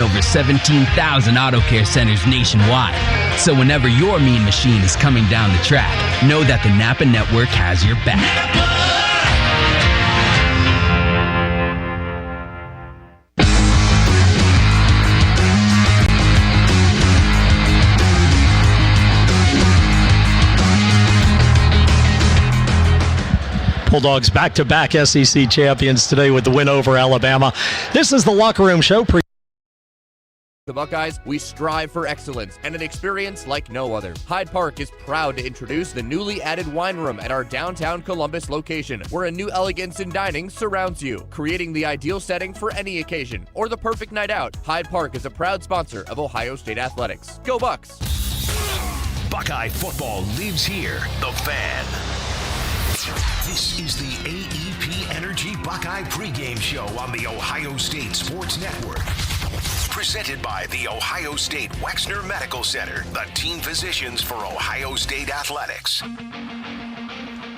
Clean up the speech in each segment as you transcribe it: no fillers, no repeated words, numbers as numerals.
Over 17,000 auto care centers nationwide. So whenever your mean machine is coming down the track, know that the Napa Network has your back. Bulldogs back-to-back SEC champions today with the win over Alabama. This is the Locker Room Show. The Buckeyes, we strive for excellence and an experience like no other. Hyde Park is proud to introduce the newly added wine room at our downtown Columbus location, where a new elegance in dining surrounds you, creating the ideal setting for any occasion or the perfect night out. Hyde Park is a proud sponsor of Ohio State Athletics. Go Bucks! Buckeye football lives here. The Fan. This is the AEP Energy Buckeye pregame show on the Ohio State Sports Network. Presented by the Ohio State Wexner Medical Center, the team physicians for Ohio State Athletics.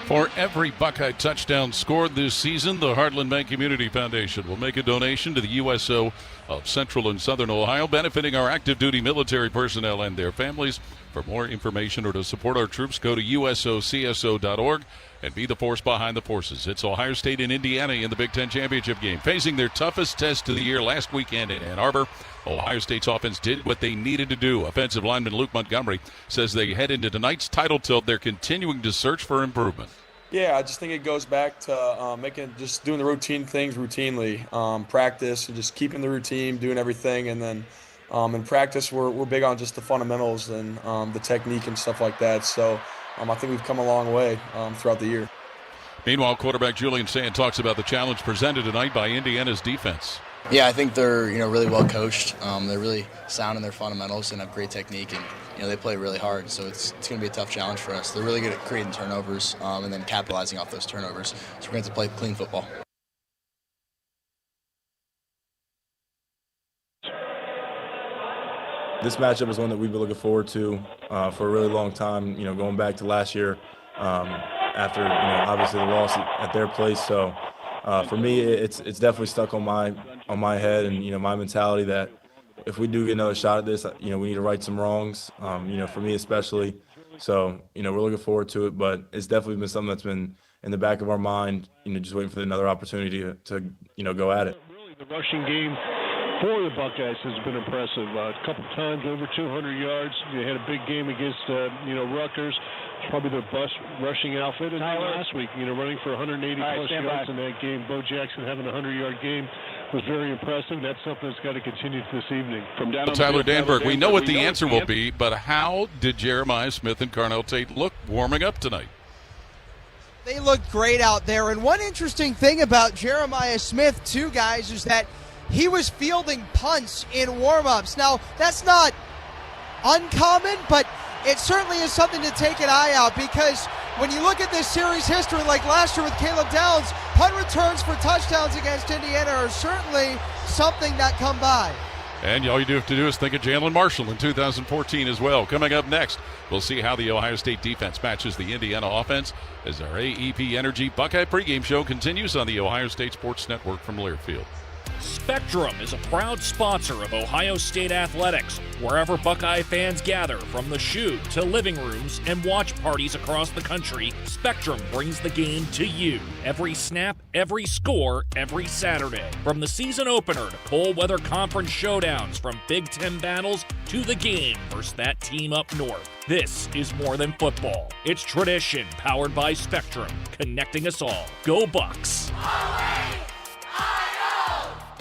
For every Buckeye touchdown scored this season, the Heartland Bank Community Foundation will make a donation to the USO of Central and Southern Ohio, benefiting our active duty military personnel and their families. For more information or to support our troops, go to usocso.org and be the force behind the forces. It's Ohio State and Indiana in the Big Ten Championship game, facing their toughest test of the year last weekend in Ann Arbor. Ohio State's offense did what they needed to do. Offensive lineman Luke Montgomery says they head into tonight's title tilt. They're continuing to search for improvement. Yeah, I just think it goes back to doing the routine things routinely, practice and just keeping the routine, doing everything, and then in practice we're big on just the fundamentals and the technique and stuff like that. So I think we've come a long way throughout the year. Meanwhile, quarterback Julian Sand talks about the challenge presented tonight by Indiana's defense. Yeah, I think they're really well coached. They're really sound in their fundamentals and have great technique, and they play really hard. So it's going to be a tough challenge for us. They're really good at creating turnovers and then capitalizing off those turnovers. So we're going to have to play clean football. This matchup is one that we've been looking forward to for a really long time. Going back to last year, after obviously the loss at their place. So for me, it's definitely stuck on my head and my mentality that if we do get another shot at this, we need to right some wrongs. For me especially. So we're looking forward to it, but it's definitely been something that's been in the back of our mind. Just waiting for another opportunity to go at it. Really, the rushing game for the Buckeyes has been impressive. A couple times over 200 yards. They had a big game against Rutgers. It's probably their best rushing outfit. And last week, running for 180-plus yards in that game. Bo Jackson having a 100-yard game was very impressive. That's something that's got to continue this evening. From down on Tyler Danberg, we know what the answer will be, but how did Jeremiah Smith and Carnell Tate look warming up tonight? They looked great out there. And one interesting thing about Jeremiah Smith, too, guys, is that he was fielding punts in warm-ups. Now, that's not uncommon, but it certainly is something to take an eye out, because when you look at this series history, like last year with Caleb Downs, punt returns for touchdowns against Indiana are certainly something that come by. And all you do have to do is think of Jalen Marshall in 2014 as well. Coming up next, we'll see how the Ohio State defense matches the Indiana offense as our AEP Energy Buckeye pregame show continues on the Ohio State Sports Network from Learfield. Spectrum is a proud sponsor of Ohio State Athletics, wherever Buckeye fans gather from the shoe to living rooms and watch parties across the country. Spectrum brings the game to you. Every snap, every score, every Saturday. From the season opener to cold weather conference showdowns, from Big Ten battles to the game versus that team up north. This is more than football. It's tradition powered by Spectrum, connecting us all. Go Bucks!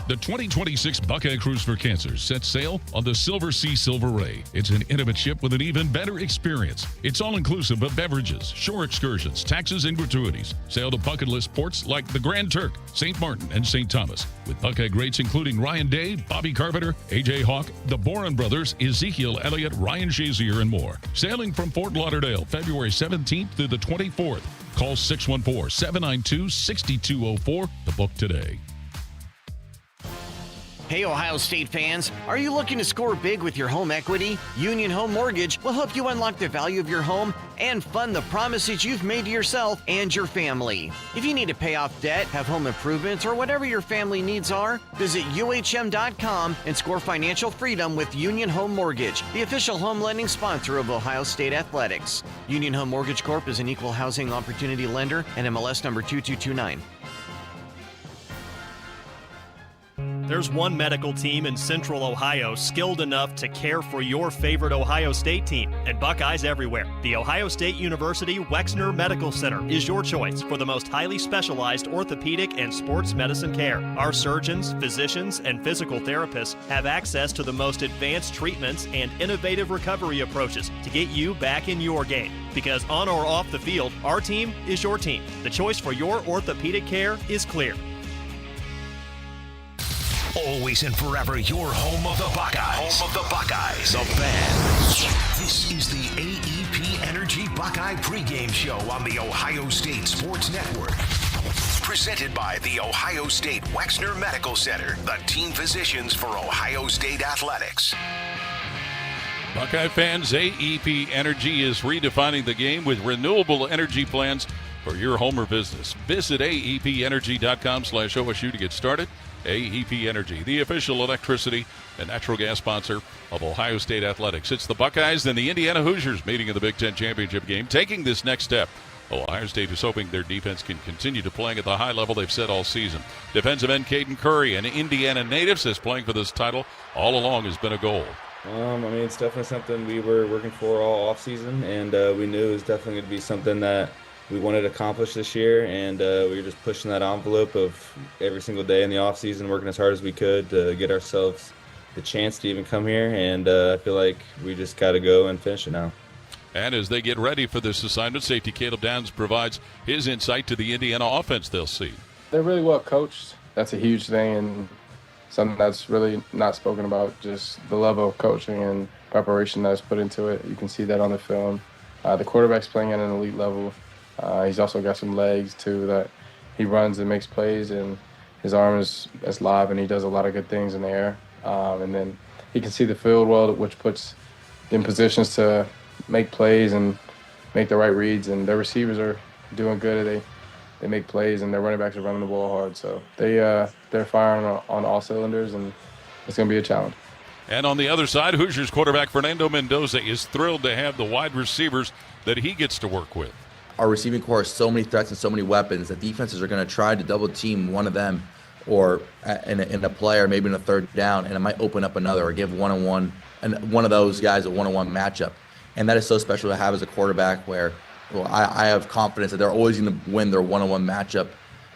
The 2026 Buckeye Cruise for Cancer sets sail on the Silver Sea Silver Ray. It's an intimate ship with an even better experience. It's all-inclusive of beverages, shore excursions, taxes, and gratuities. Sail to bucket list ports like the Grand Turk, St. Martin, and St. Thomas, with Buckeye greats including Ryan Day, Bobby Carpenter, A.J. Hawk, the Boren Brothers, Ezekiel Elliott, Ryan Shazier, and more. Sailing from Fort Lauderdale, February 17th through the 24th. Call 614-792-6204 to book today. Hey, Ohio State fans, are you looking to score big with your home equity? Union Home Mortgage will help you unlock the value of your home and fund the promises you've made to yourself and your family. If you need to pay off debt, have home improvements, or whatever your family needs are, visit UHM.com and score financial freedom with Union Home Mortgage, the official home lending sponsor of Ohio State Athletics. Union Home Mortgage Corp is an equal housing opportunity lender and MLS number 2229. There's one medical team in Central Ohio skilled enough to care for your favorite Ohio State team, and Buckeyes everywhere. The Ohio State University Wexner Medical Center is your choice for the most highly specialized orthopedic and sports medicine care. Our surgeons, physicians, and physical therapists have access to the most advanced treatments and innovative recovery approaches to get you back in your game. Because on or off the field, our team is your team. The choice for your orthopedic care is clear. Always and forever your home of the Buckeyes. Home of the Buckeyes. The Fan. This is the AEP Energy Buckeye pregame show on the Ohio State Sports Network. Presented by the Ohio State Wexner Medical Center, the team physicians for Ohio State Athletics. Buckeye fans, AEP Energy is redefining the game with renewable energy plans for your home or business. Visit aepenergy.com/OSU to get started. AEP Energy, the official electricity and natural gas sponsor of Ohio State Athletics. It's the Buckeyes and the Indiana Hoosiers meeting in the Big Ten Championship game, taking this next step. Ohio State is hoping their defense can continue to playing at the high level they've set all season. Defensive end Caden Curry, an Indiana native, says playing for this title all along has been a goal. It's definitely something we were working for all offseason, and we knew it was definitely going to be something that we wanted to accomplish this year, and we were just pushing that envelope of every single day in the offseason, working as hard as we could to get ourselves the chance to even come here, and I feel like we just got to go and finish it now. And as they get ready for this assignment, safety Caleb Downs provides his insight to the Indiana offense they'll see. They're really well coached. That's a huge thing, and something that's really not spoken about, just the level of coaching and preparation that's put into it. You can see that on the film. The quarterback's playing at an elite level. He's also got some legs, too, that he runs and makes plays, and his arm is live, and he does a lot of good things in the air. And then he can see the field well, which puts in positions to make plays and make the right reads. And their receivers are doing good. They make plays, and their running backs are running the ball hard. So they're firing on all cylinders, and it's going to be a challenge. And on the other side, Hoosiers quarterback Fernando Mendoza is thrilled to have the wide receivers that he gets to work with. Our receiving core has so many threats and so many weapons that defenses are going to try to double team one of them or in a play or maybe in a third down, and it might open up another or give one-on-one and one of those guys a one-on-one matchup. And that is so special to have as a quarterback where I have confidence that they're always going to win their one-on-one matchup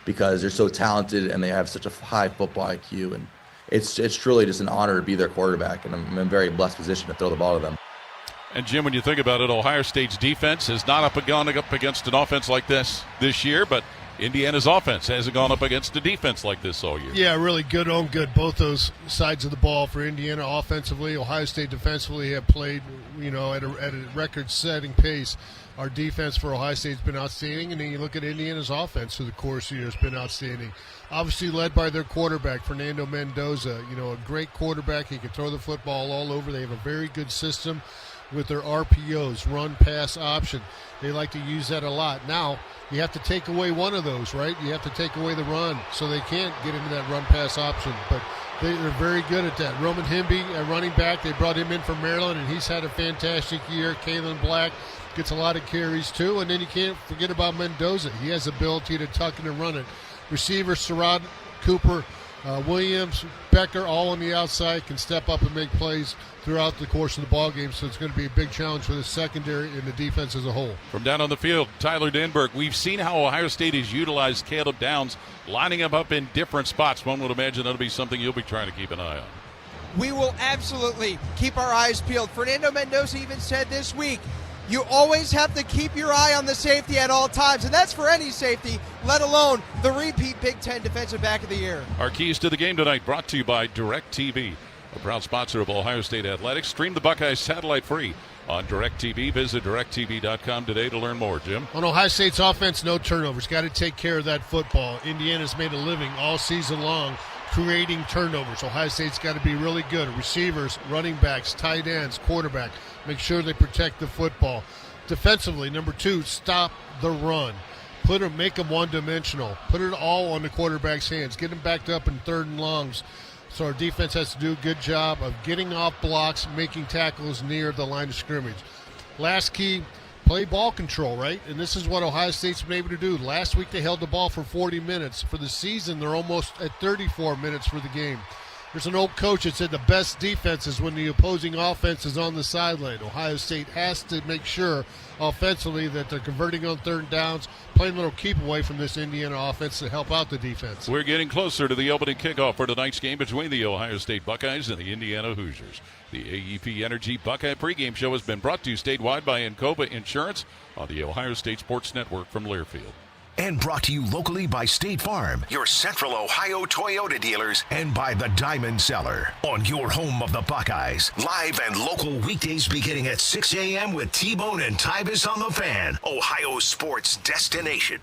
because they're so talented and they have such a high football IQ. And it's truly just an honor to be their quarterback, and I'm in a very blessed position to throw the ball to them. And, Jim, when you think about it, Ohio State's defense has not gone up against an offense like this year, but Indiana's offense hasn't gone up against a defense like this all year. Yeah, really good on good. Both those sides of the ball for Indiana offensively. Ohio State defensively have played, at a record-setting pace. Our defense for Ohio State's been outstanding, and then you look at Indiana's offense through the course of the year has been outstanding. Obviously led by their quarterback, Fernando Mendoza. A great quarterback. He can throw the football all over. They have a very good system with their RPOs, run-pass option. They like to use that a lot. Now, you have to take away one of those, right? You have to take away the run, so they can't get into that run-pass option. But they're very good at that. Roman Himby, a running back, they brought him in from Maryland, and he's had a fantastic year. Kalen Black gets a lot of carries, too. And then you can't forget about Mendoza. He has the ability to tuck in and run it. Receivers, Sarad, Cooper, Williams, Becker, all on the outside, can step up and make plays throughout the course of the ball game. So it's going to be a big challenge for the secondary and the defense as a whole. From down on the field, Tyler Denberg, we've seen how Ohio State has utilized Caleb Downs, lining him up in different spots. One would imagine that'll be something you'll be trying to keep an eye on. We will absolutely keep our eyes peeled. Fernando Mendoza even said this week, you always have to keep your eye on the safety at all times, and that's for any safety, let alone the repeat Big Ten Defensive Back of the Year. Our keys to the game tonight brought to you by DirecTV, a proud sponsor of Ohio State Athletics. Stream the Buckeyes satellite free on DirecTV. Visit DirecTV.com today to learn more. Jim? On Ohio State's offense, no turnovers. Got to take care of that football. Indiana's made a living all season long creating turnovers. Ohio State's got to be really good. Receivers, running backs, tight ends, quarterback. Make sure they protect the football. Defensively, number 2, stop the run. Make them one-dimensional. Put it all on the quarterback's hands. Get them backed up in 3rd and longs. So our defense has to do a good job of getting off blocks, making tackles near the line of scrimmage. Last key, play ball control, right? And this is what Ohio State's been able to do. Last week they held the ball for 40 minutes. For the season, they're almost at 34 minutes for the game. There's an old coach that said the best defense is when the opposing offense is on the sideline. Ohio State has to make sure offensively that they're converting on 3rd downs, playing a little keep away from this Indiana offense to help out the defense. We're getting closer to the opening kickoff for tonight's game between the Ohio State Buckeyes and the Indiana Hoosiers. The AEP Energy Buckeye pregame show has been brought to you statewide by NCAAF Insurance on the Ohio State Sports Network from Learfield. And brought to you locally by State Farm, your Central Ohio Toyota dealers, and by the Diamond Cellar. On your home of the Buckeyes, live and local weekdays beginning at 6 a.m. with T-Bone and Tybus on the Fan, Ohio sports destination.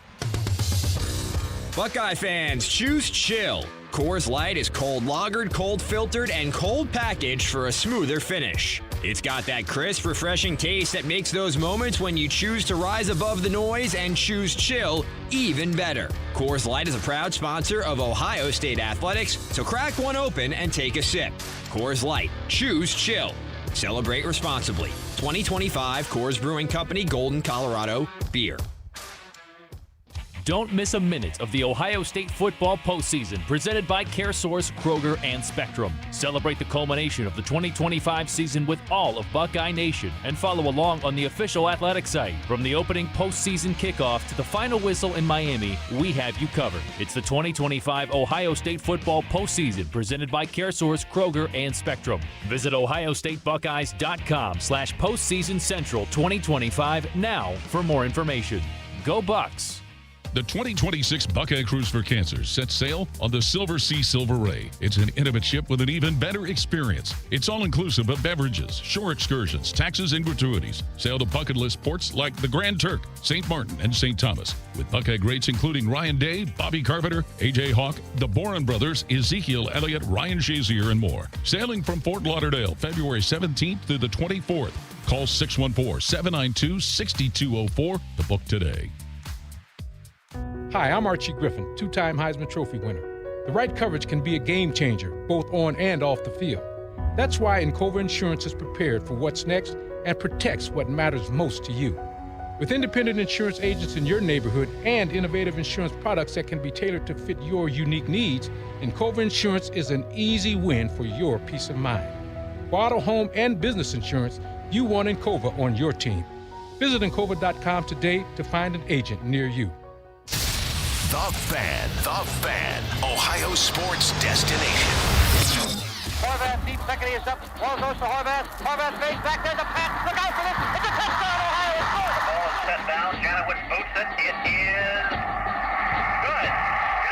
Buckeye fans, choose chill. Coors Light is cold lagered, cold filtered, and cold packaged for a smoother finish. It's got that crisp, refreshing taste that makes those moments when you choose to rise above the noise and choose chill even better. Coors Light is a proud sponsor of Ohio State Athletics, so crack one open and take a sip. Coors Light, choose chill. Celebrate responsibly. 2025 Coors Brewing Company, Golden, Colorado, beer. Don't miss a minute of the Ohio State football postseason presented by CareSource, Kroger, and Spectrum. Celebrate the culmination of the 2025 season with all of Buckeye Nation and follow along on the official athletic site. From the opening postseason kickoff to the final whistle in Miami, we have you covered. It's the 2025 Ohio State football postseason presented by CareSource, Kroger, and Spectrum. Visit ohiostatebuckeyes.com/postseason central 2025 now for more information. Go Bucks! The 2026 Buckeye Cruise for Cancer sets sail on the Silver Sea Silver Ray. It's an intimate ship with an even better experience. It's all-inclusive of beverages, shore excursions, taxes, and gratuities. Sail to bucket list ports like the Grand Turk, St. Martin, and St. Thomas. With Buckeye greats including Ryan Day, Bobby Carpenter, A.J. Hawk, the Boren Brothers, Ezekiel Elliott, Ryan Shazier, and more. Sailing from Fort Lauderdale, February 17th through the 24th. Call 614-792-6204 to book today. Hi, I'm Archie Griffin, 2-time Heisman Trophy winner. The right coverage can be a game changer, both on and off the field. That's why NCAAF Insurance is prepared for what's next and protects what matters most to you. With independent insurance agents in your neighborhood and innovative insurance products that can be tailored to fit your unique needs, NCAAF Insurance is an easy win for your peace of mind. For auto, home, and business insurance, you want NCAAF on your team. Visit NCAAF.com today to find an agent near you. The Fan, Ohio sports destination. Horvath, deep second, he is up. Ball goes to Horvath. Horvath face back there, the pass. Look out for this. It's a touchdown, Ohio. Score. The ball is set down. Janowitz boots it. It is good.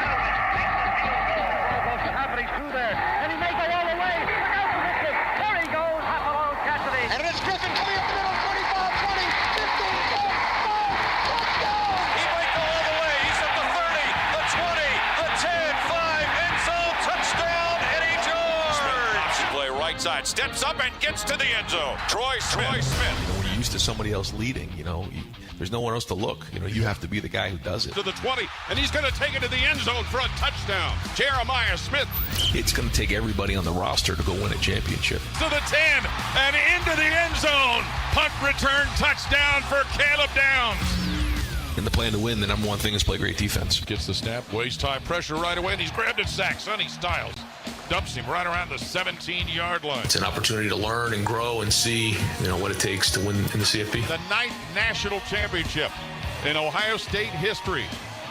Janowitz makes the field goal. Ball goes to Hafford. He's through there. And he may go all the way. Look out for this kid. There he goes. Half a long Cassidy. And it's Griffin coming up the middle. 25, 20, 15, touchdown. He might go all the way. He's at the 30, the 20, the 10, 5, end zone, touchdown, Eddie George. Option play right side, steps up and gets to the end zone. Troy Smith. When you're used to somebody else leading, there's nowhere else to look. You have to be the guy who does it. To the 20, and he's going to take it to the end zone for a touchdown. Jeremiah Smith. It's going to take everybody on the roster to go win a championship. To the 10, and into the end zone. Punt return touchdown for Caleb Downs. In the plan to win, the number one thing is play great defense. Gets the snap, waist high pressure right away, and he's grabbed and sacked. Sonny Styles dumps him right around the 17-yard line. It's an opportunity to learn and grow and see, what it takes to win in the CFP. The 9th national championship in Ohio State history.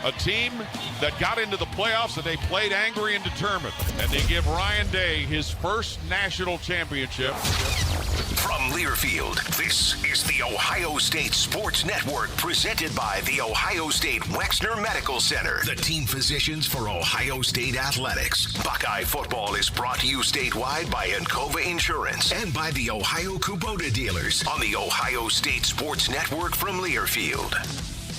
A team that got into the playoffs and they played angry and determined. And they give Ryan Day his first national championship. From Learfield, this is the Ohio State Sports Network presented by the Ohio State Wexner Medical Center, the team physicians for Ohio State Athletics. Buckeye football is brought to you statewide by NCAAF Insurance and by the Ohio Kubota dealers on the Ohio State Sports Network from Learfield.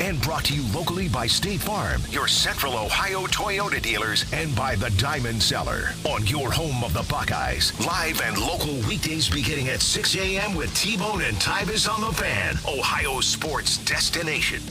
And brought to you locally by State Farm, your Central Ohio Toyota dealers, and by the Diamond Cellar. On your home of the Buckeyes, live and local weekdays beginning at 6 a.m. with T-Bone and Tybus on the Fan, Ohio sports destination.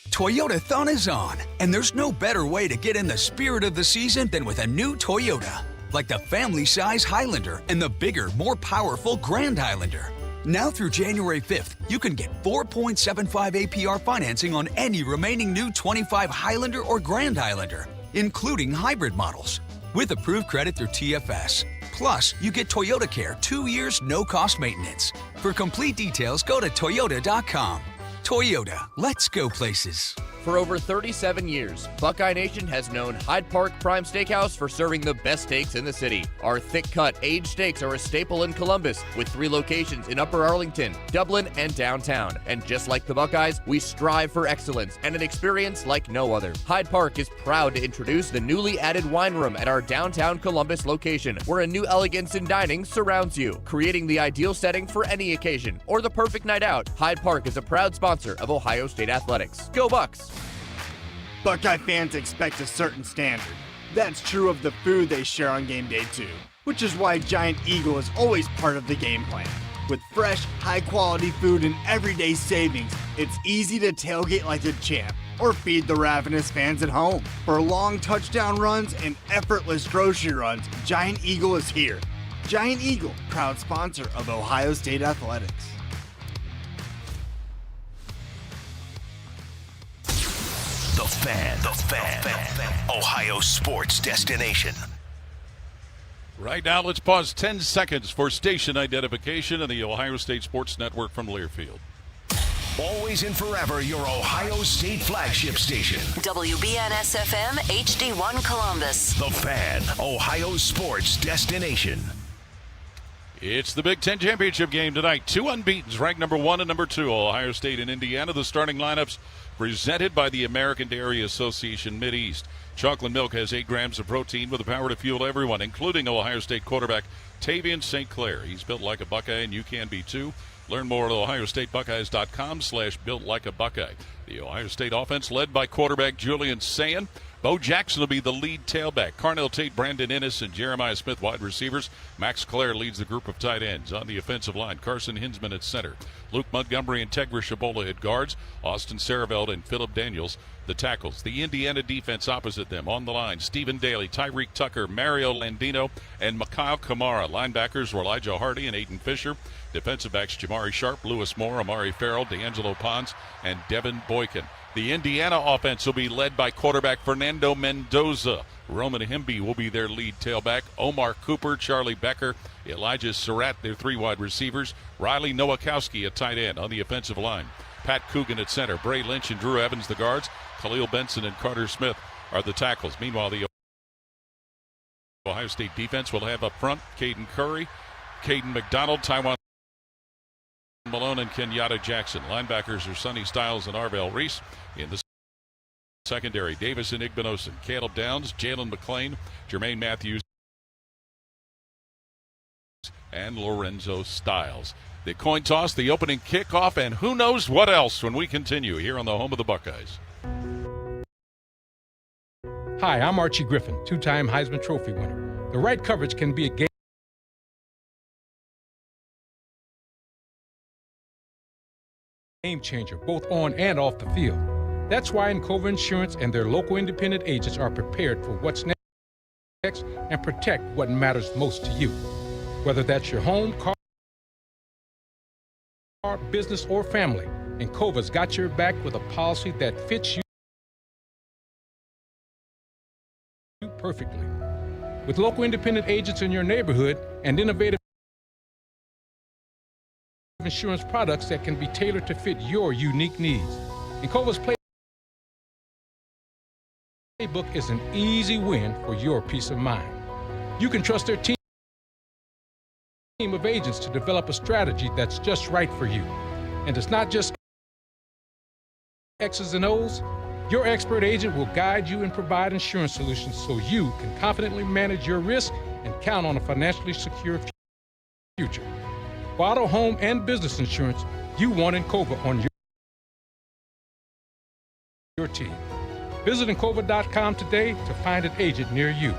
Toyotathon is on, and there's no better way to get in the spirit of the season than with a new Toyota, like the family-size Highlander and the bigger, more powerful Grand Highlander. Now through January 5th, you can get 4.75 APR financing on any remaining new 25 Highlander or Grand Highlander, including hybrid models, with approved credit through TFS. Plus, you get Toyota Care 2 years, no-cost maintenance. For complete details, go to Toyota.com. Toyota, let's go places. For over 37 years, Buckeye Nation has known Hyde Park Prime Steakhouse for serving the best steaks in the city. Our thick-cut, aged steaks are a staple in Columbus, with 3 locations in Upper Arlington, Dublin, and downtown. And just like the Buckeyes, we strive for excellence and an experience like no other. Hyde Park is proud to introduce the newly added wine room at our downtown Columbus location, where a new elegance in dining surrounds you, creating the ideal setting for any occasion or the perfect night out. Hyde Park is a proud sponsor of Ohio State Athletics. Go Bucks! Buckeye fans expect a certain standard. That's true of the food they share on game day too, which is why Giant Eagle is always part of the game plan. With fresh, high-quality food and everyday savings, it's easy to tailgate like a champ or feed the ravenous fans at home. For long touchdown runs and effortless grocery runs, Giant Eagle is here. Giant Eagle, proud sponsor of Ohio State Athletics. The Fan, Ohio sports destination. Right now, let's pause 10 seconds for station identification on the Ohio State Sports Network from Learfield. Always and forever, your Ohio State flagship station. WBNS FM HD1 Columbus. The Fan, Ohio sports destination. It's the Big Ten Championship game tonight. 2 unbeatens, ranked number 1 and number 2, Ohio State and Indiana. The starting lineups presented by the American Dairy Association Mideast. Chocolate milk has 8 grams of protein with the power to fuel everyone, including Ohio State quarterback Tavian St. Clair. He's built like a Buckeye, and you can be too. Learn more at ohiostatebuckeyes.com/built-like-a-Buckeye. The Ohio State offense led by quarterback Julian Sayin. Bo Jackson will be the lead tailback. Carnell Tate, Brandon Ennis, and Jeremiah Smith wide receivers. Max Clare leads the group of tight ends. On the offensive line, Carson Hinsman at center. Luke Montgomery and Tegra Shabola at guards. Austin Saraveld and Philip Daniels, the tackles. The Indiana defense opposite them. On the line, Stephen Daly, Tyreek Tucker, Mario Landino, and Mikhail Kamara. Linebackers were Elijah Hardy and Aiden Fisher. Defensive backs Jamari Sharp, Lewis Moore, Amari Farrell, D'Angelo Pons, and Devin Boykin. The Indiana offense will be led by quarterback Fernando Mendoza. Roman Hemby will be their lead tailback. Omar Cooper, Charlie Becker, Elijah Surratt, their 3 wide receivers. Riley Nowakowski at tight end. On the offensive line, Pat Coogan at center. Bray Lynch and Drew Evans the guards. Khalil Benson and Carter Smith are the tackles. Meanwhile, the Ohio State defense will have up front Caden Curry, Caden McDonald, Taiwan Malone, and Kenyatta Jackson. Linebackers are Sonny Styles and Arvell Reese. In the secondary, Davis and Igbenosin, Caleb Downs, Jalen McClain, Jermaine Matthews, and Lorenzo Styles. The coin toss, the opening kickoff, and who knows what else when we continue here on the home of the Buckeyes. Hi, I'm Archie Griffin, 2-time Heisman Trophy winner. The right coverage can be a game changer, both on and off the field. That's why Encova Insurance and their local independent agents are prepared for what's next and protect what matters most to you. Whether that's your home, car, business, or family, Encova's got your back with a policy that fits you perfectly. With local independent agents in your neighborhood and innovative insurance products that can be tailored to fit your unique needs. Encova's playbook is an easy win for your peace of mind. You can trust their team of agents to develop a strategy that's just right for you. And it's not just X's and O's. Your expert agent will guide you and provide insurance solutions so you can confidently manage your risk and count on a financially secure future. For auto, home, and business insurance, you want Encova on your team. Visit Encova.com today to find an agent near you.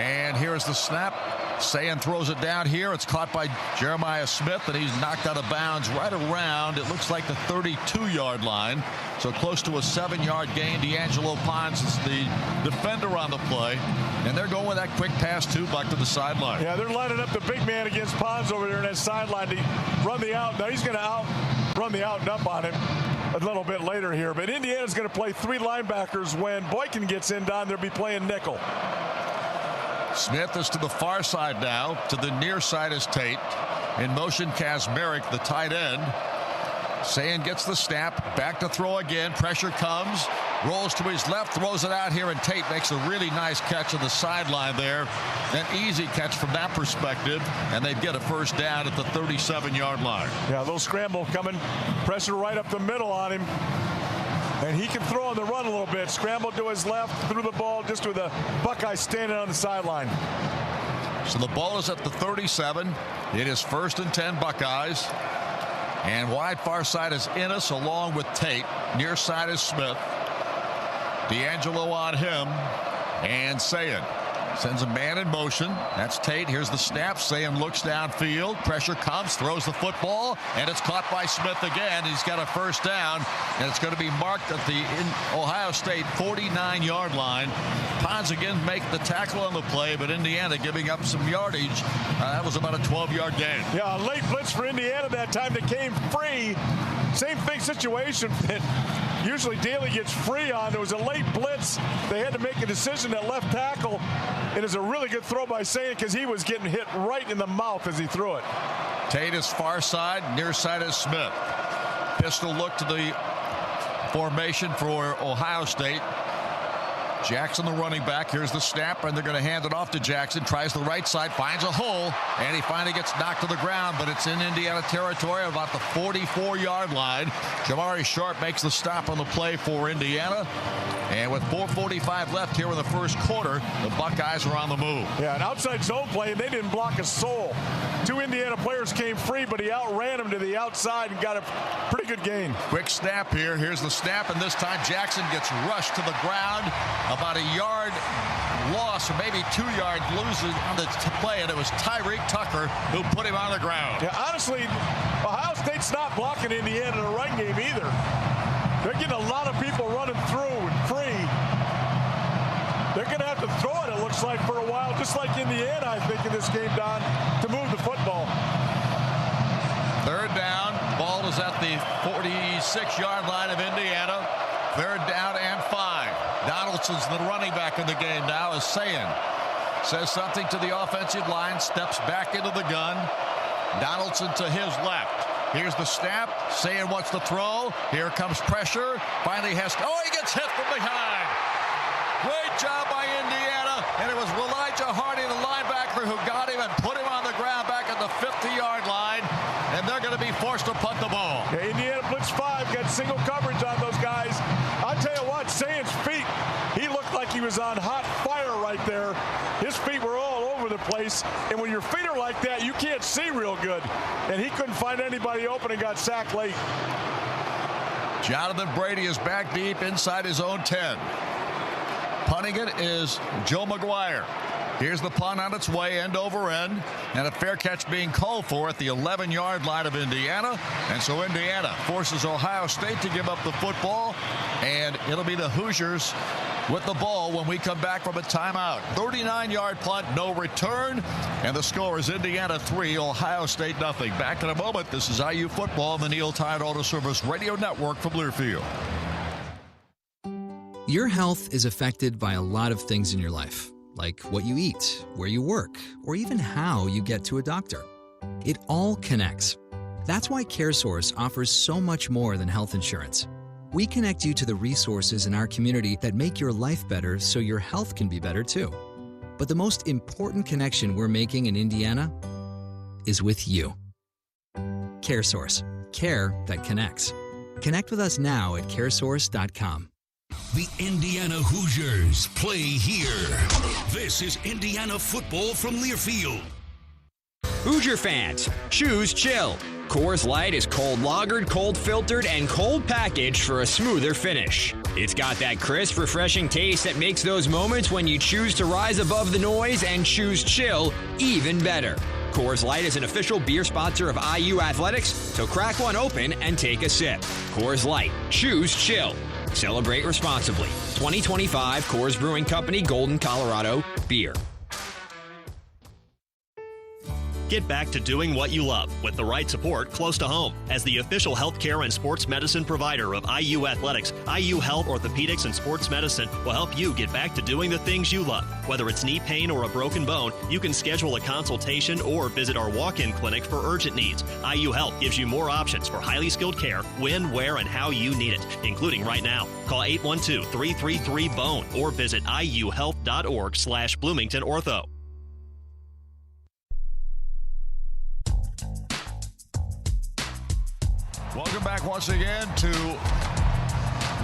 And here's the snap. Sayin throws it down here. It's caught by Jeremiah Smith, and he's knocked out of bounds right around, it looks like the 32-yard line. So close to a 7-yard gain. D'Angelo Pons is the defender on the play. And they're going with that quick pass, too, back to the sideline. Yeah, they're lining up the big man against Pons over there in that sideline to run the out. Now he's going to run the out and up on him a little bit later here. But Indiana's going to play 3 linebackers. When Boykin gets in, Don, they'll be playing nickel. Smith is to the far side now. To the near side is Tate. In motion, Kazmarek, the tight end. Sayin gets the snap. Back to throw again. Pressure comes. Rolls to his left. Throws it out here. And Tate makes a really nice catch on the sideline there. An easy catch from that perspective. And they get a first down at the 37-yard line. Yeah, a little scramble coming. Pressure right up the middle on him. And he can throw on the run a little bit. Scrambled to his left, threw the ball just with the Buckeyes standing on the sideline. So the ball is at the 37. It is 1st and 10 Buckeyes. And wide far side is Ennis along with Tate. Near side is Smith. D'Angelo on him. And Sayin sends a man in motion. That's Tate. Here's the snap. Sayin looks downfield. Pressure comes, throws the football, and it's caught by Smith again. He's got a first down, and it's going to be marked at the Ohio State 49-yard line. Pons again make the tackle on the play, but Indiana giving up some yardage. That was about a 12-yard gain. Yeah, a late blitz for Indiana that time. They came free. Same thing situation. Usually Daly gets free on. There was a late blitz. They had to make a decision at left tackle. It is a really good throw by Sayin because he was getting hit right in the mouth as he threw it. Tate is far side. Near side is Smith. Pistol look to the formation for Ohio State. Jackson, the running back. Here's the snap, and they're going to hand it off to Jackson. Tries the right side, finds a hole, and he finally gets knocked to the ground, but it's in Indiana territory about the 44-yard line. Jamari Sharp makes the stop on the play for Indiana. And with 4:45 left here in the first quarter, the Buckeyes are on the move. Yeah, an outside zone play, and they didn't block a soul. 2 Indiana players came free, but he outran him to the outside and got a pretty good gain. Quick snap here. Here's the snap, and this time Jackson gets rushed to the ground. About a yard loss, or maybe 2 yards losing on the play, and it was Tyreek Tucker who put him on the ground. Yeah, honestly, Ohio State's not blocking Indiana in the run game either. They're getting a lot of people running through and free. They're going to have to throw it looks like, for a while, just like Indiana, I think, in this game, Don, to move the football. 3rd down. Ball is at the 46-yard line of Indiana. 3rd down and 5. Donaldson's the running back in the game now, as Sayin says something to the offensive line, steps back into the gun. Donaldson to his left. Here's the snap. Sayin wants to throw. Here comes pressure. Finally has to. Oh, he gets hit from behind. Great job by Indiana. And it was Elijah Hardy, the linebacker, who got him and put him on the ground back at the 50-yard line. And they're going to be forced to punt the ball. Yeah, Indiana blitz 5, got single coverage on those guys. I'll tell you what, Sayin's feet, he looked like he was on hot fire right there. His feet were all over the place. And when your feet are like that, you can't see real good. And he couldn't find anybody open and got sacked late. Jonathan Brady is back deep inside his own 10. Punting it is Joe McGuire. Here's the punt on its way, end over end, and a fair catch being called for at the 11-yard line of Indiana. And so Indiana forces Ohio State to give up the football, and it'll be the Hoosiers with the ball when we come back from a timeout. 39-yard punt, no return, and the score is Indiana 3, Ohio State nothing. Back in a moment. This is IU football on the Neil Tide Auto Service Radio Network from Learfield. Your health is affected by a lot of things in your life, like what you eat, where you work, or even how you get to a doctor. It all connects. That's why CareSource offers so much more than health insurance. We connect you to the resources in our community that make your life better so your health can be better too. But the most important connection we're making in Indiana is with you. CareSource. Care that connects. Connect with us now at caresource.com. The Indiana Hoosiers play here. This is Indiana football from Learfield. Hoosier fans, choose chill. Coors Light is cold lagered, cold filtered, and cold packaged for a smoother finish. It's got that crisp, refreshing taste that makes those moments when you choose to rise above the noise and choose chill even better. Coors Light is an official beer sponsor of IU Athletics, so crack one open and take a sip. Coors Light. Choose chill. Celebrate responsibly. 2025 Coors Brewing Company, Golden, Colorado. Beer. Get back to doing what you love with the right support close to home. As the official healthcare and sports medicine provider of IU Athletics, IU Health Orthopedics and Sports Medicine will help you get back to doing the things you love. Whether it's knee pain or a broken bone, you can schedule a consultation or visit our walk-in clinic for urgent needs. IU Health gives you more options for highly skilled care when, where, and how you need it, including right now. Call 812-333-BONE or visit iuhealth.org/Bloomington Ortho. Welcome back once again to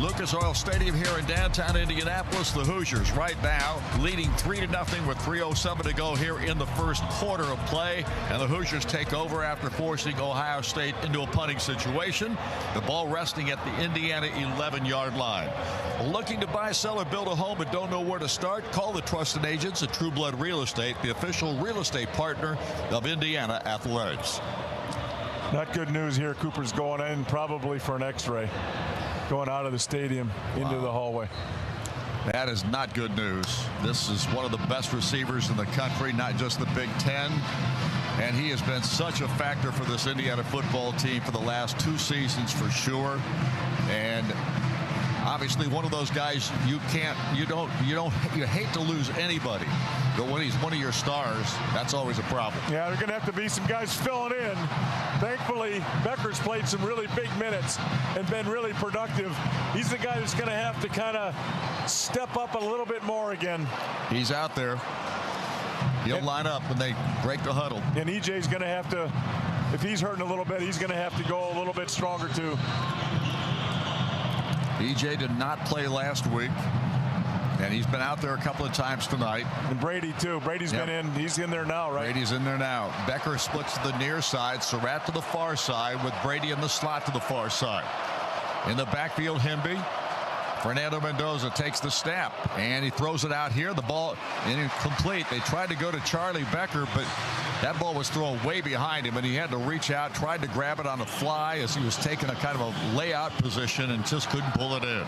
Lucas Oil Stadium here in downtown Indianapolis. The Hoosiers right now leading 3-0 with 3:07 to go here in the first quarter of play. And the Hoosiers take over after forcing Ohio State into a punting situation. The ball resting at the Indiana 11-yard line. Looking to buy, sell, or build a home but don't know where to start? Call the trusted agents at True Blood Real Estate, the official real estate partner of Indiana Athletics. Not good news here. Cooper's going in probably for an x-ray. Going out of the stadium into the hallway. That is not good news. This is one of the best receivers in the country, not just the Big Ten. And he has been such a factor for this Indiana football team for the last 2 seasons for sure. And obviously one of those guys you hate to lose anybody. But when he's one of your stars, that's always a problem. Yeah, they're going to have to be some guys filling in. Thankfully, Becker's played some really big minutes and been really productive. He's the guy that's going to have to kind of step up a little bit more again. He's out there. He'll line up when they break the huddle. And EJ's going to have to, if he's hurting a little bit, he's going to have to go a little bit stronger too. EJ did not play last week. And he's been out there a couple of times tonight. And Brady, too. Brady's been in. He's in there now, right? Brady's in there now. Becker splits to the near side. Surratt to the far side with Brady in the slot to the far side. In the backfield, Hemby. Fernando Mendoza takes the snap. And he throws it out here. The ball incomplete. They tried to go to Charlie Becker, but that ball was thrown way behind him. And he had to reach out, tried to grab it on the fly as he was taking a kind of a layout position and just couldn't pull it in.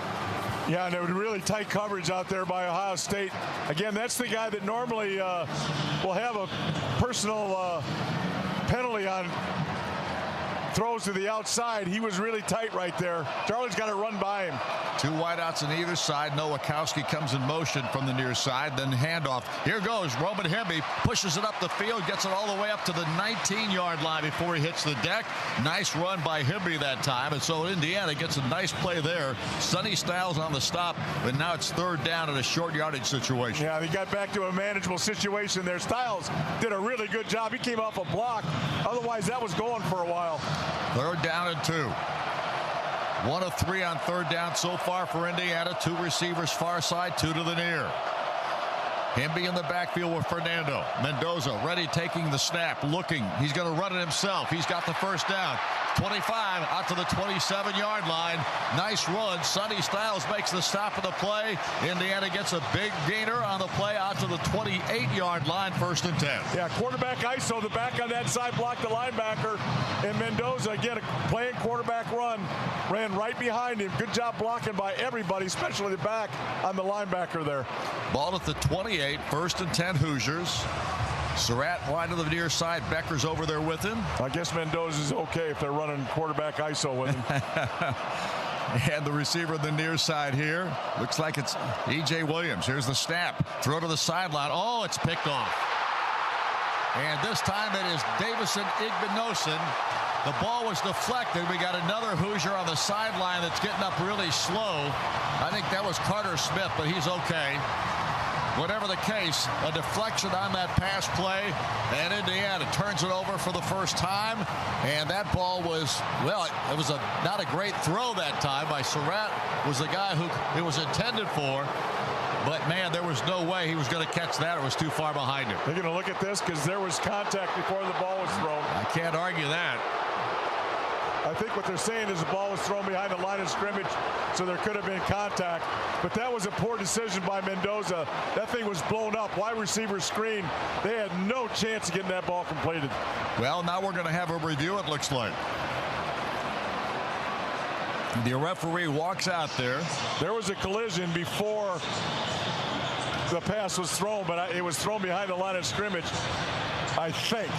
Yeah, and there was really tight coverage out there by Ohio State. Again, that's the guy that normally will have a personal penalty on throws to the outside. He was really tight right there. Charlie's got to run by him. 2 wideouts on either side. Nowakowski comes in motion from the near side. Then handoff. Here goes Roman Hemby. Pushes it up the field. Gets it all the way up to the 19-yard line before he hits the deck. Nice run by Hemby that time. And so Indiana gets a nice play there. Sonny Styles on the stop. But now it's 3rd down in a short yardage situation. Yeah, they got back to a manageable situation there. Styles did a really good job. He came off a block. Otherwise, that was going for a while. 3rd down and 2. 1 of 3 on 3rd down so far for Indiana. 2 receivers far side, 2 to the near. Hemby in the backfield with Fernando. Mendoza ready, taking the snap, looking. He's going to run it himself. He's got the 1st down. 25 out to the 27-yard line. Nice run. Sonny Styles makes the stop of the play. Indiana gets a big gainer on the play out to the 28-yard line, 1st and 10. Yeah, quarterback ISO. The back on that side blocked the linebacker. And Mendoza, again, playing quarterback run, ran right behind him. Good job blocking by everybody, especially the back on the linebacker there. Ball at the 28, 1st and 10 Hoosiers. Surratt wide to the near side. Becker's over there with him. I guess Mendoza's okay if they're running quarterback ISO with him. And the receiver on the near side here. Looks like it's E.J. Williams. Here's the snap. Throw to the sideline. Oh, it's picked off. And this time it is Davison Igbinosun. The ball was deflected. We got another Hoosier on the sideline that's getting up really slow. I think that was Carter Smith, but he's okay. Whatever the case, a deflection on that pass play, and Indiana turns it over for the first time. And that ball was, well, it was not a great throw that time by Surratt. Was the guy who it was intended for. But, man, there was no way he was going to catch that. It was too far behind him. They're going to look at this because there was contact before the ball was thrown. I can't argue that. I think what they're saying is the ball was thrown behind the line of scrimmage, so there could have been contact. But that was a poor decision by Mendoza. That thing was blown up. Wide receiver screen. They had no chance of getting that ball completed. Well, now we're going to have a review, it looks like. The referee walks out there. There was a collision before the pass was thrown, but it was thrown behind the line of scrimmage, I think.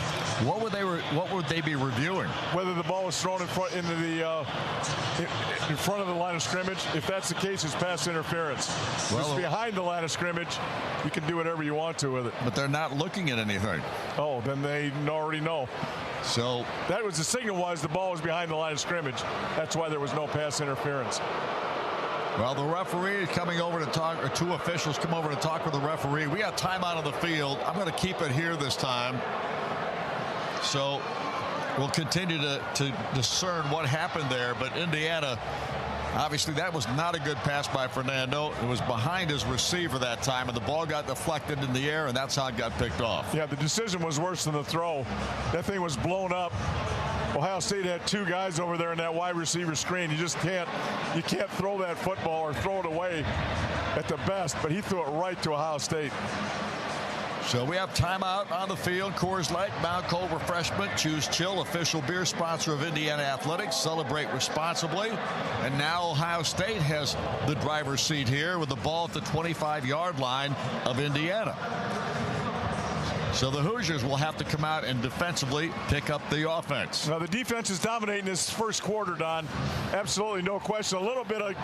What would they be reviewing? Whether the ball was thrown in front of the line of scrimmage. If that's the case, it's pass interference. Well, it's behind the line of scrimmage. You can do whatever you want to with it. But they're not looking at anything. Oh, then they already know. So that was the signal, was the ball was behind the line of scrimmage. That's why there was no pass interference. Well, the referee is coming over to talk, or two officials come over to talk with the referee. We got timeout on the field. I'm going to keep it here this time. So we'll continue to discern what happened there. But Indiana, obviously that was not a good pass by Fernando. It was behind his receiver that time, and the ball got deflected in the air, and that's how it got picked off. Yeah, the decision was worse than the throw. That thing was blown up. Ohio State had two guys over there in that wide receiver screen. You can't throw that football or throw it away at the best, but he threw it right to Ohio State. So we have timeout on the field. Coors Light, Mount Cold Refreshment, Choose Chill, official beer sponsor of Indiana Athletics. Celebrate responsibly. And now Ohio State has the driver's seat here with the ball at the 25-yard line of Indiana. So the Hoosiers will have to come out and defensively pick up the offense. Now the defense is dominating this first quarter, Don. Absolutely no question. A little bit of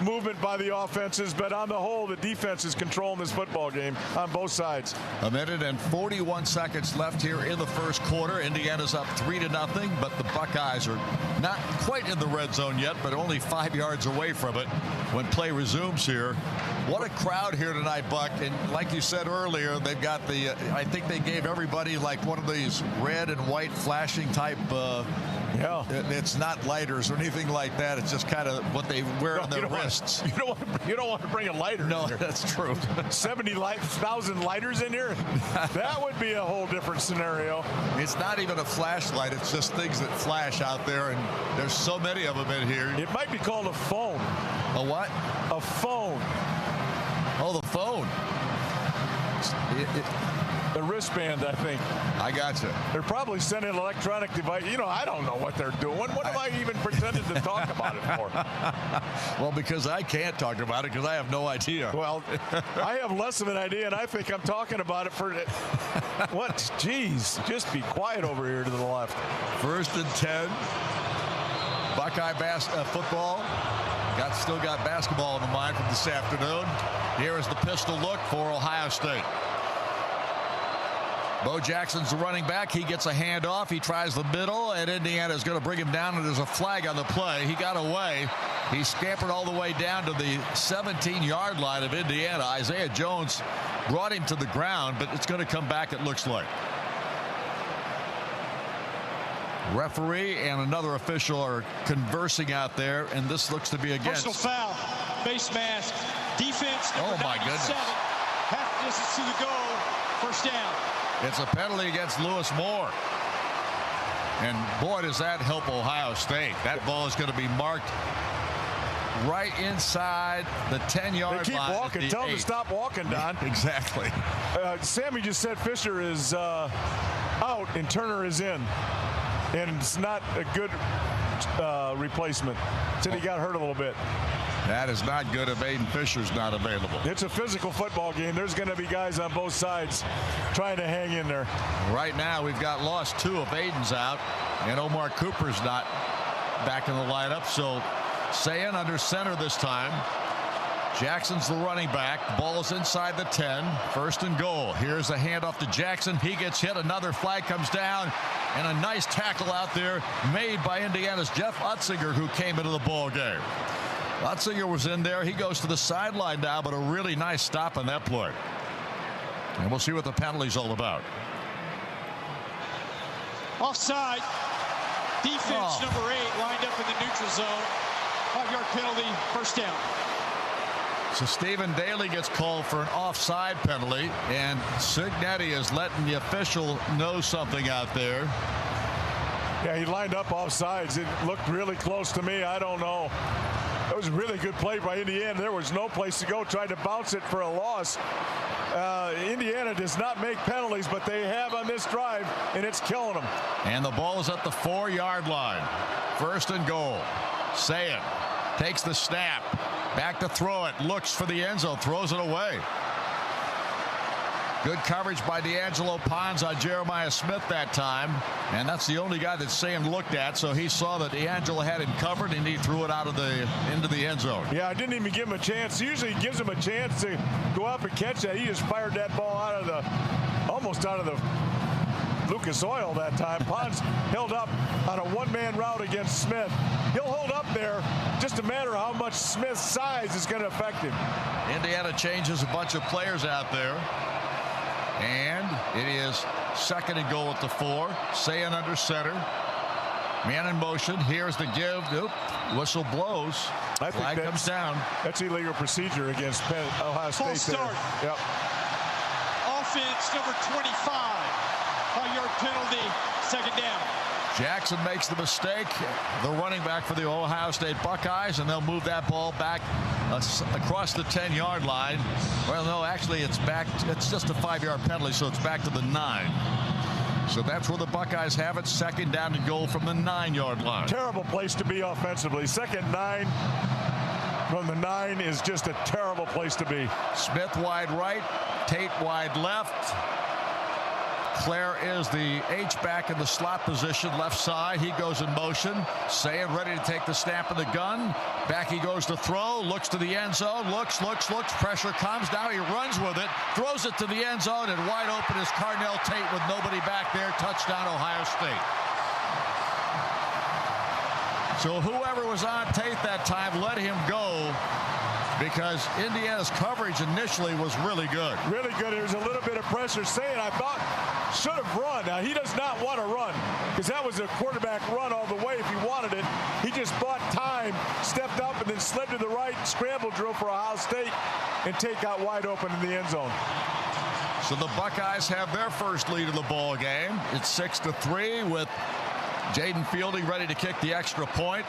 movement by the offenses, but on the whole, the defense is controlling this football game on both sides. A minute and 41 seconds left here in the first quarter. Indiana's up 3-0, but the Buckeyes are not quite in the red zone yet, but only 5 yards away from it when play resumes here. What a crowd here tonight, Buck. And like you said earlier, they've got the, I think they gave everybody like one of these red and white flashing type. Yeah. It's not lighters or anything like that. It's just kind of what they wear on their wrists. You don't want to bring a lighter. No, in here. That's true. 70,000 lighters in here? That would be a whole different scenario. It's not even a flashlight. It's just things that flash out there, and there's so many of them in here. It might be called a phone. A what? A phone. Oh, the phone. The wristband, I think. I gotcha. They're probably sending an electronic device. I don't know what they're doing. What am I even pretending to talk about it for? Well, because I can't talk about it because I have no idea. Well, I have less of an idea, and I think I'm talking about it for what? Jeez, just be quiet over here to the left. 1st and 10. Buckeye football. Still got basketball in the mind from this afternoon. Here is the pistol look for Ohio State. Bo Jackson's the running back. He gets a handoff. He tries the middle, and Indiana's going to bring him down, and there's a flag on the play. He got away. He scampered all the way down to the 17-yard line of Indiana. Isaiah Jones brought him to the ground, but it's going to come back, it looks like. Referee and another official are conversing out there, and this looks to be against. Personal foul, face mask, defense. Oh my goodness! Half distance to the goal, first down. It's a penalty against Lewis Moore, and boy, does that help Ohio State. That ball is going to be marked right inside the 10-yard line. They keep walking. Tell them to stop walking, Don. Exactly. Sammy just said Fisher is out and Turner is in. And it's not a good replacement. Said he got hurt a little bit. That is not good if Aiden Fisher's not available. It's a physical football game. There's going to be guys on both sides trying to hang in there. Right now, we've got lost 2 if Aiden's out, and Omar Cooper's not back in the lineup. So Sayan under center this time. Jackson's the running back. Ball's inside the 10. 1st and goal. Here's a handoff to Jackson. He gets hit. Another flag comes down. And a nice tackle out there made by Indiana's Jeff Utzinger, who came into the ball game. Utzinger was in there. He goes to the sideline now, but a really nice stop on that play. And we'll see what the penalty's all about. Offside. Defense number 8 lined up in the neutral zone. 5-yard penalty, first down. So Stephen Daly gets called for an offside penalty, and Cignetti is letting the official know something out there. Yeah, he lined up off sides. It looked really close to me. I don't know. That was a really good play by Indiana. There was no place to go. Tried to bounce it for a loss. Indiana does not make penalties, but they have on this drive, and it's killing them. And the ball is at the 4-yard line. First and goal. Sayin takes the snap. Back to throw it. Looks for the end zone. Throws it away. Good coverage by D'Angelo Pons on Jeremiah Smith that time. And that's the only guy that Sam looked at. So he saw that D'Angelo had him covered, and he threw it out of into the end zone. Yeah, I didn't even give him a chance. Usually he gives him a chance to go up and catch that. He just fired that ball almost out of the Lucas Oil that time. Pons held up on a one-man route against Smith. He'll hold up there. Just a matter of how much Smith's size is going to affect him. Indiana changes a bunch of players out there. And it is second and goal at the 4. Sayin under center. Man in motion. Here's the give. Oop, whistle blows. I think flag comes down. That's illegal procedure against Ohio State. False start. Yep. Offense number 25. 5-yard penalty. Second down. Jackson makes the mistake. The running back for the Ohio State Buckeyes, and they'll move that ball back across the 10-yard line. Well, no, actually it's back. It's just a 5-yard penalty, so it's back to the 9. So that's where the Buckeyes have it. Second down and goal from the 9-yard line. Terrible place to be offensively. Second 9 from the 9 is just a terrible place to be. Smith wide right, Tate wide left. Claire is the H-back in the slot position, left side. He goes in motion. Sayin ready to take the snap of the gun. Back he goes to throw. Looks to the end zone. Looks. Pressure comes. Now he runs with it. Throws it to the end zone. And wide open is Carnell Tate with nobody back there. Touchdown, Ohio State. So whoever was on Tate that time, let him go. Because Indiana's coverage initially was really good. Really good. There was a little bit of pressure. Sayin, I thought, should have run. Now, he does not want to run because that was a quarterback run all the way if he wanted it. He just bought time, stepped up, and then slid to the right, scramble drill for Ohio State, and take out wide open in the end zone. So the Buckeyes have their first lead of the ball game. It's 6-3 with Jaden Fielding ready to kick the extra point.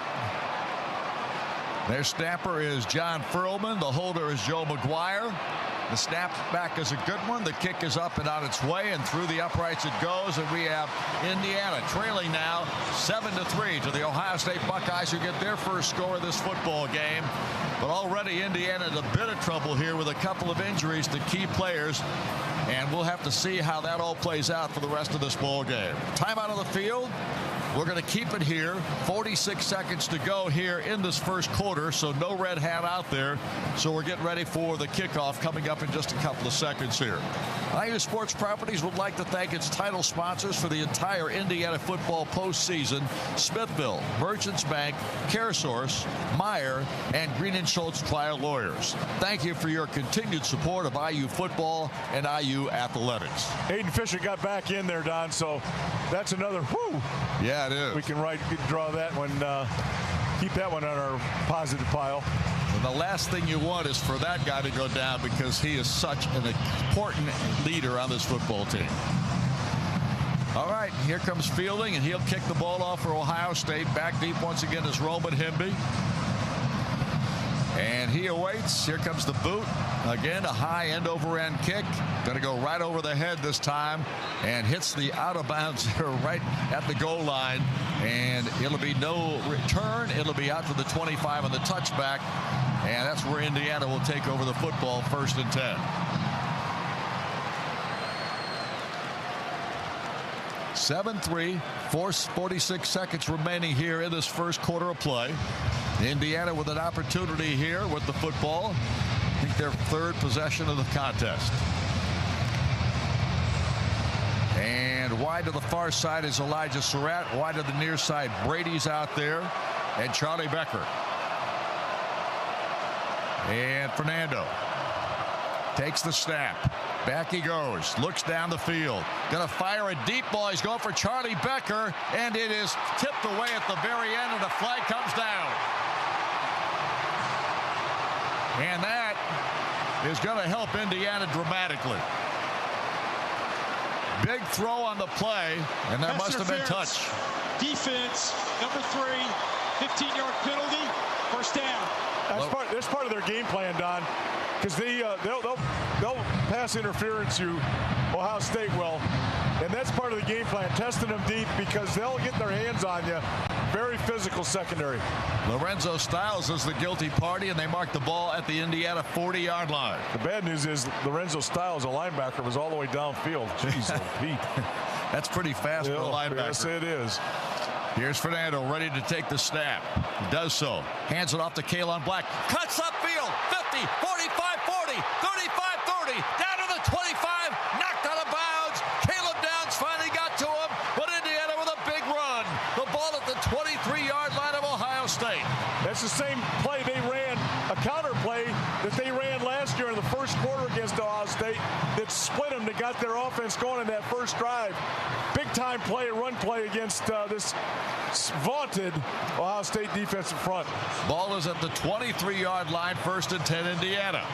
Their snapper is John Furlman. The holder is Joe McGuire. The snap back is a good one. The kick is up and on its way, and through the uprights it goes. And we have Indiana trailing now 7-3 to the Ohio State Buckeyes, who get their first score of this football game. But already Indiana in a bit of trouble here with a couple of injuries to key players. And we'll have to see how that all plays out for the rest of this ball game. Timeout on the field. We're going to keep it here. 46 seconds to go here in this first quarter, so no red hat out there. So we're getting ready for the kickoff coming up in just a couple of seconds here. IU Sports Properties would like to thank its title sponsors for the entire Indiana football postseason: Smithville, Merchants Bank, CareSource, Meyer, and Green & Schultz Trial Lawyers. Thank you for your continued support of IU football and IU athletics. Hayden Fisher got back in there, Don, so that's another whoo. Yeah, it is. We can draw that one, keep that one on our positive pile. And the last thing you want is for that guy to go down, because he is such an important leader on this football team. All right, here comes Fielding, and he'll kick the ball off for Ohio State. Back deep once again is Roman Hemby. And he awaits. Here comes the boot. Again, a high end-over-end kick. Going to go right over the head this time, and hits the out-of-bounds right at the goal line. And it'll be no return. It'll be out to the 25 on the touchback. And that's where Indiana will take over the football, 1st and 10. (7-3), 46 seconds remaining here in this first quarter of play. Indiana with an opportunity here with the football. I think their third possession of the contest. And wide to the far side is Elijah Surratt. Wide to the near side, Brady's out there, and Charlie Becker. And Fernando takes the snap. Back he goes. Looks down the field. Going to fire a deep ball. He's going for Charlie Becker, and it is tipped away at the very end, and the flag comes down. And that is going to help Indiana dramatically. Big throw on the play, and there must have been touch. Defense, number 3, 15-yard penalty, first down. That's part of their game plan, Don, because they'll pass interference to Ohio State well, and that's part of the game plan, testing them deep because they'll get their hands on you. Very physical secondary. Lorenzo Styles is the guilty party, and they mark the ball at the Indiana 40-yard line. The bad news is Lorenzo Styles, a linebacker, was all the way downfield. Jeez, Pete. That's pretty fast for a linebacker. Yes, it is. Here's Fernando ready to take the snap. He does so. Hands it off to Kalen Black. Cuts upfield. 50, 45, 40, 35, 30. Down to the 25. Knocked out of bounds. Caleb Downs finally got to him. But Indiana with a big run. The ball at the 23-yard line of Ohio State. That's the same play they ran, a counter play that they ran last year in the first quarter against Ohio State that split them, that got their offense going in that first drive. Big time play, run play against this vaunted Ohio State defensive front. Ball is at the 23-yard line, 1st and 10 Indiana.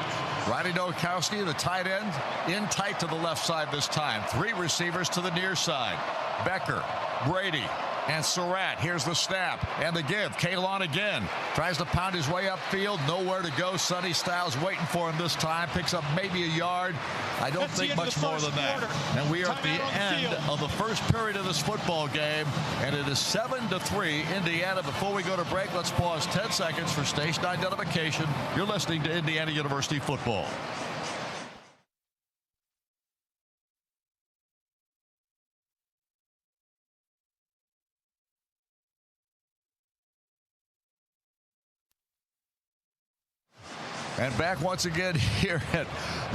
Rodney Nowakowski, the tight end, in tight to the left side this time. 3 receivers to the near side. Becker, Brady, and Surratt. Here's the snap and the give. Kalon again tries to pound his way upfield. Nowhere to go. Sonny Styles waiting for him this time. Picks up maybe a yard. I don't think much more than that. And we are at the end of the first period of this football game, and it is 7-3 Indiana. Before we go to break, let's pause 10 seconds for station identification. You're listening to Indiana University football. And back once again here at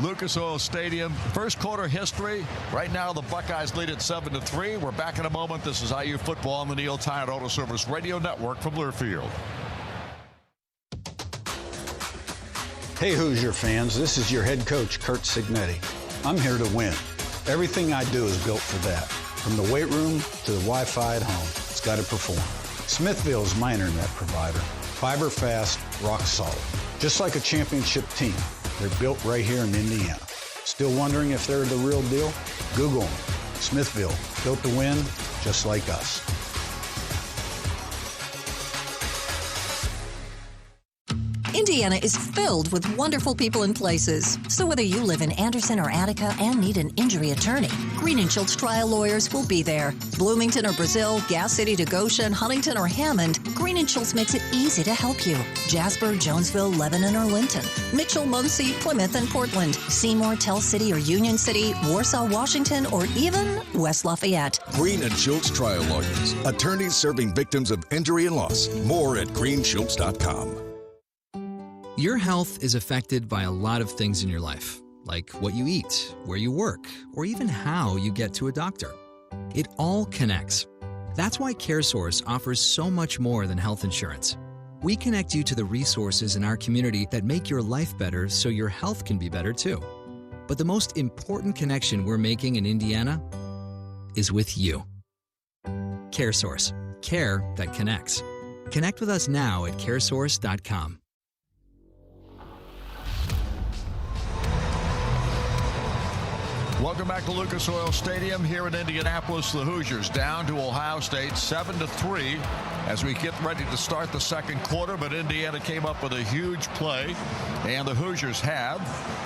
Lucas Oil Stadium. First quarter history. Right now the Buckeyes lead at 7-3. We're back in a moment. This is IU football on the Neil Tide Auto Service Radio Network from Learfield. Hey Hoosier fans, this is your head coach Kurt Signetti. I'm here to win. Everything I do is built for that. From the weight room to the Wi-Fi at home, it's got to perform. Smithville is my internet provider. Fiber fast, rock solid. Just like a championship team, they're built right here in Indiana. Still wondering if they're the real deal? Google them. Smithville, built to win, just like us. Indiana is filled with wonderful people and places. So whether you live in Anderson or Attica and need an injury attorney, Green & Schultz trial lawyers will be there. Bloomington or Brazil, Gas City to Goshen, Huntington or Hammond, Green & Schultz makes it easy to help you. Jasper, Jonesville, Lebanon or Linton, Mitchell, Muncie, Plymouth and Portland, Seymour, Tell City or Union City, Warsaw, Washington or even West Lafayette. Green & Schultz trial lawyers, attorneys serving victims of injury and loss. More at greenschultz.com. Your health is affected by a lot of things in your life, like what you eat, where you work, or even how you get to a doctor. It all connects. That's why CareSource offers so much more than health insurance. We connect you to the resources in our community that make your life better so your health can be better too. But the most important connection we're making in Indiana is with you. CareSource. Care that connects. Connect with us now at caresource.com. Welcome back to Lucas Oil Stadium here in Indianapolis. The Hoosiers down to Ohio State 7-3 as we get ready to start the second quarter, but Indiana came up with a huge play, and the Hoosiers have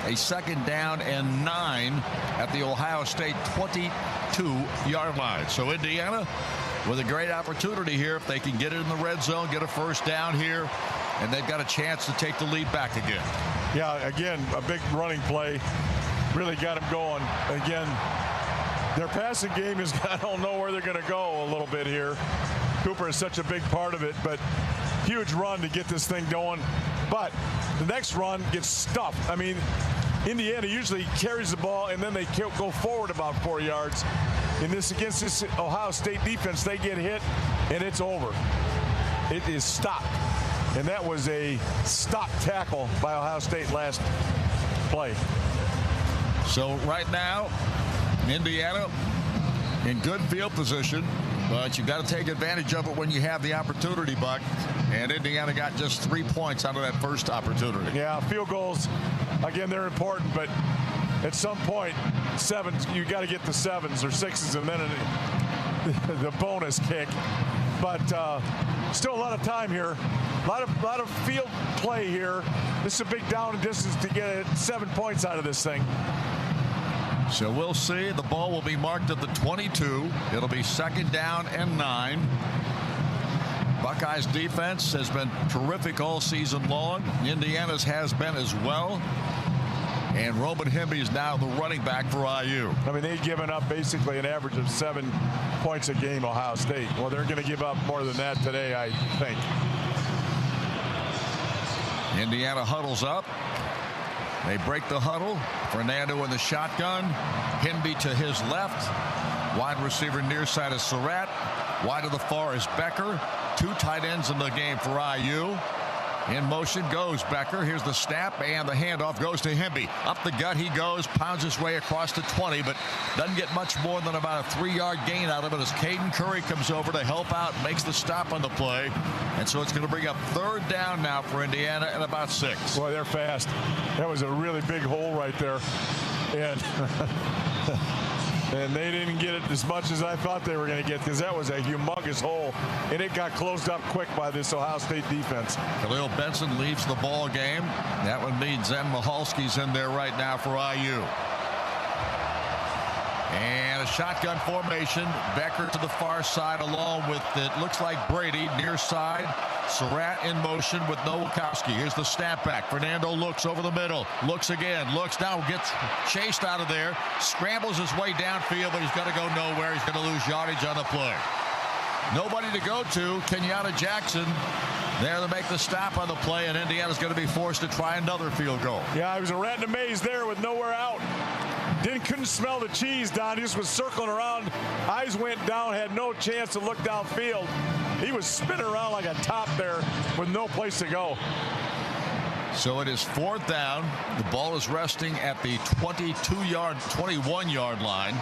a 2nd down and 9 at the Ohio State 22-yard line. So Indiana with a great opportunity here if they can get it in the red zone, get a first down here, and they've got a chance to take the lead back again. Yeah, again, a big running play. Really got them going. Again, their passing game is, I don't know where they're going to go a little bit here. Cooper is such a big part of it, but huge run to get this thing going. But the next run gets stuffed. I mean, Indiana usually carries the ball and then they go forward about 4 yards. In this, against this Ohio State defense, they get hit and it's over. It is stopped. And that was a stop tackle by Ohio State last play. So right now, Indiana in good field position, but you've got to take advantage of it when you have the opportunity, Buck. And Indiana got just 3 points out of that first opportunity. Yeah, field goals, again, they're important, but at some point, sevens, you got to get the sevens or sixes and then the bonus kick. But still a lot of time here. A lot of field play here. This is a big down and distance to get 7 points out of this thing. So we'll see. The ball will be marked at the 22. It'll be 2nd down and 9. Buckeyes defense has been terrific all season long. Indiana's has been as well. And Roman Hemby is now the running back for IU. I mean, they've given up basically an average of 7 points a game, Ohio State. Well, they're going to give up more than that today, I think. Indiana huddles up. They break the huddle. Fernando in the shotgun. Hemby to his left. Wide receiver near side is Surratt. Wide to the far is Becker. 2 tight ends in the game for IU. In motion goes Becker. Here's the snap, and the handoff goes to Hemby. Up the gut he goes, pounds his way across the 20, but doesn't get much more than about a 3-yard gain out of it as Caden Curry comes over to help out, makes the stop on the play. And so it's going to bring up 3rd down now for Indiana and about 6. Boy, they're fast. That was a really big hole right there. And they didn't get it as much as I thought they were going to get, because that was a humongous hole, and it got closed up quick by this Ohio State defense. Khalil Benson leaves the ball game. That one means Zen Michalski's in there right now for IU. And a shotgun formation. Becker to the far side along with, it looks like Brady near side. Surratt in motion with Nowakowski. Here's the snap back. Fernando looks over the middle. Looks again. Looks now. Gets chased out of there. Scrambles his way downfield, but he's going to go nowhere. He's going to lose yardage on the play. Nobody to go to. Kenyatta Jackson there to make the stop on the play, and Indiana's going to be forced to try another field goal. Yeah, he was a rat in a maze there with nowhere out. Couldn't smell the cheese, Don. He just was circling around. Eyes went down, had no chance to look downfield. He was spinning around like a top there with no place to go. So it is 4th down. The ball is resting at the 21-yard line.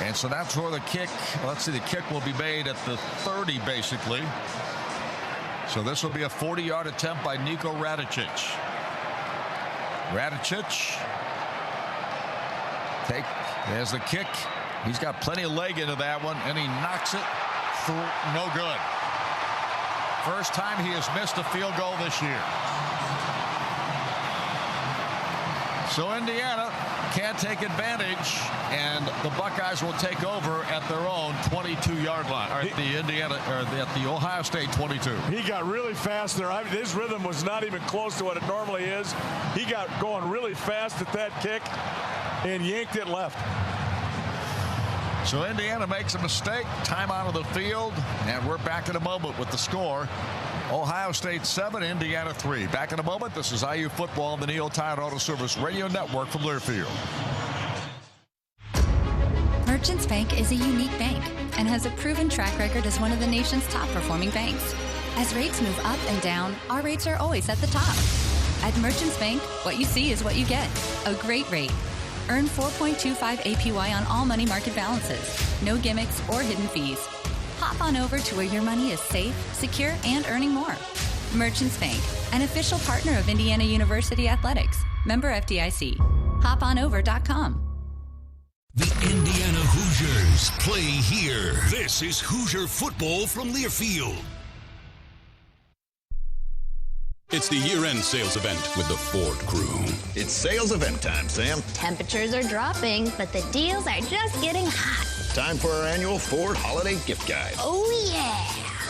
And so that's where the kick, let's see, the kick will be made at the 30, basically. So this will be a 40-yard attempt by Niko Radicic. Radicic. There's the kick. He's got plenty of leg into that one, and he knocks it through. No good. First time he has missed a field goal this year. So Indiana can't take advantage, and the Buckeyes will take over at their own 22-yard line, or at the Ohio State 22. He got really fast there. His rhythm was not even close to what it normally is. He got going really fast at that kick and yanked it left. So Indiana makes a mistake. Time out of the field, and we're back in a moment with the score. Ohio State 7, Indiana 3. Back in a moment. This is IU football on the Neil Tide Auto Service Radio Network from Learfield. Merchants Bank is a unique bank and has a proven track record as one of the nation's top performing banks. As rates move up and down, our rates are always at the top. At Merchants Bank, what you see is what you get. A great rate. Earn 4.25 APY on all money market balances. No gimmicks or hidden fees. Hop on over to where your money is safe, secure, and earning more. Merchants Bank, an official partner of Indiana University Athletics. Member FDIC. HopOnOver.com. The Indiana Hoosiers play here. This is Hoosier football from Learfield. It's the year-end sales event with the Ford crew. It's sales event time, Sam. Temperatures are dropping, but the deals are just getting hot. Time for our annual Ford Holiday Gift Guide. Oh, yeah.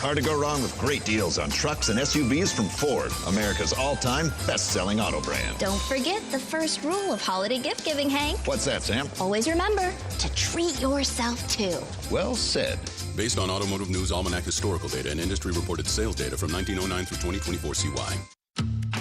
Hard to go wrong with great deals on trucks and SUVs from Ford, America's all-time best-selling auto brand. Don't forget the first rule of holiday gift giving, Hank. What's that, Sam? Always remember to treat yourself, too. Well said. Based on Automotive News Almanac historical data and industry-reported sales data from 1909 through 2024 CY.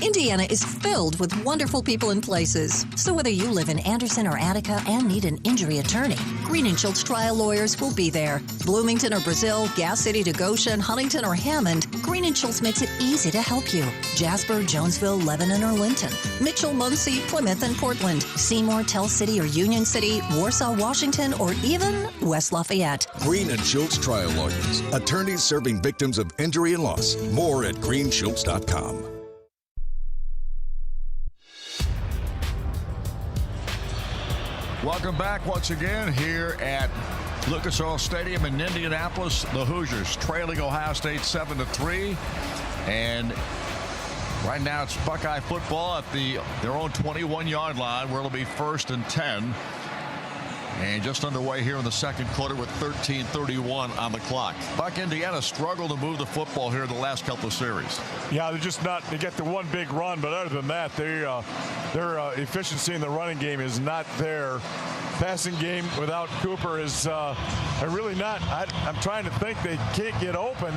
Indiana is filled with wonderful people and places. So whether you live in Anderson or Attica and need an injury attorney, Green & Schultz trial lawyers will be there. Bloomington or Brazil, Gas City to Goshen, Huntington or Hammond, Green & Schultz makes it easy to help you. Jasper, Jonesville, Lebanon or Linton, Mitchell, Muncie, Plymouth and Portland, Seymour, Tell City or Union City, Warsaw, Washington, or even West Lafayette. Green & Schultz trial lawyers, attorneys serving victims of injury and loss. More at greenschultz.com. Welcome back once again here at Lucas Oil Stadium in Indianapolis. The Hoosiers trailing Ohio State 7-3. And right now it's Buckeye football at their own 21-yard line, where it'll be 1st and 10. And just underway here in the second quarter with 13:31 on the clock. Buck, Indiana struggled to move the football here in the last couple of series. Yeah, they're just not. They get the one big run, but other than that, their efficiency in the running game is not there. Passing game without Cooper is really not. I'm trying to think. They can't get open.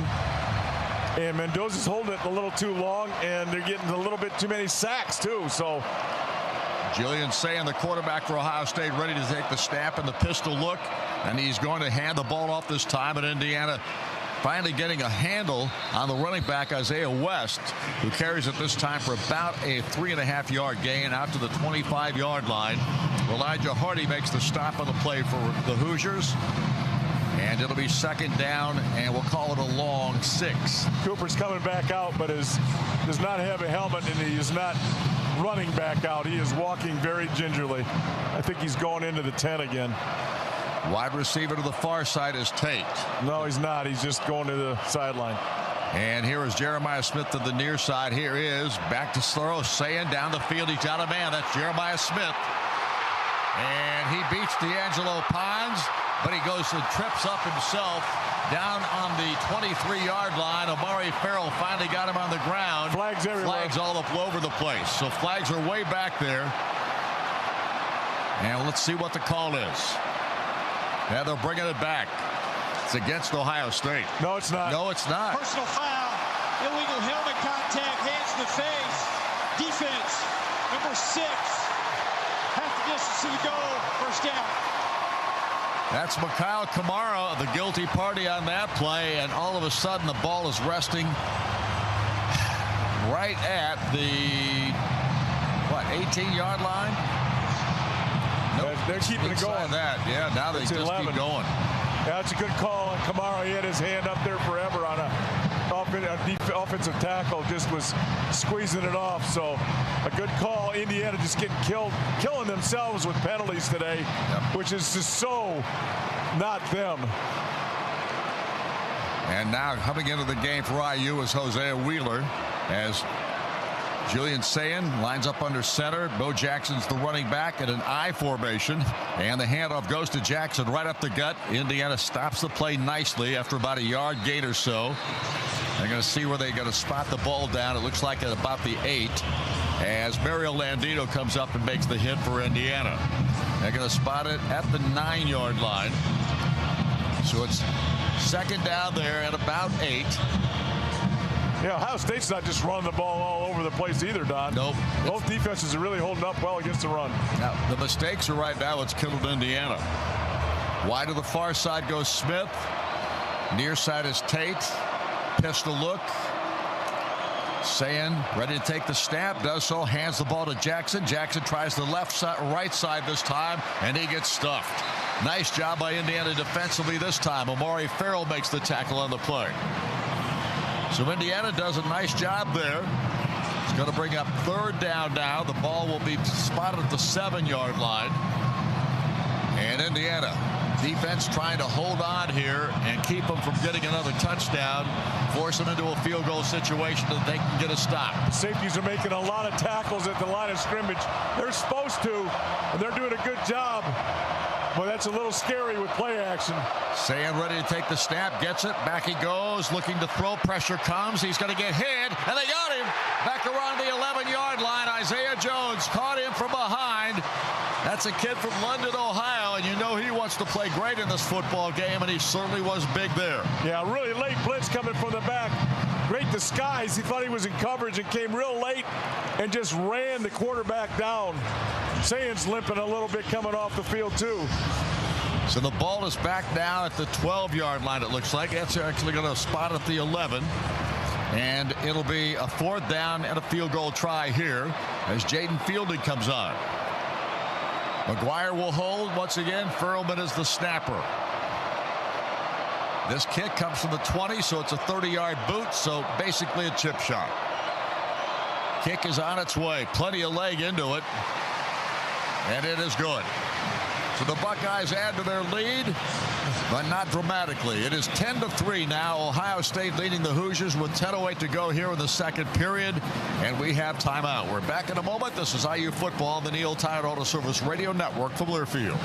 And Mendoza's holding it a little too long, and they're getting a little bit too many sacks, too. So Julian Sayin, the quarterback for Ohio State, ready to take the snap and the pistol look. And he's going to hand the ball off this time. And Indiana finally getting a handle on the running back, Isaiah West, who carries it this time for about a 3.5-yard gain out to the 25-yard line. Elijah Hardy makes the stop on the play for the Hoosiers. And it'll be second down, and we'll call it a long 6. Cooper's coming back out, but does not have a helmet, and he is not running back out. He is walking very gingerly. I think he's going into the 10 again. Wide receiver to the far side is Tate. No, he's not. He's just going to the sideline. And here is Jeremiah Smith to the near side. Here is back to throw. Sayin down the field. He's got a man. That's Jeremiah Smith. And he beats D'Angelo Pines, but he goes and trips up himself down on the 23-yard line. Amari Farrell finally got him on the ground. Flags everywhere. Flags all over the place. So flags are way back there. And let's see what the call is. Yeah, they're bringing it back. It's against Ohio State. No, it's not. No, it's not. Personal foul. Illegal helmet contact. Hands in the face. Defense. Number 6. Half the distance to the goal. First down. That's Mikhail Kamara, the guilty party on that play, and all of a sudden the ball is resting right at the 18-yard line. Nope. They're keeping it going. That, yeah. Now they just 11. Keep going. Yeah, that's a good call on Kamara. He had his hand up there forever on a offensive tackle. Just was squeezing it off. So a good call. Indiana just getting killing themselves with penalties today, which is just so not them. And now coming into the game for IU is Hosea Wheeler, as Julian Sayin lines up under center. Bo Jackson's the running back in an I formation, and the handoff goes to Jackson right up the gut. Indiana stops the play nicely after about a yard gain or so. They're going to see where they're going to spot the ball down. It looks like at about the 8, as Mario Landino comes up and makes the hit for Indiana. They're going to spot it at the 9-yard line. So it's second down there at about 8. Yeah, Ohio State's not just running the ball all over the place either, Don. Nope. Both defenses are really holding up well against the run. Now, the mistakes are right now what's killed Indiana. Wide to the far side goes Smith. Near side is Tate. Pistol look. Sayin ready to take the snap. Does so. Hands the ball to Jackson. Jackson tries the right side this time, and he gets stuffed. Nice job by Indiana defensively this time. Amari Farrell makes the tackle on the play. So Indiana does a nice job there. It's going to bring up third down now. The ball will be spotted at the 7-yard line. And Indiana defense trying to hold on here and keep them from getting another touchdown. Force them into a field goal situation that they can get a stop. The safeties are making a lot of tackles at the line of scrimmage. They're supposed to, and they're doing a good job. Well, that's a little scary with play action. Sayin ready to take the snap, gets it, back he goes, looking to throw, pressure comes, he's going to get hit, and they got him back around the 11-yard line. Isaiah Jones caught him from behind. That's a kid from London, Ohio, and you know he wants to play great in this football game, and he certainly was big there. Yeah, really late blitz coming from the back. Great disguise. He thought he was in coverage and came real late and just ran the quarterback down. Sayin's limping a little bit coming off the field, too. So the ball is back now at the 12-yard line, it looks like. That's actually going to spot at the 11. And it'll be a fourth down and a field goal try here as Jaden Fielding comes on. McGuire will hold once again. Furlman is the snapper. This kick comes from the 20, so it's a 30-yard boot, so basically a chip shot. Kick is on its way. Plenty of leg into it. And it is good. So the Buckeyes add to their lead, but not dramatically. It is 10-3 now. Ohio State leading the Hoosiers with 10:08 to go here in the second period, and we have timeout. We're back in a moment. This is IU Football on the Neil Tide Auto Service Radio Network from Learfield.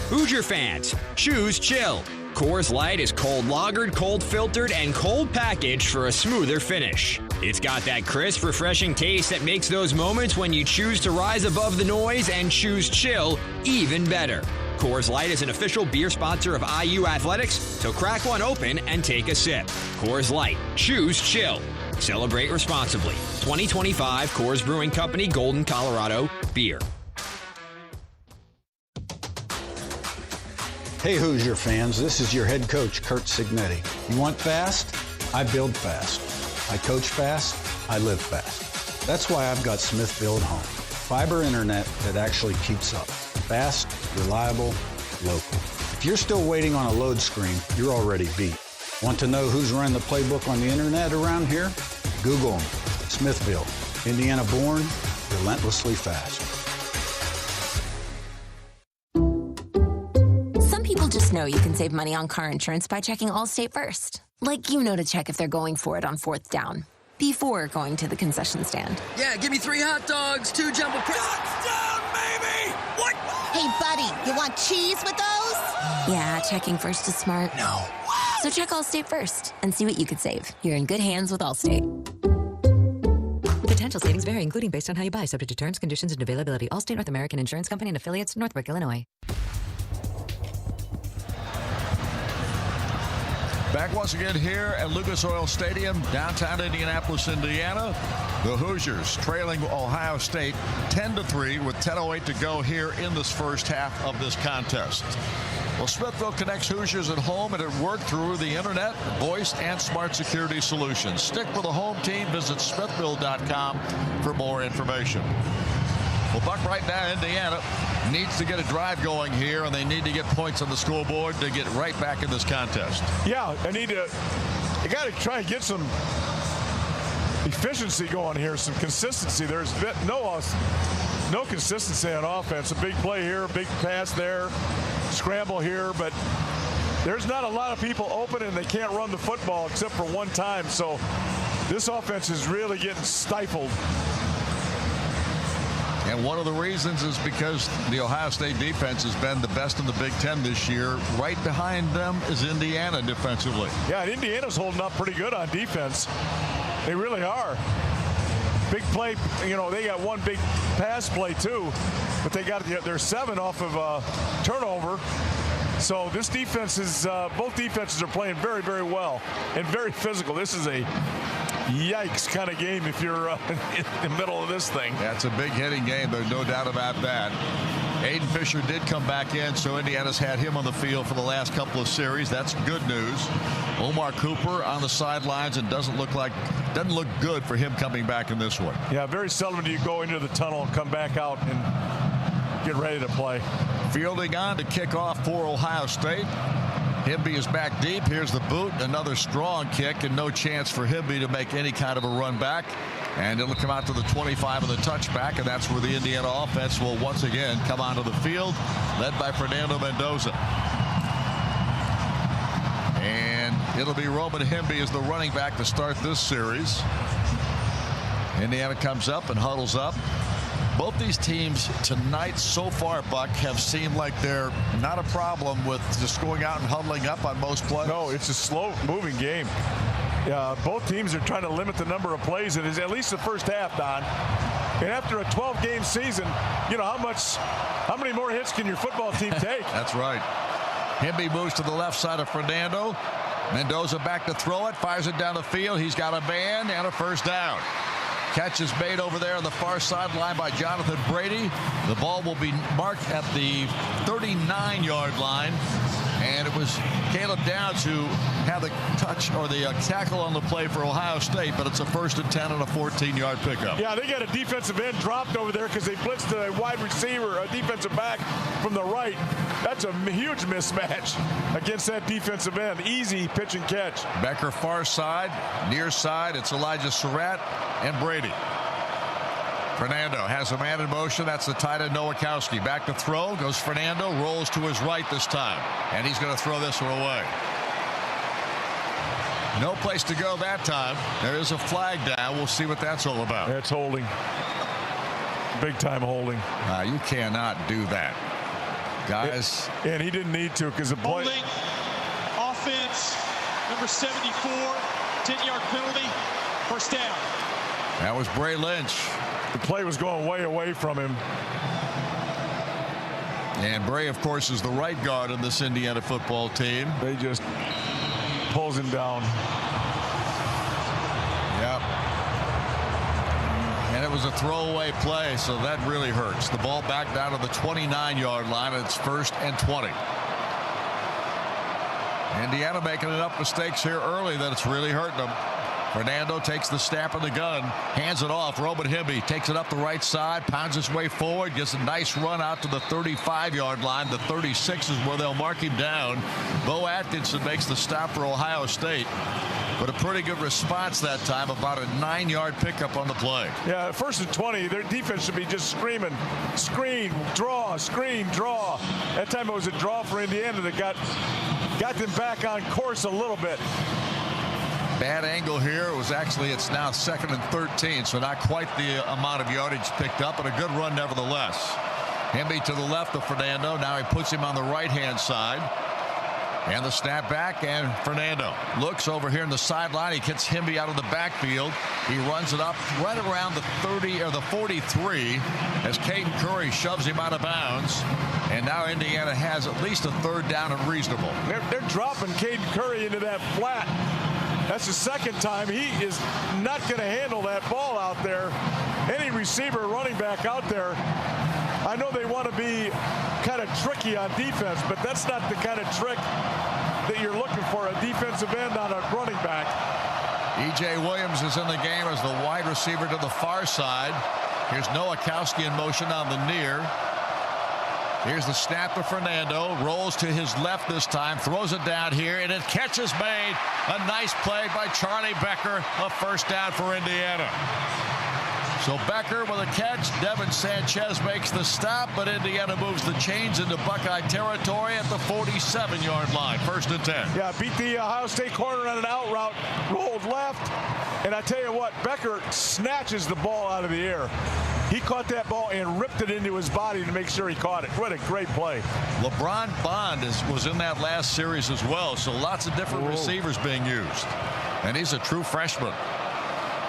Hoosier fans, choose chill. Coors Light is cold lagered, cold filtered, and cold packaged for a smoother finish. It's got that crisp, refreshing taste that makes those moments when you choose to rise above the noise and choose chill even better. Coors Light is an official beer sponsor of IU Athletics, so crack one open and take a sip. Coors Light, choose chill. Celebrate responsibly. 2025 Coors Brewing Company, Golden, Colorado, beer. Hey Hoosier fans, this is your head coach, Kurt Signetti. You want fast? I build fast. I coach fast. I live fast. That's why I've got Smith Build Home. Fiber internet that actually keeps up. Fast, reliable, local. If you're still waiting on a load screen, you're already beat. Want to know who's running the playbook on the internet around here? Google them. Smithville, Indiana born, relentlessly fast. People just know you can save money on car insurance by checking Allstate first. Like you know to check if they're going for it on 4th down before going to the concession stand. Yeah, give me 3 hot dogs, 2 jumbo touchdown, baby! What? Hey, buddy, you want cheese with those? Yeah, checking first is smart. No. So check Allstate first and see what you could save. You're in good hands with Allstate. Potential savings vary, including based on how you buy, subject to terms, conditions, and availability. Allstate North American Insurance Company and affiliates, Northbrook, Illinois. Back once again here at Lucas Oil Stadium, downtown Indianapolis, Indiana. The Hoosiers trailing Ohio State 10-3 with 10:08 to go here in this first half of this contest. Well, Smithville connects Hoosiers at home and at work through the internet, voice, and smart security solutions. Stick with the home team. Visit smithville.com for more information. Well, Buck, right now, Indiana needs to get a drive going here, and they need to get points on the scoreboard to get right back in this contest. Yeah, they got to try and get some efficiency going here, some consistency. There's no consistency on offense. A big play here, a big pass there, scramble here, but there's not a lot of people open, and they can't run the football except for one time. So this offense is really getting stifled. And one of the reasons is because the Ohio State defense has been the best in the Big Ten this year. Right behind them is Indiana defensively. Yeah, and Indiana's holding up pretty good on defense. They really are. Big play, you know, they got one big pass play too, but they got their 7 off of a turnover. So this defense is, both defenses are playing very, very well and very physical. This is a yikes kind of game if you're in the middle of this thing. That's a big hitting game. There's no doubt about that. Aiden Fisher did come back in, so Indiana's had him on the field for the last couple of series. That's good news. Omar Cooper on the sidelines, and doesn't look good for him coming back in this one. Yeah, very seldom do you go into the tunnel and come back out and get ready to play. Fielding on to kick off for Ohio State. Himby is back deep. Here's the boot. Another strong kick, and no chance for Himby to make any kind of a run back. And it'll come out to the 25 of the touchback, and that's where the Indiana offense will once again come onto the field, led by Fernando Mendoza. And it'll be Roman Himby as the running back to start this series. Indiana comes up and huddles up. Both these teams tonight so far, Buck, have seemed like they're not a problem with just going out and huddling up on most plays. No, it's a slow-moving game. Both teams are trying to limit the number of plays, and it's at least the first half, Don. And after a 12-game season, you know, how many more hits can your football team take? That's right. Himby moves to the left side of Fernando. Mendoza back to throw it, fires it down the field. He's got a man and a first down. Catch is made over there on the far sideline by Jonathan Brady. The ball will be marked at the 39-yard line. And it was Caleb Down who had the touch or the tackle on the play for Ohio State, but it's a 1st and 10 and a 14-yard pickup. Yeah, they got a defensive end dropped over there because they blitzed a wide receiver, a defensive back from the right. That's a huge mismatch against that defensive end. Easy pitch and catch. Becker far side, near side. It's Elijah Surratt and Brady. Fernando has a man in motion. That's the tight end, Nowakowski. Back to throw. Goes Fernando. Rolls to his right this time. And he's going to throw this one away. No place to go that time. There is a flag down. We'll see what that's all about. That's holding. Big time holding. You cannot do that, guys. And he didn't need to because the play. Holding. Offense. Number 74. 10-yard penalty. First down. That was Bray Lynch. The play was going way away from him. And Bray, of course, is the right guard on this Indiana football team. They just pulls him down. Yep. And it was a throwaway play, so that really hurts. The ball back down to the 29-yard line, and it's 1st and 20. Indiana making enough mistakes here early that it's really hurting them. Fernando takes the snap of the gun, hands it off. Roman Himby takes it up the right side, pounds his way forward, gets a nice run out to the 35-yard line. The 36 is where they'll mark him down. Bo Atkinson makes the stop for Ohio State. But a pretty good response that time, about a 9-yard pickup on the play. Yeah, 1st and 20, their defense should be just screaming, screen, draw, screen, draw. That time it was a draw for Indiana that got them back on course a little bit. Bad angle here. It was actually, it's now 2nd and 13, so not quite the amount of yardage picked up, but a good run nevertheless. Himby to the left of Fernando. Now he puts him on the right-hand side. And the snap back, and Fernando looks over here in the sideline. He gets Himby out of the backfield. He runs it up right around the 30 or the 43 as Caden Curry shoves him out of bounds. And now Indiana has at least a 3rd down and reasonable. They're dropping Caden Curry into that flat. That's the 2nd time. He is not going to handle that ball out there. Any receiver, running back out there, I know they want to be kind of tricky on defense, but that's not the kind of trick that you're looking for, a defensive end on a running back. E.J. Williams is in the game as the wide receiver to the far side. Here's Nowakowski in motion on the near. Here's the snap to Fernando. Rolls to his left this time. Throws it down here, and it catches made. A nice play by Charlie Becker. A 1st down for Indiana. So Becker with a catch. Devin Sanchez makes the stop, but Indiana moves the chains into Buckeye territory at the 47-yard line. 1st and 10. Yeah, beat the Ohio State corner on an out route. Rolled left. And I tell you what, Becker snatches the ball out of the air. He caught that ball and ripped it into his body to make sure he caught it. What a great play. LeBron Bond was in that last series as well, so lots of different receivers being used. And he's a true freshman.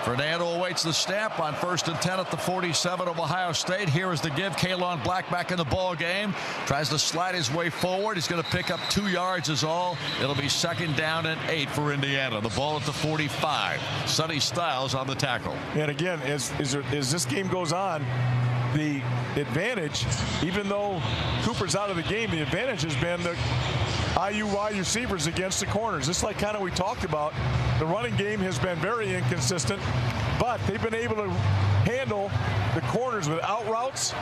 Fernando awaits the snap on 1st and 10 at the 47 of Ohio State. Here is the give. Kalon Black back in the ball game. Tries to slide his way forward. He's going to pick up 2 yards is all. It'll be 2nd down and 8 for Indiana. The ball at the 45. Sonny Styles on the tackle. And again, as this game goes on, the advantage, even though Cooper's out of the game, the advantage has been the IU wide receivers against the corners. Just like kind of we talked about, the running game has been very inconsistent, but they've been able to handle the corners with out routes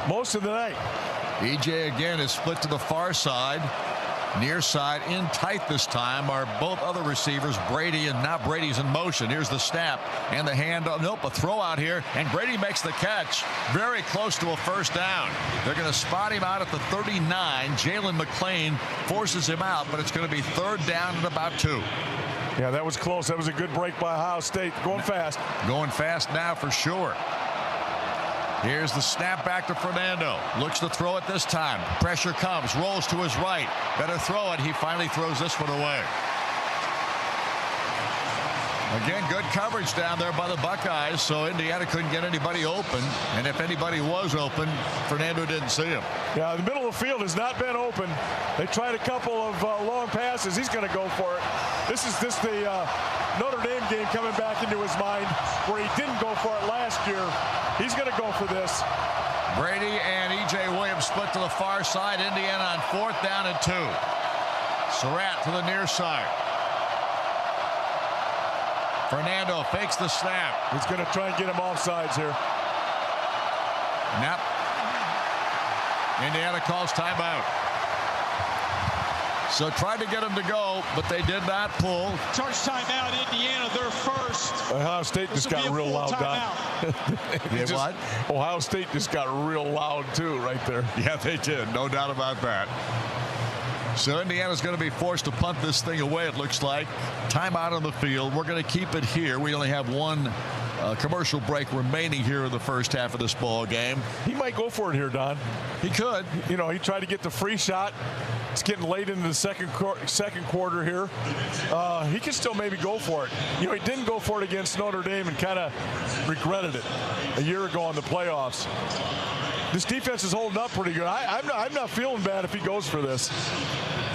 most of the night. EJ again is split to the far side. Near side in tight this time are both other receivers, Brady, and now Brady's in motion. Here's the snap and the hand. Nope, a throw out here, and Brady makes the catch. Very close to a 1st down. They're going to spot him out at the 39. Jalen McClain forces him out, but it's going to be 3rd down and about 2. Yeah, that was close. That was a good break by Ohio State. Going fast. Going fast now for sure. Here's the snap back to Fernando. Looks to throw it this time. Pressure comes. Rolls to his right. Better throw it. He finally throws this one away. Again, good coverage down there by the Buckeyes, so Indiana couldn't get anybody open. And if anybody was open, Fernando didn't see him. Yeah, the middle of the field has not been open. They tried a couple of long passes. He's going to go for it. This is the Notre Dame game coming back into his mind where he didn't go for it last year. He's going to go for this. Brady and E.J. Williams split to the far side. Indiana on 4th down and 2. Surratt to the near side. Fernando fakes the snap. He's going to try and get him offsides here. Indiana calls timeout. So tried to get him to go, but they did not pull. Charge timeout, Indiana. They're first. Ohio State just got real loud, Don. What? Ohio State just got real loud, too, right there. Yeah, they did. No doubt about that. So Indiana's going to be forced to punt this thing away, it looks like. Timeout on the field. We're going to keep it here. We only have one commercial break remaining here in the first half of this ball game. He might go for it here, Don. He could. You know, he tried to get the free shot. It's getting late into the second quarter here. He can still maybe go for it. You know, he didn't go for it against Notre Dame and kind of regretted it a year ago in the playoffs. This defense is holding up pretty good. I'm not feeling bad if he goes for this.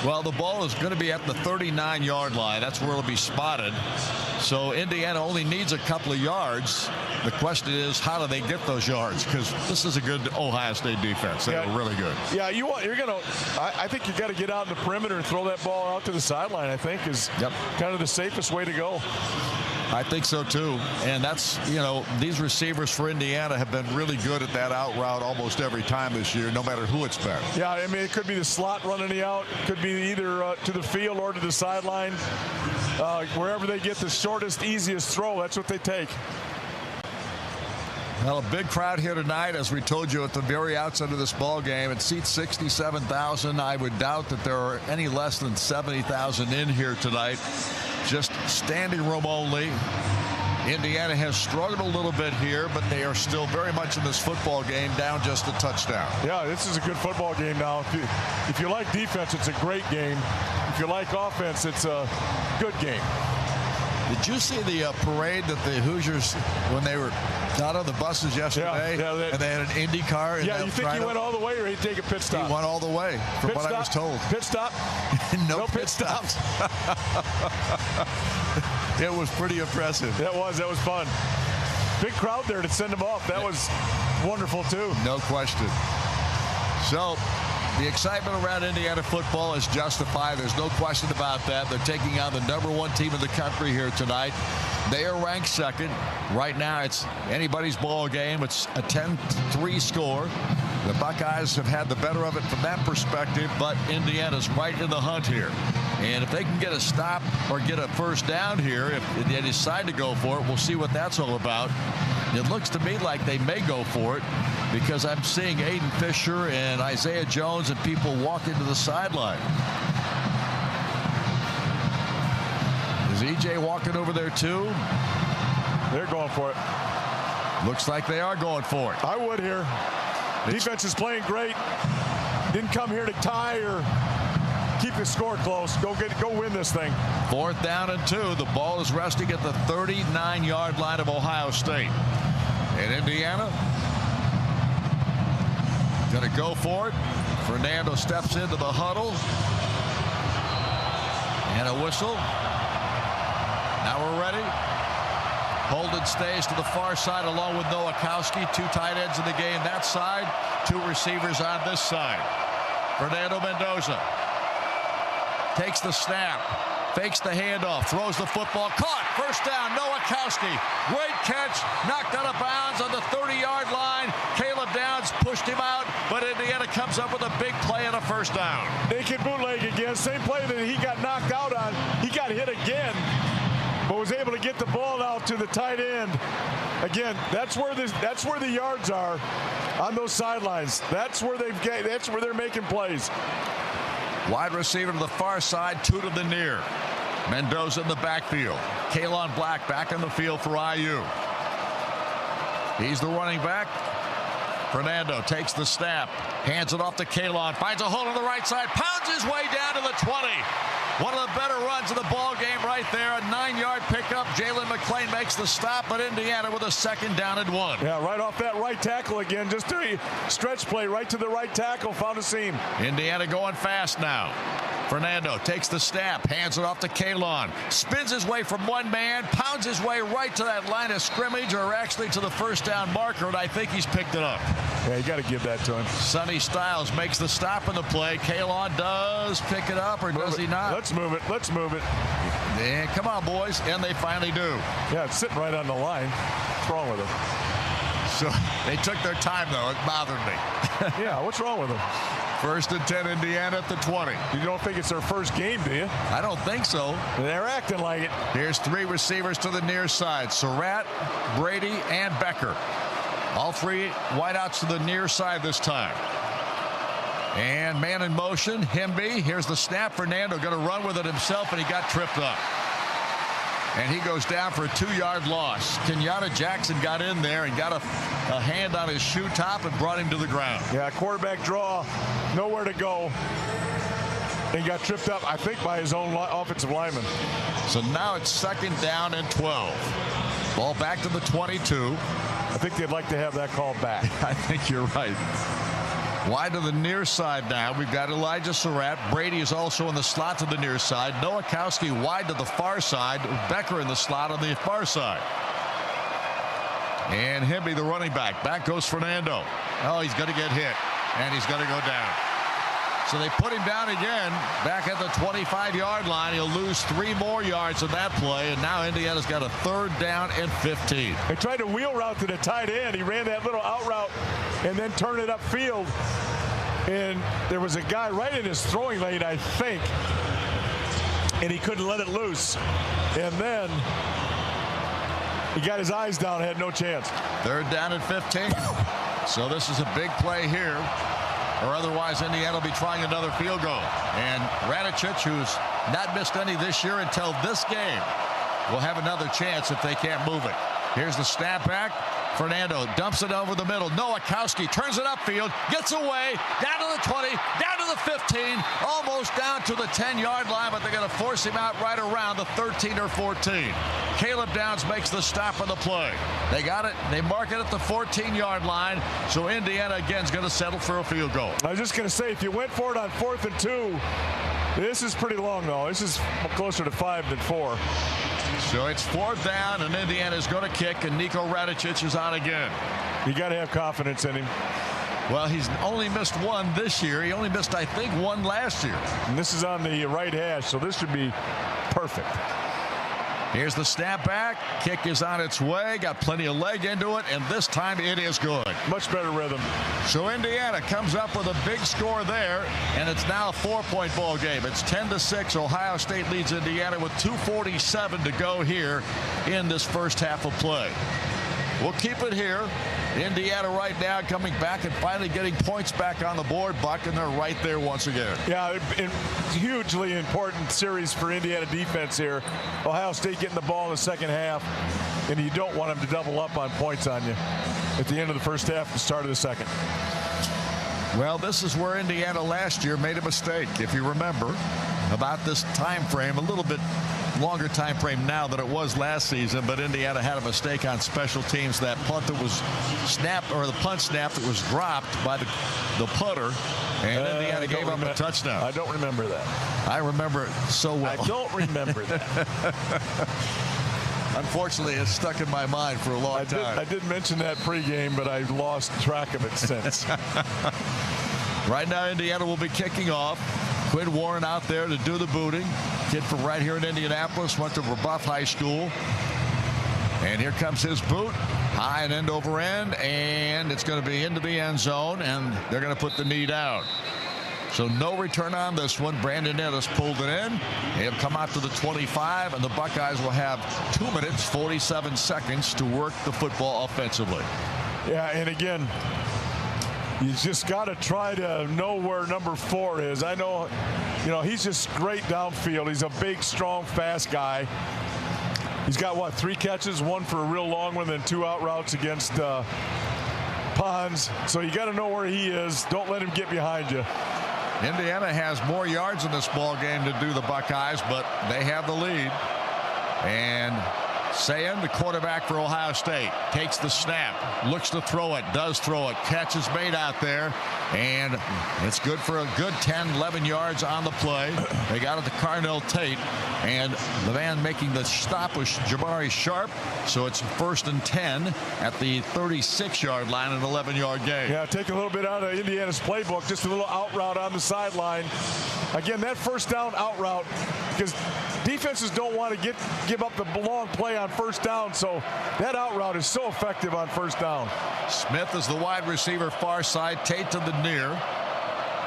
Well, the ball is going to be at the 39-yard line. That's where it'll be spotted. So Indiana only needs a couple of yards. The question is, how do they get those yards? Because this is a good Ohio State defense. They're really good. Yeah, I think you got to get out in the perimeter and throw that ball out to the sideline, I think, is kind of the safest way to go. I think so, too. And that's, you know, these receivers for Indiana have been really good at that out route almost every time this year, no matter who it's been. Yeah, I mean, it could be the slot running the out. It could be either to the field or to the sideline. Wherever they get the shortest, easiest throw, that's what they take. Well, a big crowd here tonight, as we told you at the very outset of this ball game. It seats 67,000. I would doubt that there are any less than 70,000 in here tonight. Just standing room only. Indiana has struggled a little bit here, but they are still very much in this football game, down just a touchdown. Yeah, this is a good football game now. If you like defense, it's a great game. If you like offense, it's a good game. Did you see the parade that the Hoosiers, when they were out on the buses yesterday, and they had an Indy car? Yeah, you think he went all the way, or he'd take a pit stop? He went all the way, from what I was told. Pit stop? no pit stops. It was pretty impressive. That was fun. Big crowd there to send him off. That was wonderful, too. No question. So the excitement around Indiana football is justified. There's no question about that. They're taking on the #1 team in the country here tonight. They are ranked second. Right now, it's anybody's ball game. It's a 10-3 score. The Buckeyes have had the better of it from that perspective, but Indiana's right in the hunt here. And if they can get a stop or get a first down here, if they decide to go for it, we'll see what that's all about. It looks to me like they may go for it, because I'm seeing Aiden Fisher and Isaiah Jones and people walk into the sideline. Is EJ walking over there too? They're going for it. Looks like they are going for it. I would here. Defense is playing great. Didn't come here to tie or keep the score close. Go win this thing. 4th down and 2. The ball is resting at the 39-yard line of Ohio State. And Indiana going to go for it. Fernando steps into the huddle. And a whistle. Now we're ready. Holden stays to the far side along with Nowakowski. 2 tight ends in the game that side. 2 receivers on this side. Fernando Mendoza takes the snap. Fakes the handoff. Throws the football. Caught. First down. Nowakowski. Great catch. Knocked out of bounds on the 30-yard line. Caleb Downs pushed him out, but Indiana comes up with a big play and a first down. Naked bootleg again. Same play that he got knocked out on. He got hit again, but was able to get the ball out to the tight end. Again, that's where the yards are on those sidelines. That's where they're making plays. Wide receiver to the far side, 2 to the near. Mendoza in the backfield. Kalon Black back on the field for IU. He's the running back. Fernando takes the snap, hands it off to Kalon, finds a hole on the right side, pounds his way down to the 20. One of the better runs of the ball game right there. A 9-yard pickup. Jalen McClain makes the stop, but Indiana with a 2nd down and 1. Yeah, right off that right tackle again. Just a stretch play right to the right tackle. Found a seam. Indiana going fast now. Fernando takes the snap, hands it off to Kalon, spins his way from one man, pounds his way right to that line of scrimmage, or actually to the first down marker, and I think he's picked it up. Yeah, you got to give that to him. Sonny Styles makes the stop in the play. Kalon does pick it up, or does he not? Let's move it. Let's move it. Yeah, come on, boys. And they finally do. Yeah, it's sitting right on the line. What's wrong with him? So they took their time, though. It bothered me. Yeah, what's wrong with them? First and 10, Indiana at the 20. You don't think it's their first game, do you? I don't think so. They're acting like it. Here's three receivers to the near side. Surratt, Brady, and Becker. All three wideouts to the near side this time. And man in motion, Hemby. Here's the snap. Fernando going to run with it himself, and he got tripped up. And he goes down for a 2-yard loss. Kenyatta Jackson got in there and got a hand on his shoe top and brought him to the ground. Yeah, quarterback draw, nowhere to go. And got tripped up, I think, by his own offensive lineman. So now it's second down and 12. Ball back to the 22. I think they'd like to have that call back. I think you're right. Wide to the near side now. We've got Elijah Surratt. Brady is also in the slot to the near side. Nowakowski wide to the far side. Becker in the slot on the far side. And Hemby, the running back. Back goes Fernando. Oh, he's going to get hit. And he's going to go down. So they put him down again back at the 25-yard line. He'll lose 3 more yards on that play. And now Indiana's got a 3rd down and 15. They tried to wheel route to the tight end. He ran that little out route and then turned it upfield. And there was a guy right in his throwing lane, I think. And he couldn't let it loose. And then he got his eyes down, had no chance. 3rd down and 15. So this is a big play here. Or otherwise Indiana will be trying another field goal. And Radicic, who's not missed any this year until this game, will have another chance if they can't move it. Here's the snap back. Fernando dumps it over the middle. Nowakowski turns it upfield, gets away, down to the 20, down to the 15, almost down to the 10-yard line, but they're going to force him out right around the 13 or 14. Caleb Downs makes the stop on the play. They got it. They mark it at the 14-yard line, so Indiana again is going to settle for a field goal. I was just going to say, if you went for it on 4th and 2, this is pretty long, though. This is closer to 5 than 4. So it's 4th down, and Indiana's going to kick, and Niko Radicic is on again. You got to have confidence in him. Well, he's only missed one this year. He only missed, I think, one last year. And this is on the right hash, so this should be perfect. Here's the snap back. Kick is on its way. Got plenty of leg into it, and this time it is good. Much better rhythm. So Indiana comes up with a big score there, and it's now a 4-point ball game. It's 10-6. Ohio State leads Indiana with 2:47 to go here in this first half of play. We'll keep it here. Indiana right now coming back and finally getting points back on the board, Buck, and they're right there once again. Yeah, hugely important series for Indiana defense here. Ohio State getting the ball in the second half, and you don't want them to double up on points on you at the end of the first half, the start of the second. Well, this is where Indiana last year made a mistake, if you remember, about this time frame, a little bit longer time frame now than it was last season, but Indiana had a mistake on special teams. That punt that was snapped, or the punt snap that was dropped by the punter, and Indiana gave up a touchdown. I don't remember that. I remember it so well. I don't remember that. Unfortunately, it's stuck in my mind for a long time. I did mention that pregame, but I lost track of it since. Right now, Indiana will be kicking off. Quinn Warren out there to do the booting. Kid from right here in Indianapolis, went to Rebuff High School. And here comes his boot. High and end over end, and it's going to be into the end zone, and they're going to put the knee down. So no return on this one. Brandon Ennis pulled it in. He'll come out to the 25, and the Buckeyes will have 2 minutes, 47 seconds to work the football offensively. Yeah, and again, you just got to try to know where number 4 is. I know, he's just great downfield. He's a big, strong, fast guy. He's got, 3 catches, 1 for a real long one, then 2 out routes against Pons. So you got to know where he is. Don't let him get behind you. Indiana has more yards in this ball game to do the Buckeyes, but they have the lead. And Sayan, the quarterback for Ohio State, takes the snap, looks to throw it, does throw it, catch is made out there, and it's good for a good 10, 11 yards on the play. They got it to Carnell Tate, and the man making the stop was Jabari Sharp, so it's 1st and 10 at the 36-yard line, an 11-yard gain. Yeah, take a little bit out of Indiana's playbook, just a little out route on the sideline. Again, that first down out route, because defenses don't want to give up the long play on first down, so that out route is so effective on first down. Smith is the wide receiver far side, Tate to the near.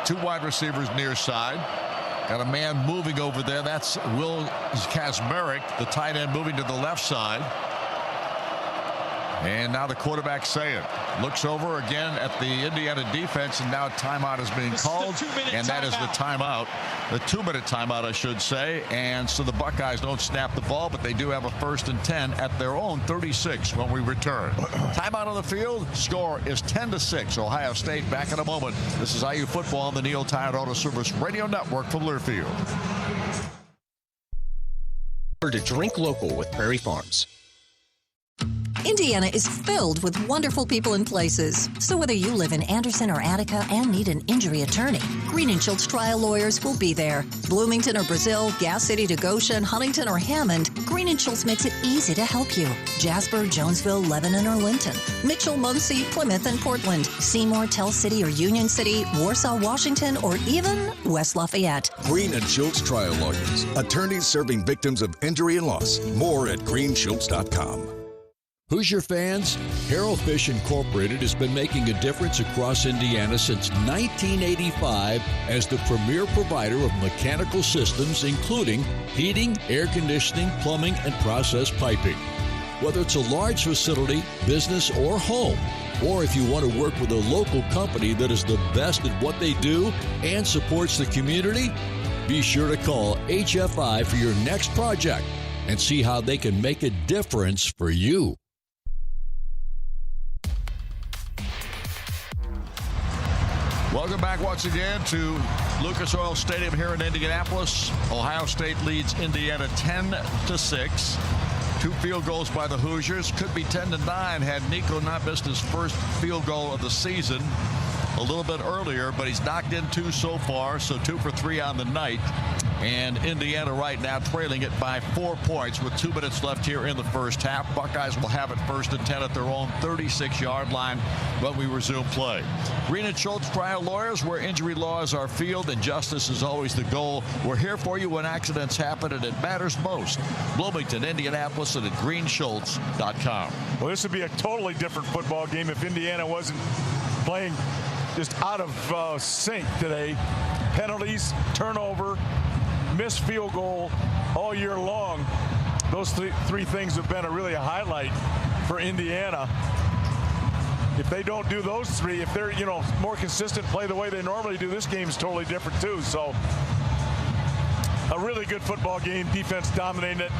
Two wide receivers near side. Got a man moving over there. That's Will Kazmarek, the tight end, moving to the left side. And now the quarterback Sayan looks over again at the Indiana defense, and now a timeout is being called, and that is the timeout. The 2-minute timeout, I should say. And so the Buckeyes don't snap the ball, but they do have a 1st and 10 at their own 36 when we return. Timeout on the field. Score is 10-6. Ohio State back in a moment. This is IU football on the Neil Tide Auto Service Radio Network from Learfield. To drink local with Prairie Farms. Indiana is filled with wonderful people and places. So whether you live in Anderson or Attica and need an injury attorney, Green & Schultz trial lawyers will be there. Bloomington or Brazil, Gas City to Goshen, Huntington or Hammond, Green & Schultz makes it easy to help you. Jasper, Jonesville, Lebanon or Linton, Mitchell, Muncie, Plymouth and Portland, Seymour, Tell City or Union City, Warsaw, Washington, or even West Lafayette. Green & Schultz trial lawyers, attorneys serving victims of injury and loss. More at greenschultz.com. Hoosier fans, Harrell Fish Incorporated has been making a difference across Indiana since 1985 as the premier provider of mechanical systems, including heating, air conditioning, plumbing, and process piping. Whether it's a large facility, business, or home, or if you want to work with a local company that is the best at what they do and supports the community, be sure to call HFI for your next project and see how they can make a difference for you. Welcome back once again to Lucas Oil Stadium here in Indianapolis. Ohio State leads Indiana 10-6. 2 field goals by the Hoosiers. Could be 10-9 had Nico not missed his first field goal of the season a little bit earlier, but he's knocked in 2 so far, so 2 for 3 on the night. And Indiana right now trailing it by 4 points with 2 minutes left here in the first half. Buckeyes will have it 1st and 10 at their own 36-yard line when we resume play. Green & Schultz trial lawyers, where injury law is our field and justice is always the goal. We're here for you when accidents happen and it matters most. Bloomington, Indianapolis, and at greenschultz.com. Well, this would be a totally different football game if Indiana wasn't playing just out of sync today. Penalties, turnover, missed field goal all year long. Those three things have been really a highlight for Indiana. If they don't do those 3, if they're more consistent, play the way they normally do, this game is totally different too. So a really good football game, defense dominating it.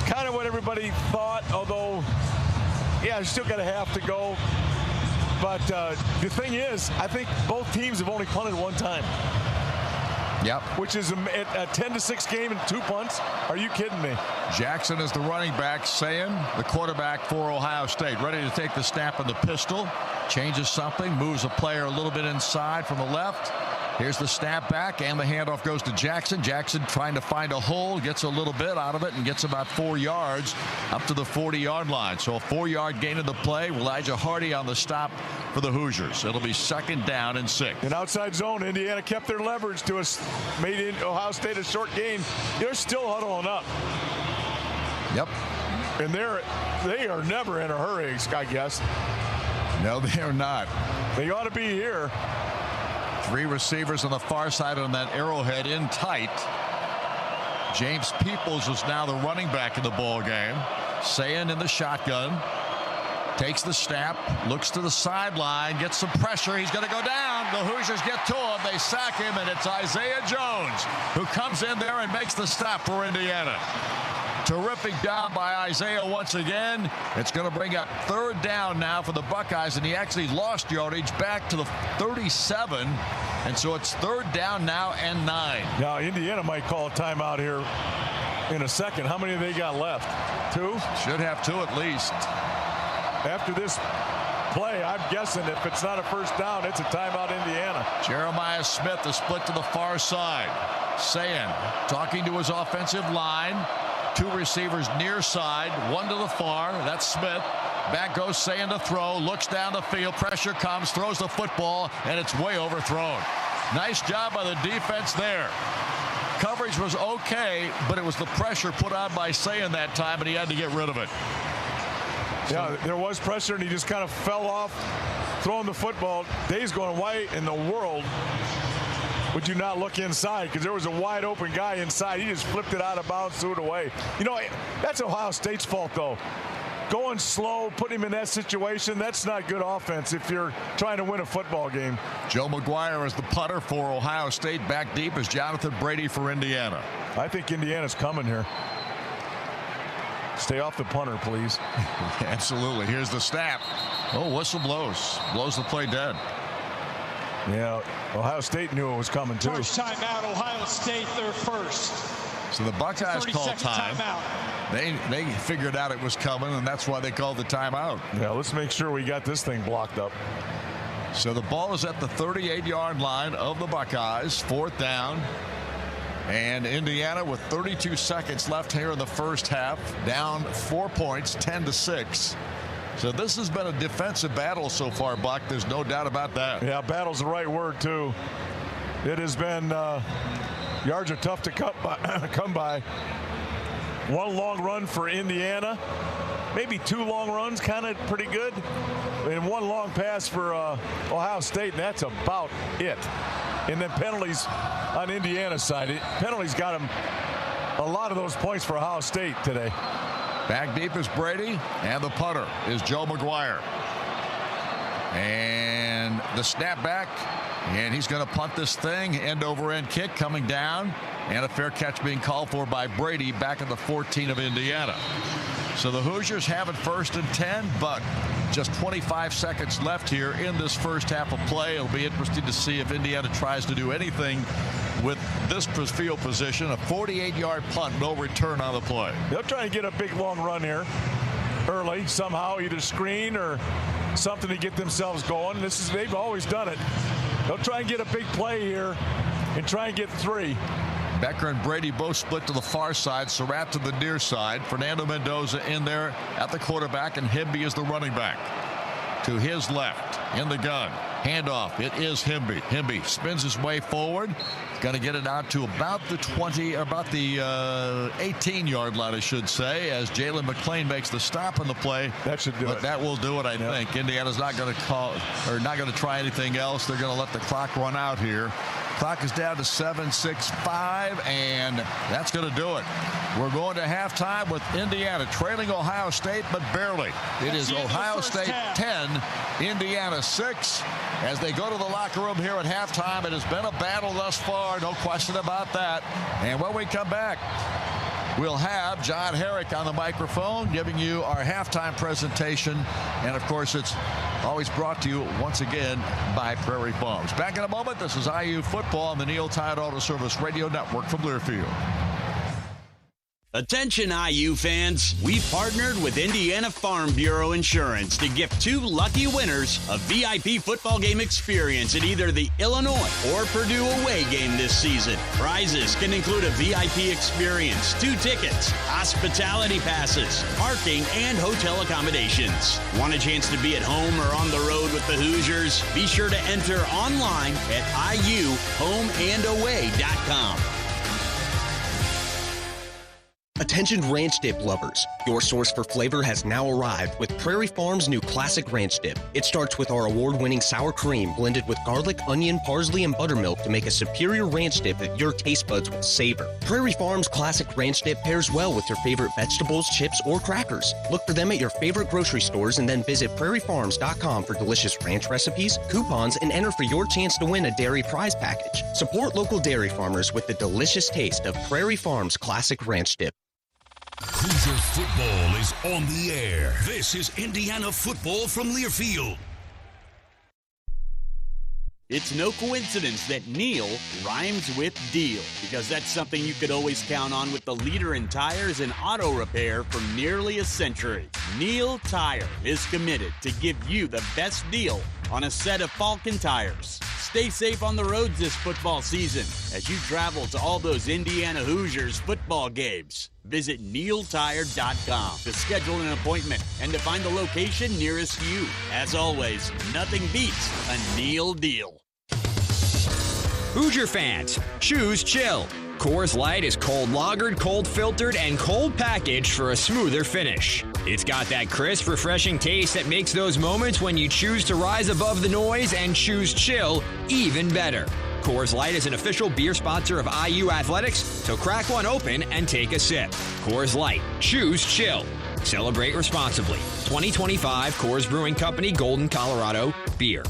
Kind of what everybody thought, although yeah, you still got a half to go. But the thing is, I think both teams have only punted 1 time. Yep. Which is a 10-6 game and 2 punts. Are you kidding me? Jackson is the running back. Sayan, the quarterback for Ohio State, ready to take the snap of the pistol. Changes something, moves a player a little bit inside from the left. Here's the snap back, and the handoff goes to Jackson. Jackson trying to find a hole, gets a little bit out of it, and gets about 4 yards up to the 40-yard line. So a 4-yard gain of the play. Elijah Hardy on the stop for the Hoosiers. It'll be 2nd down and 6. In outside zone, Indiana kept their leverage to us, made Ohio State a short gain. They're still huddling up. Yep. And they are never in a hurry, I guess. No, they are not. They ought to be here. 3 receivers on the far side on that arrowhead in tight. James Peoples is now the running back in the ball game. Sayan in the shotgun. Takes the snap, looks to the sideline, gets some pressure. He's going to go down. The Hoosiers get to him. They sack him, and it's Isaiah Jones who comes in there and makes the stop for Indiana. Terrific job by Isaiah once again. It's going to bring up 3rd down now for the Buckeyes, and he actually lost yardage back to the 37. And so it's 3rd down now and 9. Now, Indiana might call a timeout here in a second. How many have they got left? 2? Should have 2 at least. After this play, I'm guessing if it's not a 1st down, it's a timeout Indiana. Jeremiah Smith is split to the far side. Sayan talking to his offensive line. 2 receivers near side, 1 to the far. That's Smith. Back goes Sayan to throw. Looks down the field. Pressure comes. Throws the football, and it's way overthrown. Nice job by the defense there. Coverage was okay, but it was the pressure put on by Sayan that time, and he had to get rid of it. Yeah, there was pressure, and he just kind of fell off throwing the football. Day's going, why in the world would you not look inside? Because there was a wide open guy inside. He just flipped it out of bounds, threw it away. You know, that's Ohio State's fault, though. Going slow, putting him in that situation, that's not good offense if you're trying to win a football game. Joe McGuire is the punter for Ohio State. Back deep is Jonathan Brady for Indiana. I think Indiana's coming here. Stay off the punter, please. Absolutely. Here's the snap. Oh, whistle blows. Blows the play dead. Yeah, Ohio State knew it was coming, too. First timeout, Ohio State, their first. So the Buckeyes called time. Timeout. They figured out it was coming, and that's why they called the timeout. Yeah, let's make sure we got this thing blocked up. So the ball is at the 38-yard line of the Buckeyes. 4th down. And Indiana with 32 seconds left here in the first half. Down 4 points, 10-6. So this has been a defensive battle so far, Buck. There's no doubt about that. Yeah, battle's the right word, too. It has been, yards are tough to come by. One long run for Indiana. Maybe 2 long runs, kind of pretty good. And 1 long pass for Ohio State, and that's about it. And then penalties on Indiana's side. Penalties got them a lot of those points for Ohio State today. Back deep is Brady, and the punter is Joe McGuire. And the snap back, and he's going to punt this thing. End-over-end kick coming down, and a fair catch being called for by Brady back at the 14 of Indiana. So the Hoosiers have it 1st and 10, but just 25 seconds left here in this first half of play. It'll be interesting to see if Indiana tries to do anything with this field position. A 48-yard punt, no return on the play. They'll try and get a big long run here early, somehow, either screen or something to get themselves going. They've always done it. They'll try and get a big play here and try and get 3. Becker and Brady both split to the far side. Surratt to the near side. Fernando Mendoza in there at the quarterback, and Himby is the running back. To his left in the gun. Handoff. It is Himby. Himby spins his way forward. Going to get it out to about the 18-yard line, I should say, as Jalen McClain makes the stop on the play. That should do it. But that will do it, I think. Indiana's not going to call or not going to try anything else. They're going to let the clock run out here. Clock is down to 7:65, and that's going to do it. We're going to halftime with Indiana trailing Ohio State, but barely. It is Ohio State 10, Indiana 6. As they go to the locker room here at halftime, it has been a battle thus far, no question about that. And when we come back, we'll have John Herrick on the microphone giving you our halftime presentation. And, of course, it's always brought to you once again by Prairie Farms. Back in a moment. This is IU Football on the Neil Tide Auto Service Radio Network from Learfield. Attention IU fans, we've partnered with Indiana Farm Bureau Insurance to gift 2 lucky winners a VIP football game experience at either the Illinois or Purdue away game this season. Prizes can include a VIP experience, 2 tickets, hospitality passes, parking, and hotel accommodations. Want a chance to be at home or on the road with the Hoosiers? Be sure to enter online at iuhomeandaway.com. Attention ranch dip lovers. Your source for flavor has now arrived with Prairie Farms' new Classic Ranch Dip. It starts with our award-winning sour cream blended with garlic, onion, parsley, and buttermilk to make a superior ranch dip that your taste buds will savor. Prairie Farms' Classic Ranch Dip pairs well with your favorite vegetables, chips, or crackers. Look for them at your favorite grocery stores and then visit prairiefarms.com for delicious ranch recipes, coupons, and enter for your chance to win a dairy prize package. Support local dairy farmers with the delicious taste of Prairie Farms' Classic Ranch Dip. Hoosier football is on the air. This is Indiana football from Learfield. It's no coincidence that Neil rhymes with deal, because that's something you could always count on with the leader in tires and auto repair for nearly a century. Neil Tire is committed to give you the best deal on a set of Falcon tires. Stay safe on the roads this football season as you travel to all those Indiana Hoosiers football games. Visit neiltire.com to schedule an appointment and to find the location nearest you. As always, nothing beats a Neil deal. Hoosier fans, choose chill. Coors Light is cold lagered, cold filtered, and cold packaged for a smoother finish. It's got that crisp, refreshing taste that makes those moments when you choose to rise above the noise and choose chill even better. Coors Light is an official beer sponsor of IU Athletics, so crack one open and take a sip. Coors Light. Choose chill. Celebrate responsibly. 2025 Coors Brewing Company, Golden, Colorado. Beer.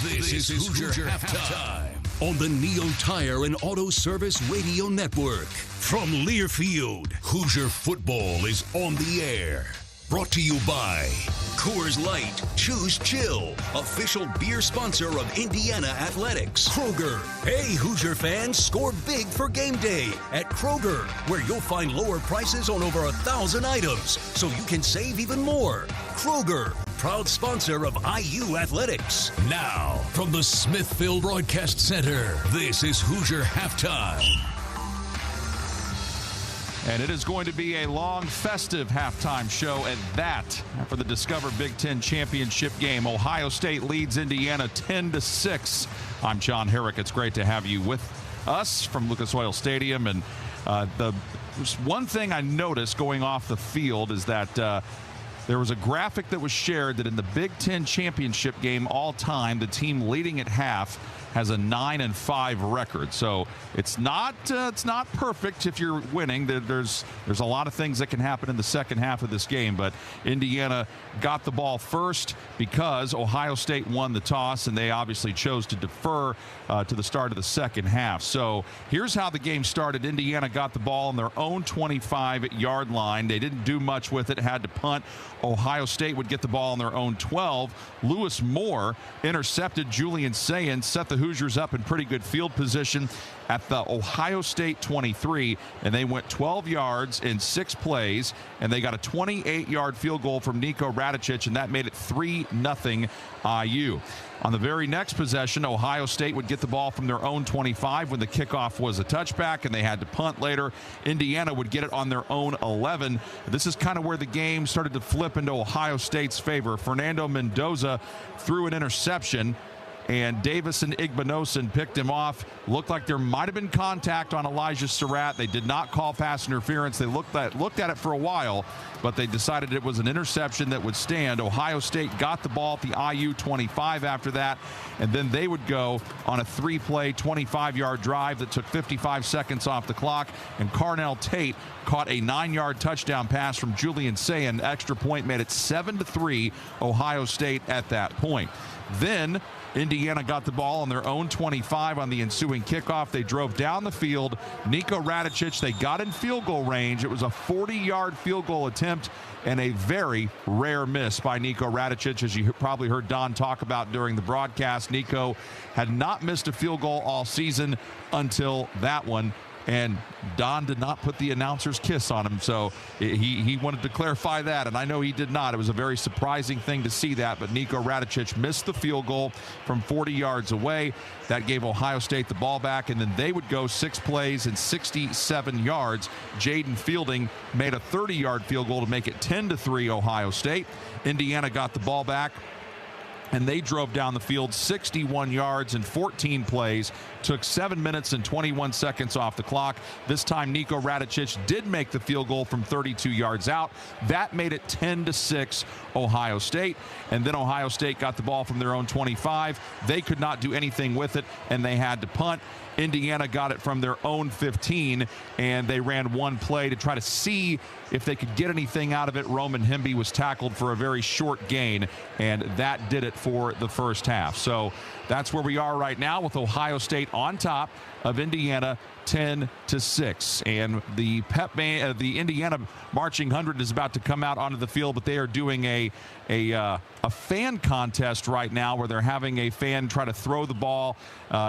This is Hoosier Halftime on the Neil Tire and Auto Service Radio Network. From Learfield, Hoosier football is on the air. Brought to you by Coors Light, Choose Chill, official beer sponsor of Indiana Athletics. Kroger. Hey, Hoosier fans, score big for game day at Kroger, where you'll find lower prices on over 1,000 items, so you can save even more. Kroger, proud sponsor of IU Athletics. Now, from the Smithville Broadcast Center, this is Hoosier Halftime. And it is going to be a long, festive halftime show at that for the Discover Big Ten Championship game. Ohio State leads Indiana 10-6. I'm John Herrick. It's great to have you with us from Lucas Oil Stadium. And one thing I noticed going off the field is that there was a graphic that was shared that in the Big Ten Championship game all time, the team leading at half has a 9-5 record. So it's not perfect if you're winning. There's a lot of things that can happen in the second half of this game, but Indiana got the ball first because Ohio State won the toss, and they obviously chose to defer to the start of the second half. So here's how the game started. Indiana got the ball on their own 25-yard line. They didn't do much with it, had to punt. Ohio State would get the ball on their own 12. Lewis Moore intercepted Julian Sayens, set the Hoosiers up in pretty good field position at the Ohio State 23, and they went 12 yards in 6 plays, and they got a 28-yard field goal from Nico Radicic, and that made it 3-0 IU. On the very next possession, Ohio State would get the ball from their own 25 when the kickoff was a touchback, and they had to punt later. Indiana would get it on their own 11. This is kind of where the game started to flip into Ohio State's favor. Fernando Mendoza threw an interception, and Davis and Igbinosun picked him off. Looked like there might have been contact on Elijah Surratt. They did not call pass interference. They looked at it for a while, but they decided it was an interception that would stand. Ohio State got the ball at the IU 25 after that, and then they would go on a 3-play, 25-yard drive that took 55 seconds off the clock, and Carnell Tate caught a 9-yard touchdown pass from Julian Sayens. Extra point made it 7-3 Ohio State at that point. Then Indiana got the ball on their own 25 on the ensuing kickoff. They drove down the field. Nico Radicic, they got in field goal range. It was a 40-yard field goal attempt and a very rare miss by Nico Radicic, as you probably heard Don talk about during the broadcast. Nico had not missed a field goal all season until that one, and Don did not put the announcer's kiss on him, so he wanted to clarify that, and I know he did not. It was a very surprising thing to see that, but Nico Radicic missed the field goal from 40 yards away. That gave Ohio State the ball back, and then they would go 6 plays and 67 yards. Jaden Fielding made a 30-yard field goal to make it 10-3 Ohio State. Indiana got the ball back, and they drove down the field 61 yards in 14 plays, took 7 minutes and 21 seconds off the clock. This time, Nico Radicic did make the field goal from 32 yards out. That made it 10-6 Ohio State. And then Ohio State got the ball from their own 25. They could not do anything with it, and they had to punt. Indiana got it from their own 15, and they ran one play to try to see if they could get anything out of it. Roman Hemby was tackled for a very short gain, and that did it for the first half. So that's where we are right now, with Ohio State on top of Indiana 10-6. And the pep band, the Indiana Marching 100 is about to come out onto the field, but they are doing a fan contest right now, where they're having a fan try to throw the ball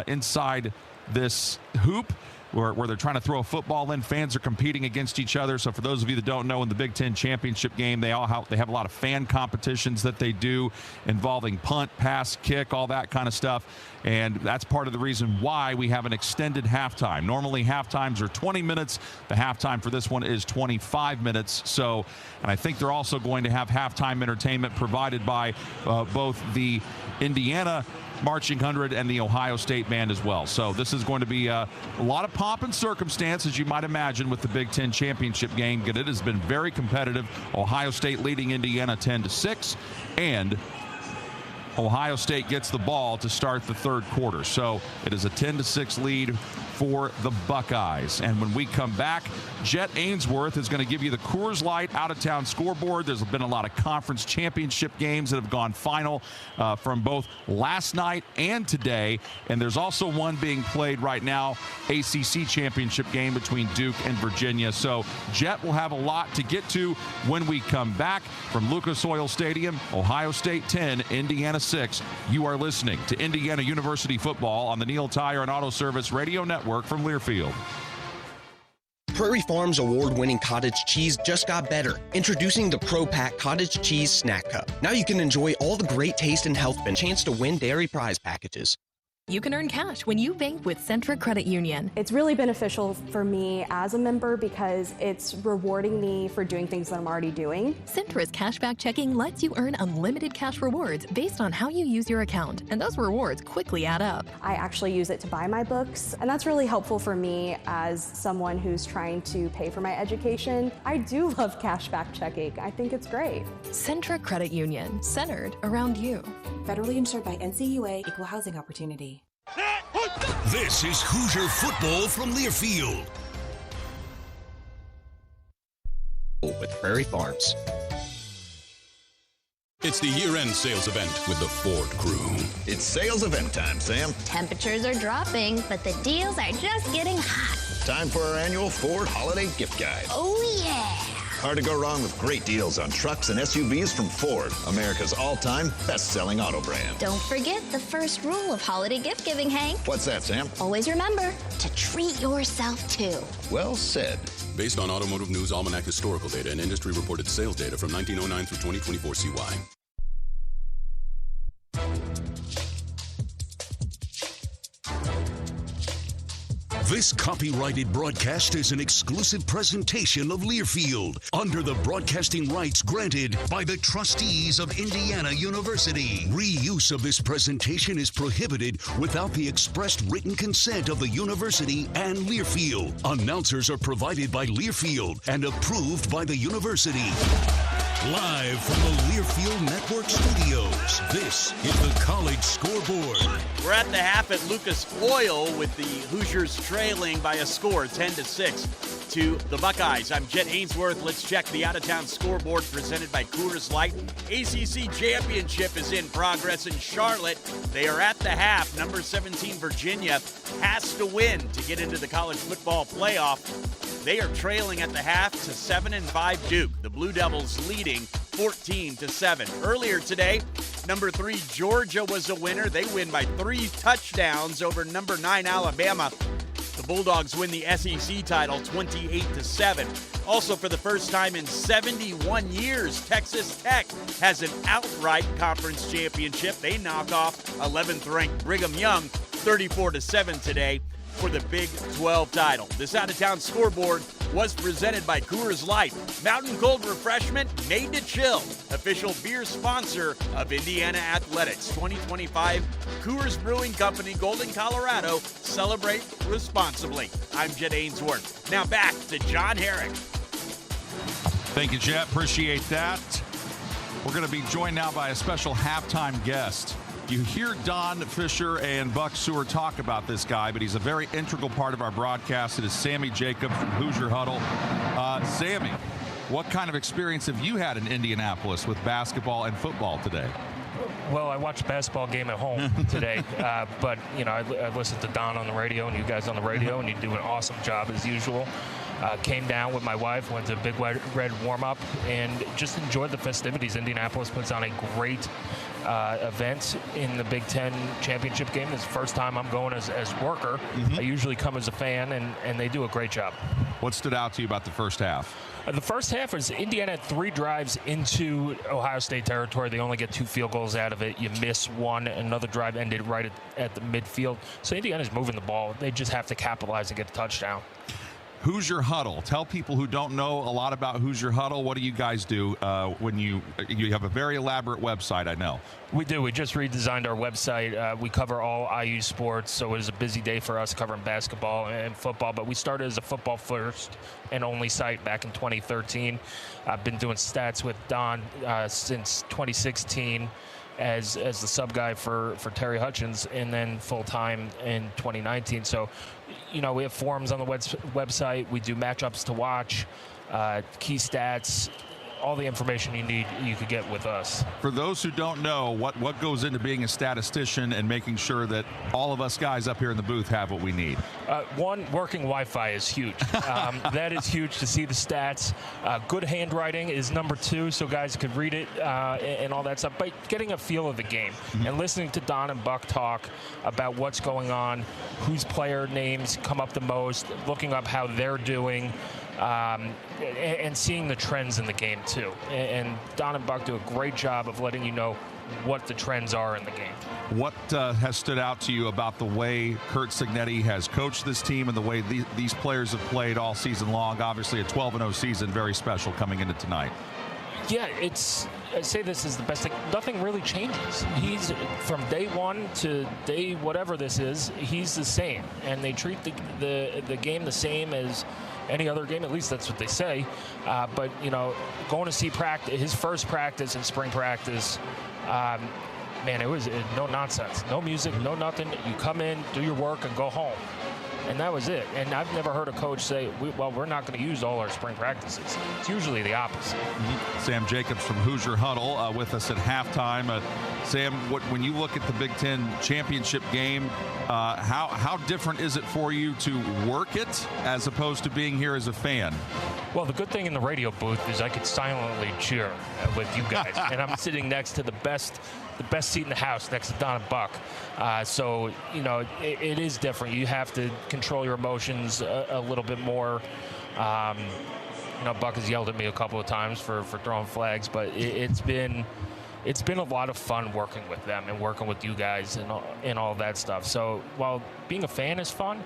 inside this hoop where they're trying to throw a football in. Fans are competing against each other. So for those of you that don't know, in the Big Ten Championship game, they have a lot of fan competitions that they do involving punt, pass, kick, all that kind of stuff. And that's part of the reason why we have an extended halftime. Normally halftimes are 20 minutes. The halftime for this one is 25 minutes. So, and I think they're also going to have halftime entertainment provided by both the Indiana Marching 100 and the Ohio State band as well. So this is going to be a lot of pomp and circumstance, as you might imagine, with the Big Ten Championship game. But it has been very competitive. Ohio State leading Indiana 10-6, and Ohio State gets the ball to start the third quarter. So it is a 10-6 lead for the Buckeyes. And when we come back, Jet Ainsworth is going to give you the Coors Light out-of-town scoreboard. There's been a lot of conference championship games that have gone final from both last night and today. And there's also one being played right now, ACC championship game between Duke and Virginia. So Jet will have a lot to get to when we come back from Lucas Oil Stadium. Ohio State 10, Indiana 6. You are listening to Indiana University football on the Neil Tire and Auto Service Radio Network from Learfield. Prairie Farms award-winning cottage cheese just got better. Introducing the Pro Pack Cottage Cheese Snack Cup. Now you can enjoy all the great taste and health and chance to win dairy prize packages. You can earn cash when you bank with Centra Credit Union. It's really beneficial for me as a member because it's rewarding me for doing things that I'm already doing. Centra's cashback checking lets you earn unlimited cash rewards based on how you use your account, and those rewards quickly add up. I actually use it to buy my books, and that's really helpful for me as someone who's trying to pay for my education. I do love cashback checking. I think it's great. Centra Credit Union, centered around you. Federally insured by NCAA, Equal Housing Opportunity. This is Hoosier football from Learfield. With Prairie Farms. It's the year-end sales event with the Ford crew. It's sales event time, Sam. Temperatures are dropping, but the deals are just getting hot. Time for our annual Ford Holiday Gift Guide. Oh, yeah. Hard to go wrong with great deals on trucks and SUVs from Ford, America's all-time best-selling auto brand. Don't forget the first rule of holiday gift giving, Hank. What's that, Sam? Always remember to treat yourself, too. Well said. Based on Automotive News Almanac historical data and industry-reported sales data from 1909 through 2024 CY. This copyrighted broadcast is an exclusive presentation of Learfield under the broadcasting rights granted by the trustees of Indiana University. Reuse of this presentation is prohibited without the expressed written consent of the university and Learfield. Announcers are provided by Learfield and approved by the university. Live from the Learfield Network Studios, this is the College Scoreboard. We're at the half at Lucas Oil with the Hoosiers trailing by a score, 10-6 to the Buckeyes. I'm Jet Ainsworth. Let's check the out-of-town scoreboard presented by Coors Light. ACC Championship is in progress in Charlotte. They are at the half. Number 17, Virginia, has to win to get into the college football playoff. They are trailing at the half to 7-5 Duke. The Blue Devils leading 14-7. Earlier today, number 3 Georgia was a winner. They win by 3 touchdowns over number 9 Alabama. The Bulldogs win the SEC title 28-7. Also, for the first time in 71 years, Texas Tech has an outright conference championship. They knock off 11th-ranked Brigham Young 34-7 today for the Big 12 title. This out-of-town scoreboard was presented by Coors Light, mountain cold refreshment made to chill, official beer sponsor of Indiana Athletics. 2025 Coors Brewing Company, Golden, Colorado. Celebrate responsibly. I'm Jet Ainsworth. Now back to John Herrick. Thank you, Jet. Appreciate that. We're going to be joined now by a special halftime guest. You hear Don Fisher and Buck Seward talk about this guy, but he's a very integral part of our broadcast. It is Sammy Jacobs from Hoosier Huddle. Sammy, what kind of experience have you had in Indianapolis with basketball and football today? Well, I watched a basketball game at home today, but, you know, I listened to Don on the radio and you guys on the radio, and you do an awesome job as usual. Came down with my wife, went to a Big Red warm-up, and just enjoyed the festivities. Indianapolis puts on a great event in the Big Ten championship game. It's the first time I'm going as worker. I usually come as a fan, and they do a great job. What stood out to you about the first half? The first half is Indiana had 3 drives into Ohio State territory. They only get 2 field goals out of it. You miss one. Another drive ended right at the midfield. So Indiana's moving the ball. They just have to capitalize and get a touchdown. Hoosier Huddle. Tell people who don't know a lot about Hoosier Huddle, what do you guys do when you have a very elaborate website, I know. We do. We just redesigned our website. We cover all IU sports, so it was a busy day for us covering basketball and football, but we started as a football first and only site back in 2013. I've been doing stats with Don since 2016. as the sub guy for Terry Hutchins, and then full-time in 2019. So, we have forums on the website. We do matchups to watch, key stats, all the information you need, you could get with us. For those who don't know, what goes into being a statistician and making sure that all of us guys up here in the booth have what we need? One, working Wi-Fi is huge. That is huge to see the stats. Good handwriting is number 2, so guys could read it and all that stuff. But getting a feel of the game and listening to Don and Buck talk about what's going on, whose player names come up the most, looking up how they're doing, and seeing the trends in the game too. And Don and Buck do a great job of letting you know what the trends are in the game. What has stood out to you about the way Curt Cignetti has coached this team and the way these players have played all season long? Obviously a 12-0 season, very special coming into tonight. Yeah, I say this is the best thing. Nothing really changes. He's from day one to day whatever this is, he's the same. And they treat the game the same as any other game, at least that's what they say. But, going to see his first practice in spring practice, man, it was no nonsense. No music, no nothing. You come in, do your work, and go home. And that was it. And I've never heard a coach say, we're not going to use all our spring practices. It's usually the opposite. Sam Jacobs from Hoosier Huddle with us at halftime. Sam, when you look at the Big Ten championship game, how different is it for you to work it as opposed to being here as a fan? Well, the good thing in the radio booth is I could silently cheer with you guys. And I'm sitting next to the best seat in the house, next to Don and Buck. So, it is different. You have to control your emotions a little bit more. Buck has yelled at me a couple of times for throwing flags, but it's been a lot of fun working with them and working with you guys and all that stuff. So while being a fan is fun,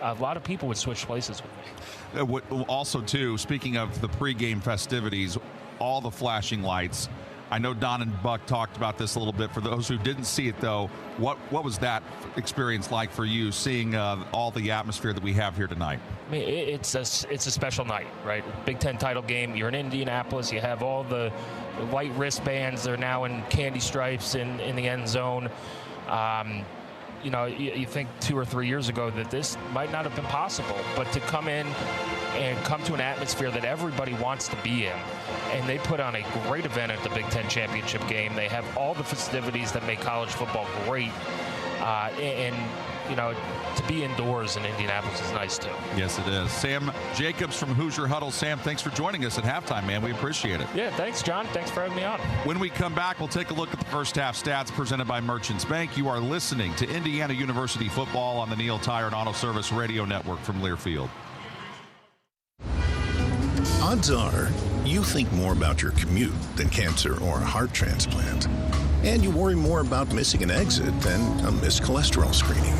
a lot of people would switch places with me. Also, too, speaking of the pregame festivities, all the flashing lights. I know Don and Buck talked about this a little bit. For those who didn't see it, though, what was that experience like for you, seeing all the atmosphere that we have here tonight? I mean, it's a special night, right? Big Ten title game. You're in Indianapolis. You have all the white wristbands. They're now in candy stripes in the end zone. You think 2 or 3 years ago that this might not have been possible, but to come in and come to an atmosphere that everybody wants to be in, and they put on a great event at the Big Ten championship game. They have all the festivities that make college football great, and to be indoors in Indianapolis is nice too. Yes, it is. Sam Jacobs from Hoosier Huddle. Sam, thanks for joining us at halftime, man. We appreciate it. Yeah, thanks, John. Thanks for having me on. When we come back, we'll take a look at the first half stats presented by Merchants Bank. You are listening to Indiana University football on the Neil Tire and Auto Service Radio Network from Learfield. Odds are you think more about your commute than cancer or a heart transplant. And you worry more about missing an exit than a missed cholesterol screening.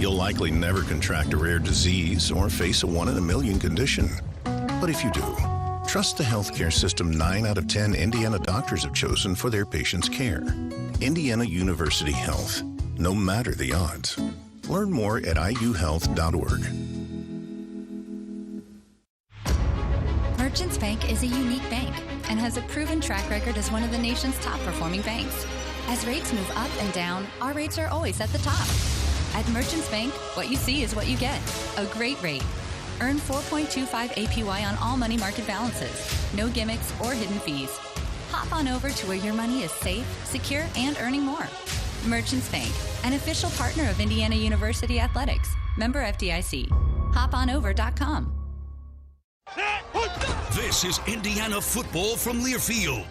You'll likely never contract a rare disease or face a 1 in a million condition. But if you do, trust the healthcare system 9 out of 10 Indiana doctors have chosen for their patients' care. Indiana University Health. No matter the odds. Learn more at iuhealth.org. Merchants Bank is a unique bank and has a proven track record as one of the nation's top performing banks. As rates move up and down, our rates are always at the top. At Merchants Bank, what you see is what you get. A great rate. Earn 4.25 APY on all money market balances. No gimmicks or hidden fees. Hop on over to where your money is safe, secure, and earning more. Merchants Bank, an official partner of Indiana University Athletics. Member FDIC. HopOnOver.com. This is Indiana football from Learfield.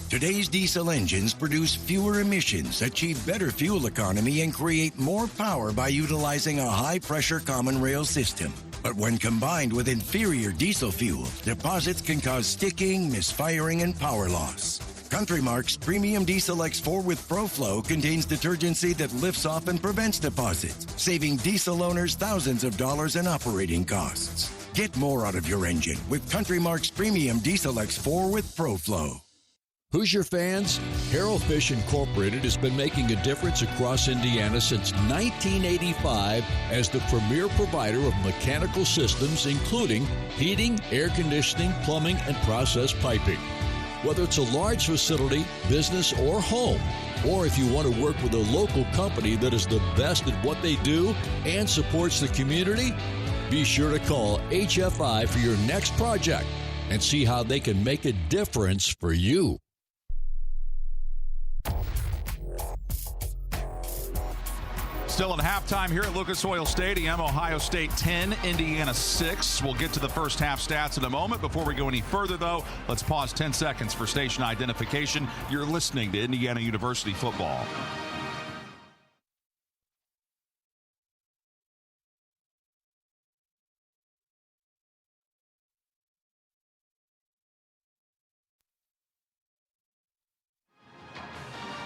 Today's diesel engines produce fewer emissions, achieve better fuel economy, and create more power by utilizing a high-pressure common rail system. But when combined with inferior diesel fuel, deposits can cause sticking, misfiring, and power loss. Country Mark's Premium Diesel X4 with ProFlow contains detergency that lifts off and prevents deposits, saving diesel owners thousands of dollars in operating costs. Get more out of your engine with Country Mark's Premium Diesel X4 with ProFlow. Hoosier fans, Harrell Fish Incorporated has been making a difference across Indiana since 1985 as the premier provider of mechanical systems, including heating, air conditioning, plumbing, and process piping. Whether it's a large facility, business, or home, or if you want to work with a local company that is the best at what they do and supports the community, be sure to call HFI for your next project and see how they can make a difference for you. Still at halftime here at Lucas Oil Stadium. Ohio State 10, Indiana 6. We'll get to the first half stats in a moment. Before we go any further, though, let's pause 10 seconds for station identification. You're listening to Indiana University football.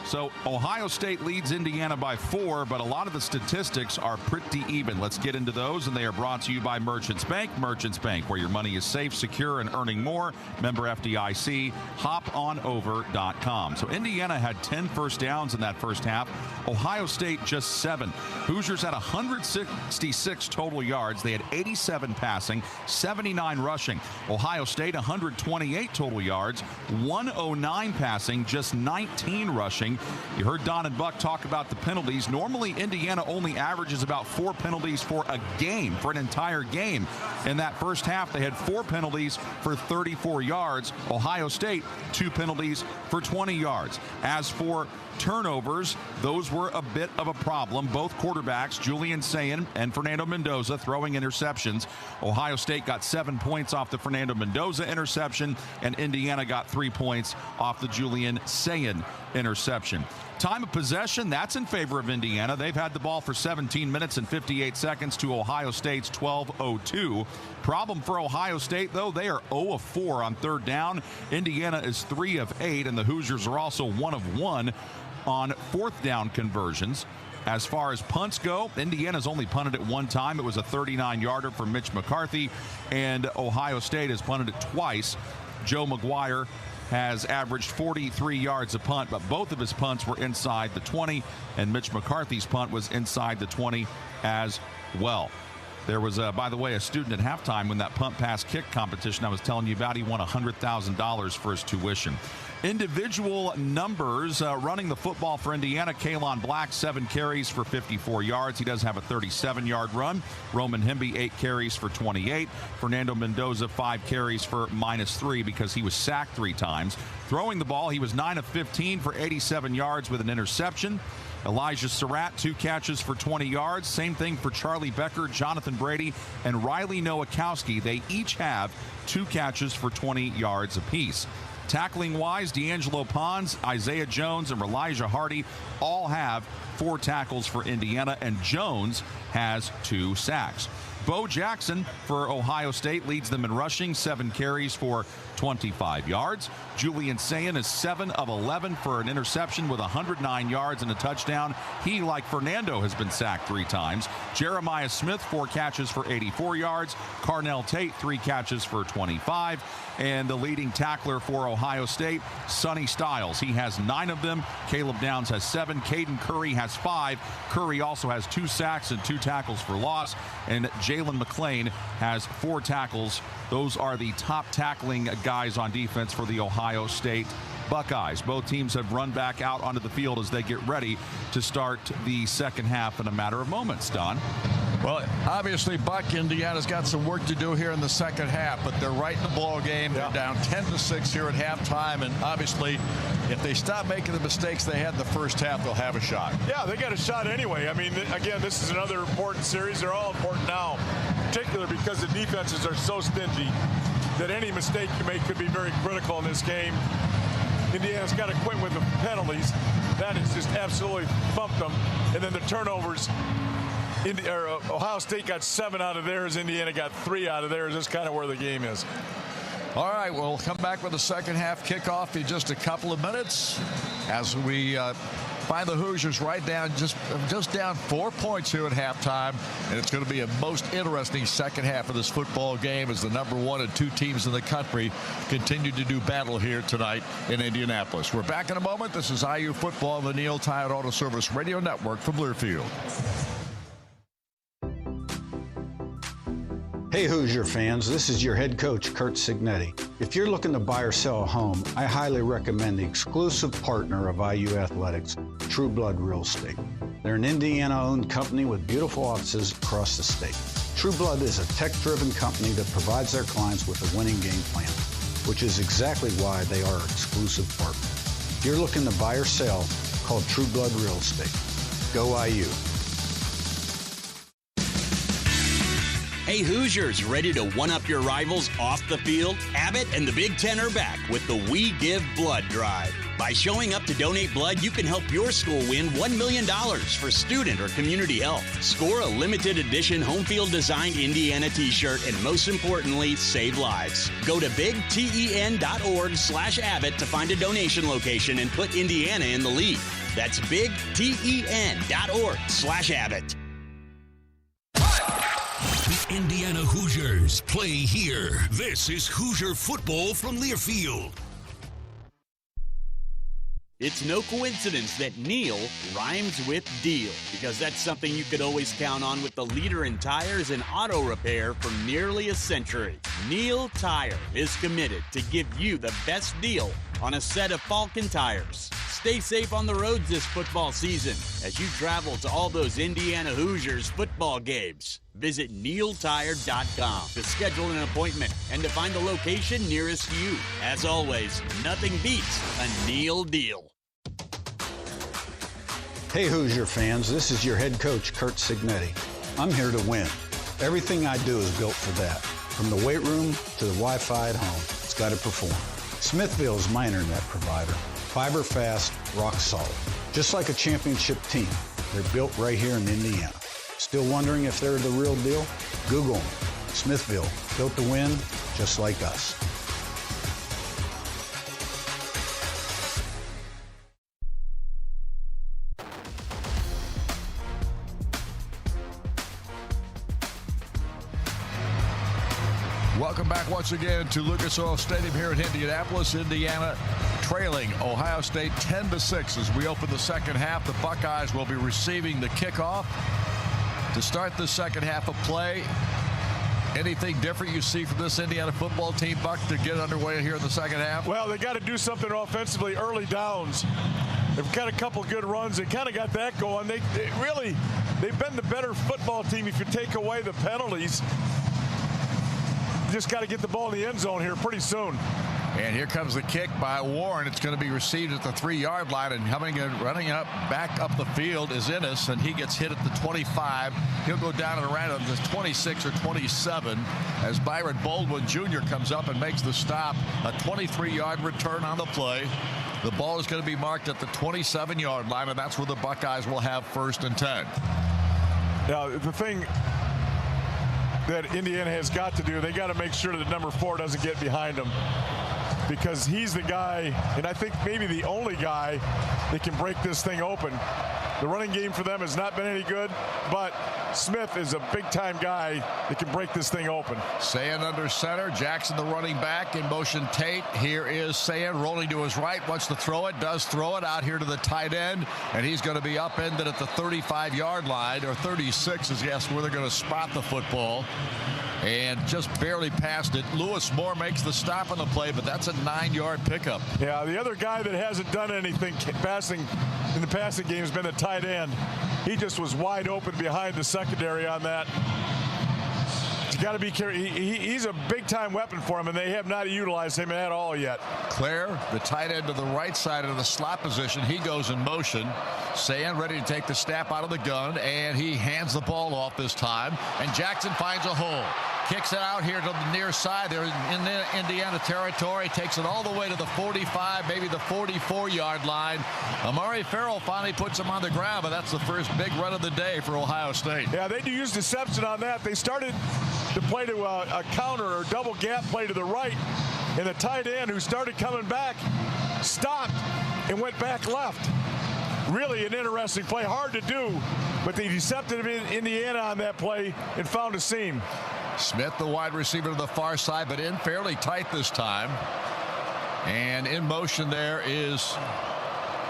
So Ohio State leads Indiana by 4, but a lot of the statistics are pretty even. Let's get into those, and they are brought to you by Merchants Bank. Merchants Bank, where your money is safe, secure, and earning more. Member FDIC, hoponover.com. So Indiana had 10 first downs in that first half. Ohio State just 7. Hoosiers had 166 total yards. They had 87 passing, 79 rushing. Ohio State 128 total yards, 109 passing, just 19 rushing. You heard Don and Buck talk about the penalties. Normally, Indiana only averages about 4 penalties for a game, for an entire game. In that first half, they had 4 penalties for 34 yards. Ohio State, 2 penalties for 20 yards. As for turnovers, those were a bit of a problem. Both quarterbacks, Julian Sayin and Fernando Mendoza, throwing interceptions. Ohio State got 7 points off the Fernando Mendoza interception, and Indiana got 3 points off the Julian Sayin interception. Time of possession, that's in favor of Indiana. They've had the ball for 17 minutes and 58 seconds to Ohio State's 12:02. Problem for Ohio State, though, they are 0 of 4 on third down. Indiana is 3 of 8, and the Hoosiers are also 1 of 1 on fourth down conversions. As far as punts go, Indiana's only punted it one time. It was a 39-yarder for Mitch McCarthy, and Ohio State has punted it twice. Joe McGuire has averaged 43 yards a punt, but both of his punts were inside the 20, and Mitch McCarthy's punt was inside the 20 as well. There was, by the way, a student at halftime when that punt pass kick competition I was telling you about, he won $100,000 for his tuition. Individual numbers running the football for Indiana. Kalon Black, 7 carries for 54 yards. He does have a 37-yard run. Roman Hemby, 8 carries for 28. Fernando Mendoza, 5 carries for -3 because he was sacked 3 times. Throwing the ball, he was 9 of 15 for 87 yards with an interception. Elijah Surratt, 2 catches for 20 yards. Same thing for Charlie Becker, Jonathan Brady, and Riley Nowakowski. They each have 2 catches for 20 yards apiece. Tackling-wise, D'Angelo Pons, Isaiah Jones, and Elijah Hardy all have 4 tackles for Indiana, and Jones has 2 sacks. Bo Jackson for Ohio State leads them in rushing, 7 carries for 25 yards. Julian Sayin is 7 of 11 for an interception with 109 yards and a touchdown. He, like Fernando, has been sacked 3 times. Jeremiah Smith, 4 catches for 84 yards. Carnell Tate, 3 catches for 25. And the leading tackler for Ohio State, Sonny Styles. He has 9 of them. Caleb Downs has 7. Caden Curry has 5. Curry also has 2 sacks and 2 tackles for loss. And Jalen McClain has 4 tackles. Those are the top tackling guys on defense for the Ohio State Buckeyes. Both teams have run back out onto the field as they get ready to start the second half in a matter of moments. Don? Well, obviously, Buck, Indiana's got some work to do here in the second half, but they're right in the ball game. They're down 10-6 here at halftime, and obviously, if they stop making the mistakes they had in the first half, they'll have a shot. Yeah, they got a shot anyway. I mean, again, this is another important series. They're all important now, particularly because the defenses are so stingy that any mistake you make could be very critical in this game. Indiana's got to quit with the penalties. That has just absolutely bumped them. And then the turnovers. Ohio State got 7 out of theirs. Indiana got 3 out of theirs. That's kind of where the game is. All right, we'll come back with the second half kickoff in just a couple of minutes as we by the Hoosiers right down, just down 4 points here at halftime. And it's going to be a most interesting second half of this football game as the number 1 and 2 teams in the country continue to do battle here tonight in Indianapolis. We're back in a moment. This is IU football on the Neil Tire Auto Service Radio Network from Learfield. Hey Hoosier fans, this is your head coach, Kurt Signetti. If you're looking to buy or sell a home, I highly recommend the exclusive partner of IU Athletics, True Blood Real Estate. They're an Indiana-owned company with beautiful offices across the state. True Blood is a tech-driven company that provides their clients with a winning game plan, which is exactly why they are our exclusive partner. If you're looking to buy or sell, call True Blood Real Estate. Go IU. Hey Hoosiers, ready to one-up your rivals off the field? Abbott and the Big Ten are back with the We Give Blood Drive. By showing up to donate blood, you can help your school win $1 million for student or community health. Score a limited edition home field designed Indiana t-shirt, and most importantly, save lives. Go to bigten.org/Abbott to find a donation location and put Indiana in the lead. That's bigten.org/Abbott. The Indiana Hoosiers play here. This is Hoosier football from Learfield. It's no coincidence that Neil rhymes with deal, because that's something you could always count on with the leader in tires and auto repair for nearly a century. Neil Tire is committed to give you the best deal on a set of Falcon tires. Stay safe on the roads this football season as you travel to all those Indiana Hoosiers football games. Visit neiltire.com to schedule an appointment and to find the location nearest you. As always, nothing beats a Neil deal. Hey Hoosier fans, this is your head coach, Kurt Signetti. I'm here to win. Everything I do is built for that. From the weight room to the Wi-Fi at home, it's got to perform. Smithville is my internet provider. Fiber fast, rock solid. Just like a championship team, they're built right here in Indiana. Still wondering if they're the real deal? Google them. Smithville, built to win, just like us. Welcome back once again to Lucas Oil Stadium here in Indianapolis, Indiana, trailing Ohio State 10-6 as we open the second half. The Buckeyes will be receiving the kickoff to start the second half of play. Anything different you see from this Indiana football team, Buck, to get underway here in the second half? Well, they got to do something offensively early downs. They've got a couple good runs. They kind of got that going. They've been the better football team if you take away the penalties. Just got to get the ball in the end zone here pretty soon. And here comes the kick by Warren. It's going to be received at the 3-yard line, and running up back up the field is Ennis, and he gets hit at the 25. He'll go down and around at the 26 or 27 as Byron Baldwin Jr. comes up and makes the stop. A 23-yard return on the play. The ball is going to be marked at the 27-yard line, and that's where the Buckeyes will have 1st and 10. Now, the thing that Indiana has got to do, they got to make sure that number 4 doesn't get behind them, because he's the guy, and I think maybe the only guy that can break this thing open. The running game for them has not been any good, but Smith is a big-time guy that can break this thing open. Sayan under center. Jackson, the running back, in motion Tate. Here is Sayan rolling to his right. Wants to throw it. Does throw it out here to the tight end. And he's going to be upended at the 35-yard line, or 36 is where they're going to spot the football. And just barely past it. Lewis Moore makes the stop on the play, but that's a 9-yard pickup. Yeah, the other guy that hasn't done anything passing in the passing game has been the tight end. He just was wide open behind the secondary on that. You got to be careful. He's a big-time weapon for him, and they have not utilized him at all yet. Claire, the tight end to the right side of the slot position, he goes in motion. Sayan ready to take the snap out of the gun, and he hands the ball off this time. And Jackson finds a hole. Kicks it out here to the near side. They're in the Indiana territory. Takes it all the way to the 45, maybe the 44-yard line. Amari Farrell finally puts him on the ground, but that's the first big run of the day for Ohio State. Yeah, they do use deception on that. They started to play to a counter or double gap play to the right, and the tight end who started coming back stopped and went back left. really an interesting play. Hard to do, but they decepted Indiana on that play and found a seam. Smith, the wide receiver to the far side, but in fairly tight this time. And in motion there is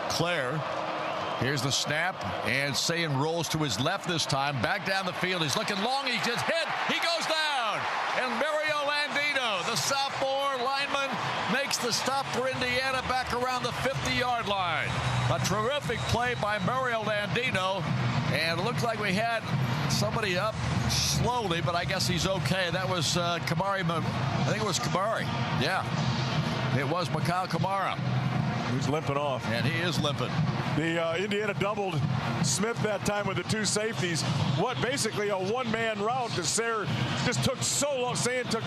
Claire. Here's the snap, and Sayin rolls to his left this time. Back down the field. He's looking long. He just hit. He goes down. And Mario Landino, the sophomore lineman, makes the stop for Indiana back around the 50-yard line. A terrific play by Mario Landino. And it looked like we had somebody up slowly, but I guess he's okay. That was Kamari. I think it was Kamari. Yeah, it was Mikhail Kamara. He's limping off. And he is limping. The Indiana doubled Smith that time with the two safeties. What basically a one-man route that Sayre just took so long. Sayin took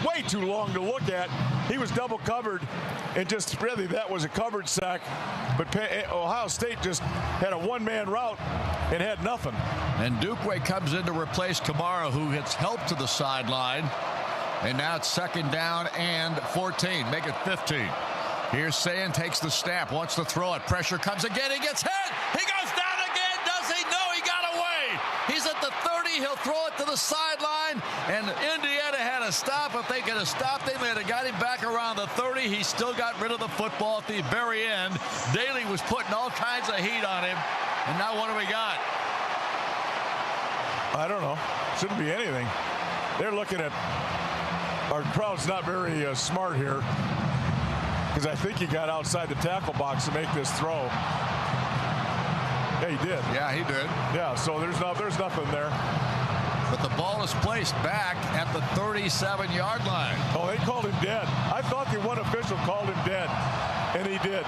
way too long to look at. He was double covered, and just really that was a covered sack. But Ohio State just had a one-man route and had nothing. And Dukwe comes in to replace Kamara, who gets help to the sideline. And now it's 2nd down and 14. Make it 15. Here's Sayin, takes the snap, wants to throw it. Pressure comes again. He gets hit. He goes down again. Does he? No, he got away. He's at the 30. He'll throw it to the sideline. And Indiana had a stop. If they could have stopped him, they'd have got him back around the 30. He still got rid of the football at the very end. Daly was putting all kinds of heat on him. And now what do we got? I don't know. Shouldn't be anything. They're looking at our crowd's not very smart here. Because I think he got outside the tackle box to make this throw. Yeah, he did. Yeah, he did. Yeah, so there's nothing there. But the ball is placed back at the 37-yard line. Oh, they called him dead. I thought the one official called him dead, and he did.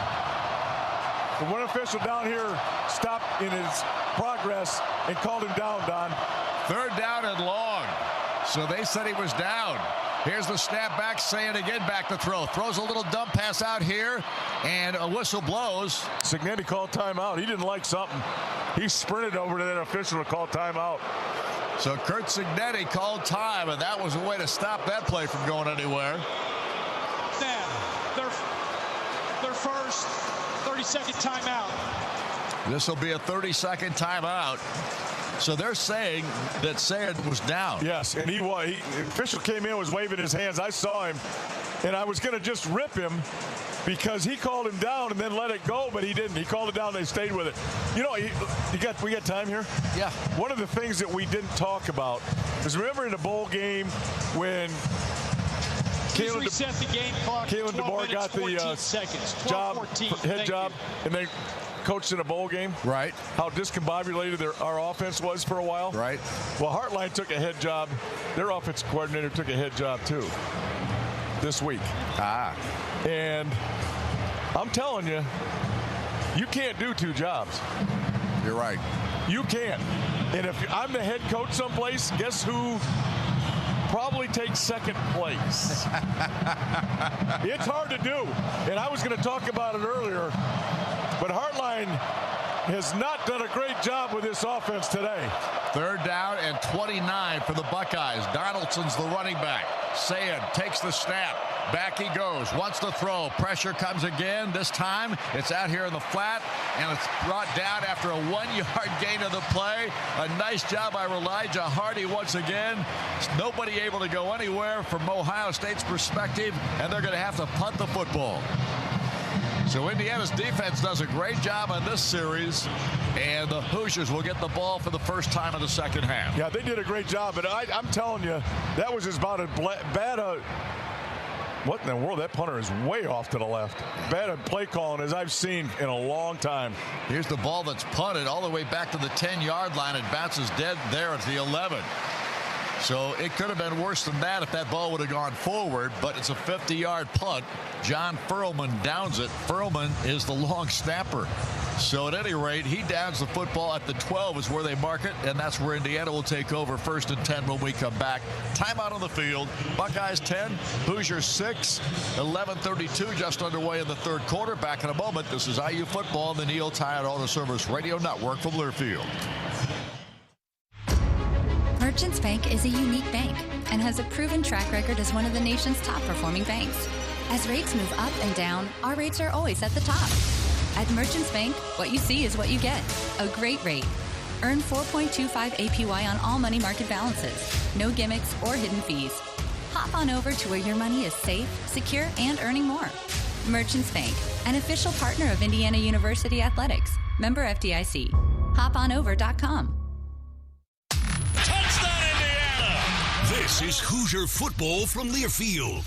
The one official down here stopped in his progress and called him down, Don. 3rd down and long. So they said he was down. Here's the snap back, Sayin again back to throw. Throws a little dump pass out here, and a whistle blows. Cignetti called timeout. He didn't like something. He sprinted over to that official to call timeout. So Curt Cignetti called time, and that was a way to stop that play from going anywhere. Now, their first 30-second timeout. This will be a 30-second timeout. So they're saying that Sayin was down. Yes, and the official came in, was waving his hands. I saw him, and I was going to just rip him because he called him down and then let it go, but he didn't. He called it down, and they stayed with it. You know, we got time here? Yeah. One of the things that we didn't talk about is, remember in the bowl game when Kalen DeBoer got the head job, and they coached in a bowl game. Right. How discombobulated our offense was for a while. Right. Well, Hartline took a head job. Their offensive coordinator took a head job too this week. And I'm telling you, you can't do 2 jobs. You're right. You can't. And if I'm the head coach someplace, guess who probably takes 2nd place? It's hard to do. And I was going to talk about it earlier, but Hartline has not done a great job with this offense today. 3rd down and 29 for the Buckeyes. Donaldson's the running back. Sayin takes the snap. Back he goes. Wants to throw. Pressure comes again. This time it's out here in the flat, and it's brought down after a 1-yard gain of the play. A nice job by Elijah Hardy once again. Nobody able to go anywhere from Ohio State's perspective, and they're going to have to punt the football. So Indiana's defense does a great job on this series, and the Hoosiers will get the ball for the first time in the 2nd half. Yeah, they did a great job, but I'm telling you, that was about as bad a... What in the world? That punter is way off to the left. Bad at play calling as I've seen in a long time. Here's the ball that's punted all the way back to the 10-yard line. It bounces dead there at the 11. So it could have been worse than that if that ball would have gone forward, but it's a 50-yard punt. John Furlman downs it. Furlman is the long snapper. So at any rate, he downs the football at the 12 is where they mark it, and that's where Indiana will take over 1st and 10 when we come back. Timeout on the field. Buckeyes 10, Hoosiers 6, 11:32 just underway in the 3rd quarter. Back in a moment. This is IU football on the Neil Tide Auto Service Radio Network from Learfield. Merchants Bank is a unique bank and has a proven track record as one of the nation's top performing banks. As rates move up and down, our rates are always at the top. At Merchants Bank, what you see is what you get. A great rate. Earn 4.25 APY on all money market balances. No gimmicks or hidden fees. Hop on over to where your money is safe, secure, and earning more. Merchants Bank, an official partner of Indiana University Athletics. Member FDIC. HopOnOver.com. Touchdown, Indiana! This is Hoosier football from Learfield.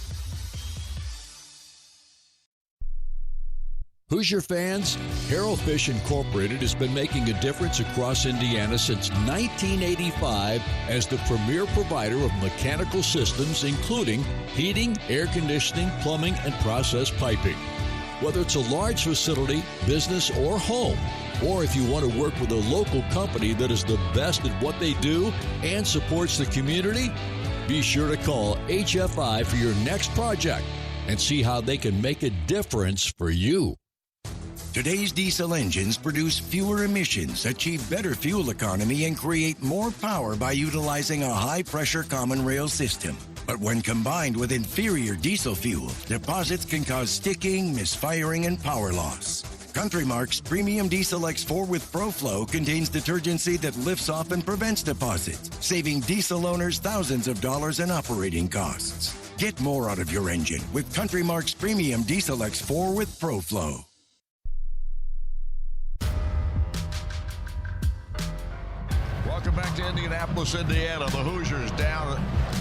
Hoosier fans, Harrell Fish Incorporated has been making a difference across Indiana since 1985 as the premier provider of mechanical systems, including heating, air conditioning, plumbing, and process piping. Whether it's a large facility, business, or home, or if you want to work with a local company that is the best at what they do and supports the community, be sure to call HFI for your next project and see how they can make a difference for you. Today's diesel engines produce fewer emissions, achieve better fuel economy, and create more power by utilizing a high-pressure common rail system. But when combined with inferior diesel fuel, deposits can cause sticking, misfiring, and power loss. Countrymark's Premium Diesel X4 with ProFlow contains detergency that lifts off and prevents deposits, saving diesel owners thousands of dollars in operating costs. Get more out of your engine with Countrymark's Premium Diesel X4 with ProFlow. Welcome back to Indianapolis, Indiana. The Hoosiers down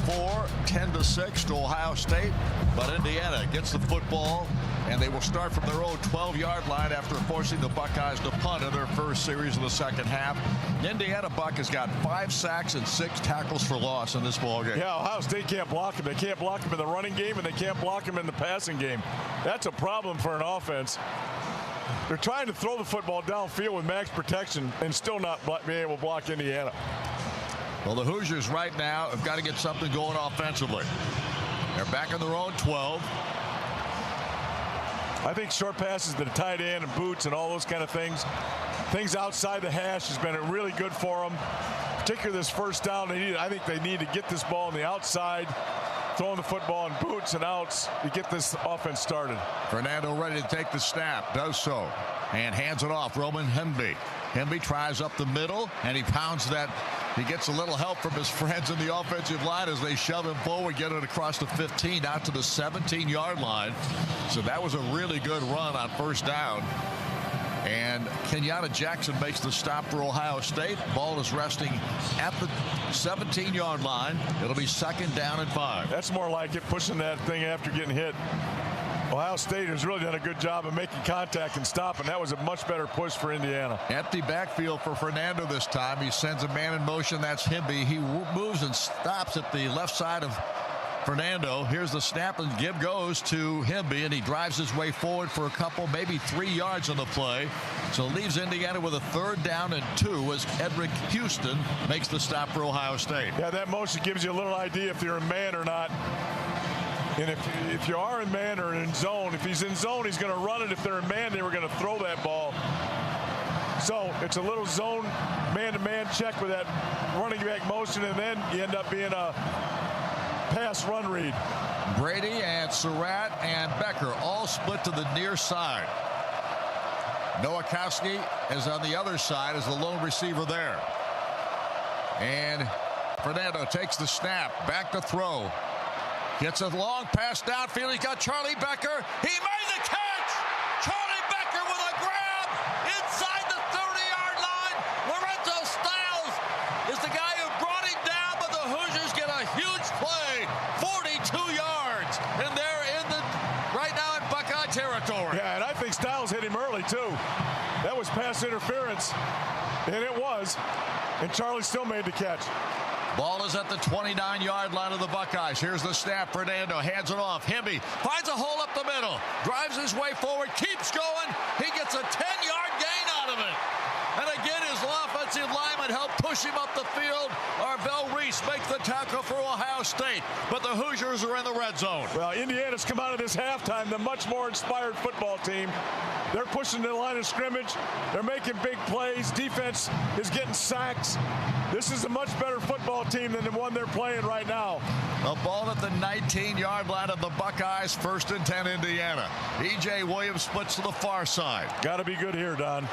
4, 10-6 to Ohio State. But Indiana gets the football, and they will start from their own 12-yard line after forcing the Buckeyes to punt in their first series of the second half. Indiana Buck has got 5 sacks and 6 tackles for loss in this ballgame. Yeah, Ohio State can't block him. They can't block him in the running game, and they can't block him in the passing game. That's a problem for an offense. They're trying to throw the football downfield with max protection and still not being able to block Indiana. Well, the Hoosiers right now have got to get something going offensively. They're back on their own 12. I think short passes to the tight end and boots and all those kind of things outside the hash has been really good for them, particularly this first down. I think they need to get this ball on the outside, throwing the football in boots and outs to get this offense started. Fernando ready to take the snap, does so, and hands it off. Roman Hemby. Hemby tries up the middle, and he pounds that. He gets a little help from his friends in the offensive line as they shove him forward, get it across the 15, out to the 17-yard line. So that was a really good run on first down. And Kenyatta Jackson makes the stop for Ohio State. Ball is resting at the 17-yard line. It'll be second down and 5. That's more like it, pushing that thing after getting hit. Ohio State has really done a good job of making contact and stopping. That was a much better push for Indiana. Empty backfield for Fernando this time. He sends a man in motion. That's Hemby. He moves and stops at the left side of Fernando. Here's the snap, and give goes to Hemby, and he drives his way forward for a couple, maybe 3 yards on the play. So leaves Indiana with a third down and 2 as Edric Houston makes the stop for Ohio State. Yeah, that motion gives you a little idea if you're in man or not. And if you are in man or in zone, if he's in zone, he's going to run it. If they're in man, they were going to throw that ball. So it's a little zone man-to-man check with that running back motion, and then you end up being a pass run read. Brady and Surratt and Becker all split to the near side. Nowakowski is on the other side as the lone receiver there. And Fernando takes the snap, back to throw. Gets a long pass downfield. He's got Charlie Becker. He made the catch! Charlie Becker with a grab inside the 30-yard line. Lorenzo Styles is the guy who brought him down, but the Hoosiers get a huge play. 42 yards, and they're right now in Buckeye territory. Yeah, and I think Styles hit him early, too. That was pass interference, and it was. And Charlie still made the catch. Ball is at the 29-yard line of the Buckeyes. Here's the snap. Fernando hands it off. Hemby finds a hole up the middle. Drives his way forward. Keeps going. He gets a 10-yard gain out of it. And again, his offensive lineman helped push him up the field. Arvell Reese makes the tackle for Ohio State. But the Hoosiers are in the red zone. Well, Indiana's come out of this halftime the much more inspired football team. They're pushing the line of scrimmage. They're making big plays. Defense is getting sacks. This is a much better football team than the one they're playing right now. The ball at the 19-yard line of the Buckeyes, 1st and 10 Indiana. E.J. Williams splits to the far side. Got to be good here, Don.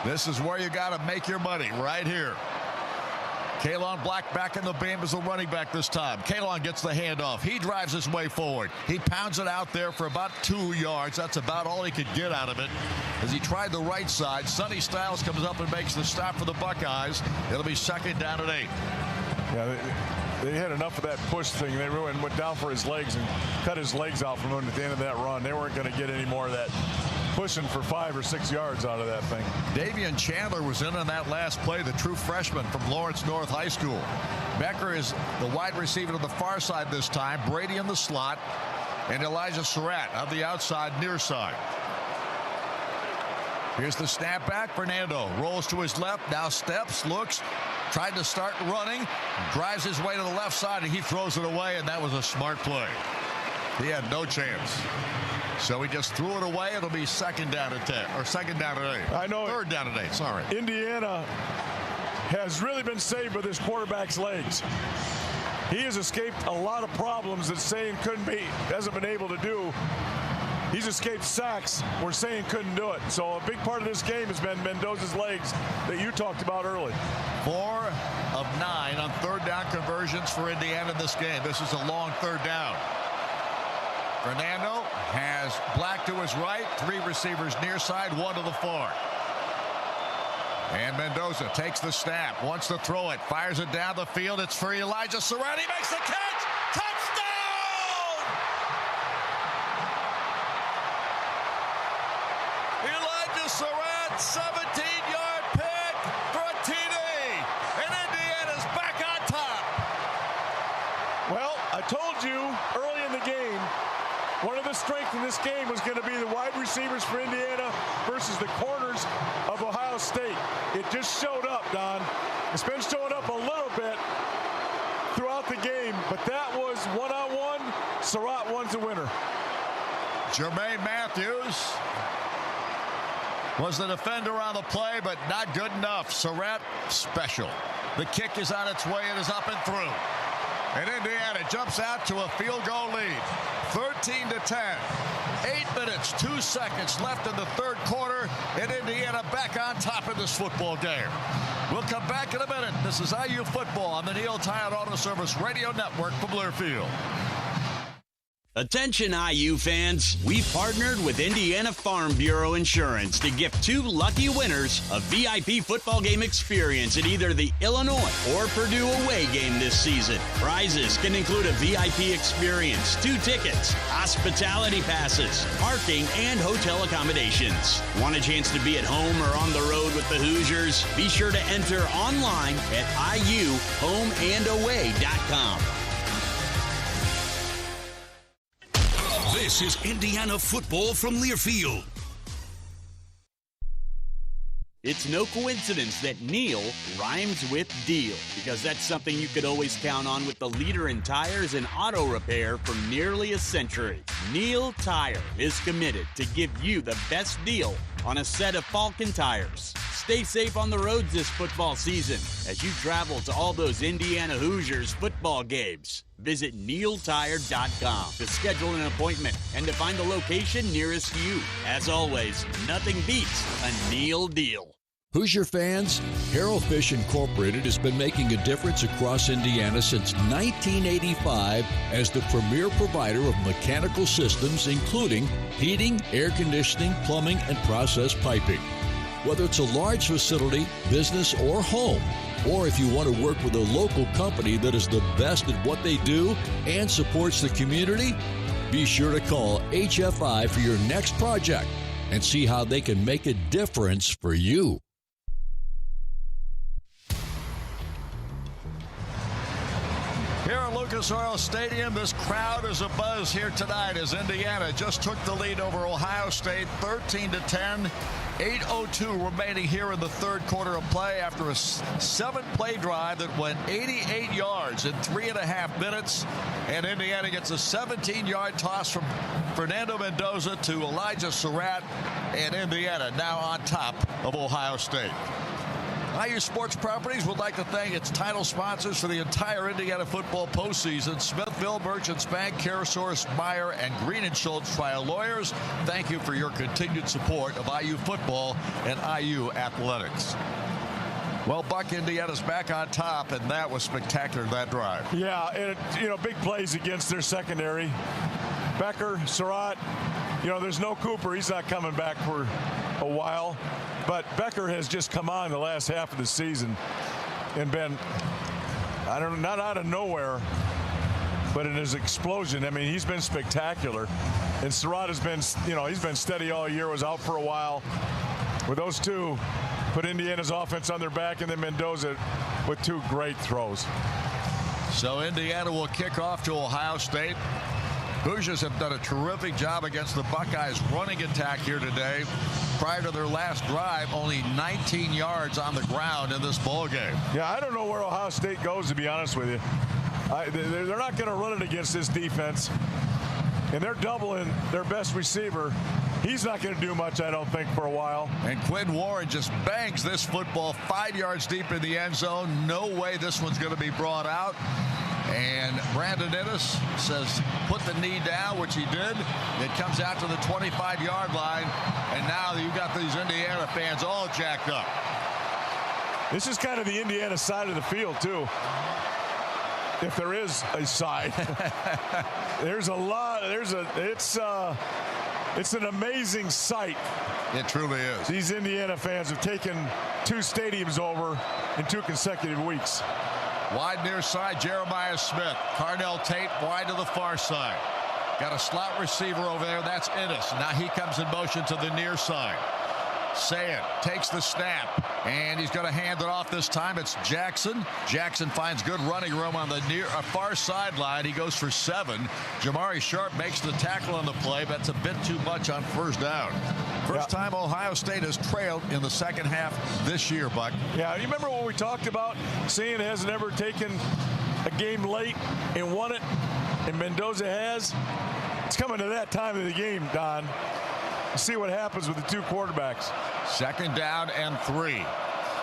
This is where you got to make your money, right here. Kalon Black back in the beam as the running back this time. Kalon gets the handoff. He drives his way forward. He pounds it out there for about 2 yards. That's about all he could get out of it. As he tried the right side, Sonny Styles comes up and makes the stop for the Buckeyes. It'll be 2nd down and 8. Yeah, they had enough of that push thing. They really went down for his legs and cut his legs out from him at the end of that run. They weren't going to get any more of that pushing for 5 or 6 yards out of that thing. Davian Chandler was in on that last play, the true freshman from Lawrence North High School. Becker is the wide receiver to the far side this time. Brady in the slot, and Elijah Surratt on the outside near side. Here's the snap back. Fernando rolls to his left, now steps, looks, tried to start running, drives his way to the left side, and he throws it away, and that was a smart play. He had no chance. So he just threw it away. It'll be 2nd down and 10, or 2nd down and 8. I know. 3rd down and 8, sorry. Indiana has really been saved with his quarterback's legs. He has escaped a lot of problems that Sayin hasn't been able to do. He's escaped sacks where Sayin couldn't do it. So a big part of this game has been Mendoza's legs that you talked about early. 4 of 9 on 3rd down conversions for Indiana in this game. This is a long 3rd down. Fernando has Black to his right, 3 receivers near side, 1 to the far. And Mendoza takes the snap, wants to throw it, fires it down the field. It's for Elijah Surratt. He makes the catch. Touchdown! Elijah Surratt, 17-yard pick for a TD. And Indiana's back on top. Well, I told you early in the game, one of the strengths in this game was going to be the wide receivers for Indiana versus the corners of Ohio State. It just showed up, Don. It's been showing up a little bit throughout the game, but that was one-on-one. Surratt won the winner. Jermaine Matthews was the defender on the play, but not good enough. Surratt special. The kick is on its way. It is up and through. And Indiana jumps out to a field goal lead. 13-10. 8 minutes, 2 seconds left in the 3rd quarter, and Indiana back on top of this football game. We'll come back in a minute. This is IU Football on the Neil Tire Auto Service Radio Network from Learfield. Attention IU fans, we partnered with Indiana Farm Bureau Insurance to gift 2 lucky winners a VIP football game experience at either the Illinois or Purdue away game this season. Prizes can include a VIP experience, 2 tickets, hospitality passes, parking, and hotel accommodations. Want a chance to be at home or on the road with the Hoosiers? Be sure to enter online at iuhomeandaway.com. This is Indiana football from Learfield. It's no coincidence that Neil rhymes with deal, because that's something you could always count on with the leader in tires and auto repair for nearly a century. Neil Tire is committed to give you the best deal on a set of Falcon tires. Stay safe on the roads this football season as you travel to all those Indiana Hoosiers football games. Visit NeilTire.com to schedule an appointment and to find the location nearest you. As always, nothing beats a Neil deal. Hoosier fans, Harrell Fish Incorporated has been making a difference across Indiana since 1985 as the premier provider of mechanical systems, including heating, air conditioning, plumbing, and process piping. Whether it's a large facility, business, or home, or if you want to work with a local company that is the best at what they do and supports the community, be sure to call HFI for your next project and see how they can make a difference for you. Here at Lucas Oil Stadium, this crowd is abuzz here tonight as Indiana just took the lead over Ohio State 13-10. 8:02 remaining here in the 3rd quarter of play after a 7-play drive that went 88 yards in 3.5 minutes. And Indiana gets a 17-yard toss from Fernando Mendoza to Elijah Surratt. and Indiana now on top of Ohio State. IU Sports Properties would like to thank its title sponsors for the entire Indiana football postseason: Smithville Merchants Bank, CareSource, Meyer, and Green & Schultz Trial Lawyers. Thank you for your continued support of IU football and IU athletics. Well, Buck, Indiana's back on top, and that was spectacular, that drive. Yeah, and big plays against their secondary. Becker, Surratt, there's no Cooper. He's not coming back for a while. But Becker has just come on the last half of the season and been, not out of nowhere, but in his explosion. I mean, he's been spectacular. And Surratt has been, he's been steady all year, was out for a while. With those two, put Indiana's offense on their back, and then Mendoza with two great throws. So Indiana will kick off to Ohio State. Hoosiers have done a terrific job against the Buckeyes running attack here today. Prior to their last drive, only 19 yards on the ground in this ball game. Yeah, I don't know where Ohio State goes, to be honest with you. They're not going to run it against this defense. And they're doubling their best receiver. He's not going to do much, I don't think, for a while. And Quinn Warren just bangs this football 5 yards deep in the end zone. No way this one's going to be brought out. And Brandon Innes says, put the knee down, which he did. It comes out to the 25-yard line. And now you've got these Indiana fans all jacked up. This is kind of the Indiana side of the field, too. If there is a side. There's a lot. It's an amazing sight. It truly is. These Indiana fans have taken two stadiums over in 2 consecutive weeks. Wide near side, Jeremiah Smith. Carnell Tate wide to the far side. Got a slot receiver over there. That's Innes. Now he comes in motion to the near side. Sayan takes the snap, and he's going to hand it off this time. It's Jackson. Jackson finds good running room on the far sideline. He goes for 7. Jamari Sharp makes the tackle on the play, but that's a bit too much on first down. First time Ohio State has trailed in the second half this year, Buck. Yeah, you remember what we talked about? Sayan hasn't ever taken a game late and won it, and Mendoza has. It's coming to that time of the game, Don. See what happens with the two quarterbacks. Second down and 3.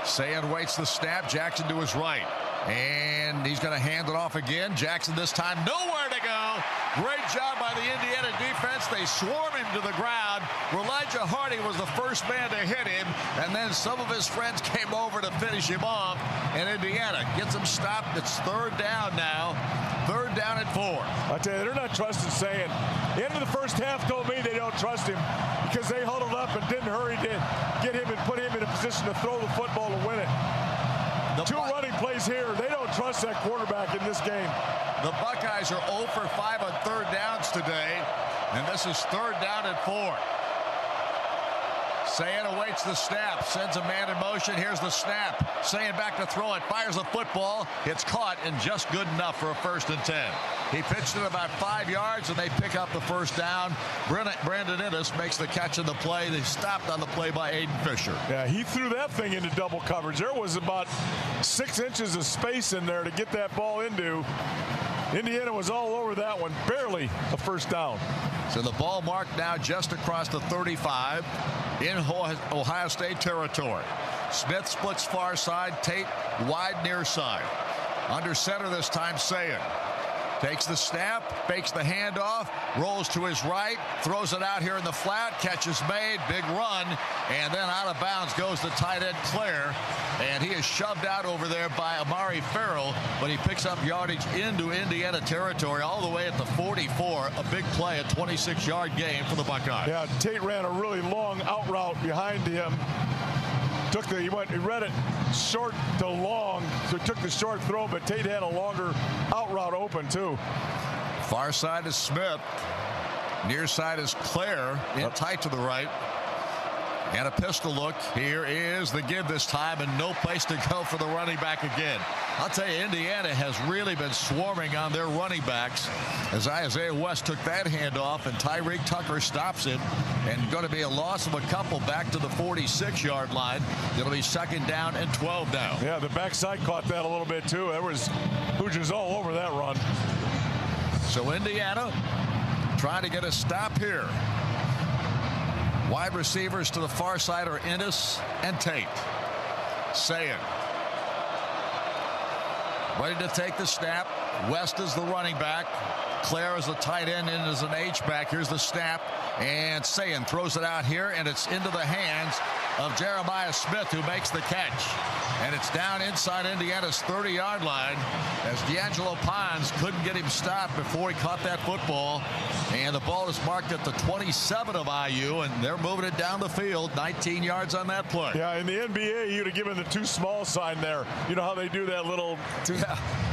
Sayan waits the snap. Jackson to his right. And he's going to hand it off again. Jackson this time nowhere to go. Great job by the Indiana defense. They swarm him to the ground. Elijah Hardy was the first man to hit him. And then some of his friends came over to finish him off. And Indiana gets him stopped. It's third down now. Third down and 4. I tell you, they're not trusting Sayan. The end of the first half told me they don't trust him because they huddled up and didn't hurry to get him and put him in a position to throw the football to win it. Two running plays here. They don't trust that quarterback in this game. The Buckeyes are 0 for 5 on third downs today, and this is third down and 4. Sayan awaits the snap, sends a man in motion. Here's the snap. Sayan back to throw it, fires the football. It's caught and just good enough for a 1st and 10. He pitched it about 5 yards, and they pick up the first down. Brandon Innes makes the catch of the play. They stopped on the play by Aiden Fisher. Yeah, he threw that thing into double coverage. There was about 6 inches of space in there to get that ball into. Indiana was all over that one. Barely a first down. So the ball marked now just across the 35 in Ohio State territory. Smith splits far side. Tate wide near side. Under center this time, Sayan. Takes the snap, fakes the handoff, rolls to his right, throws it out here in the flat, catch is made, big run, and then out of bounds goes the tight end Claire, and he is shoved out over there by Amari Farrell, but he picks up yardage into Indiana territory all the way at the 44. A big play, a 26-yard gain for the Buckeyes. Yeah, Tate ran a really long out route behind him. He read it short to long, so took the short throw, but Tate had a longer out route open too. Far side is Smith. Near side is Claire, in tight to the right. And a pistol look. Here is the give this time, and no place to go for the running back again. I'll tell you, Indiana has really been swarming on their running backs as Isaiah West took that handoff, and Tyreek Tucker stops him, and going to be a loss of a couple back to the 46-yard line. It'll be 2nd down and 12 now. Yeah, the backside caught that a little bit too. There was Hoosiers all over that run. So Indiana trying to get a stop here. Wide receivers to the far side are Ennis and Tate. Sayin ready to take the snap. West is the running back. Claire is the tight end and is an H-back. Here's the snap. And Sayin throws it out here, and it's into the hands of Jeremiah Smith, who makes the catch. And it's down inside Indiana's 30-yard line as D'Angelo Pons couldn't get him stopped before he caught that football. And the ball is marked at the 27 of IU, and they're moving it down the field. 19 yards on that play. Yeah, in the NBA, you'd have given the too small sign there. You know how they do that little...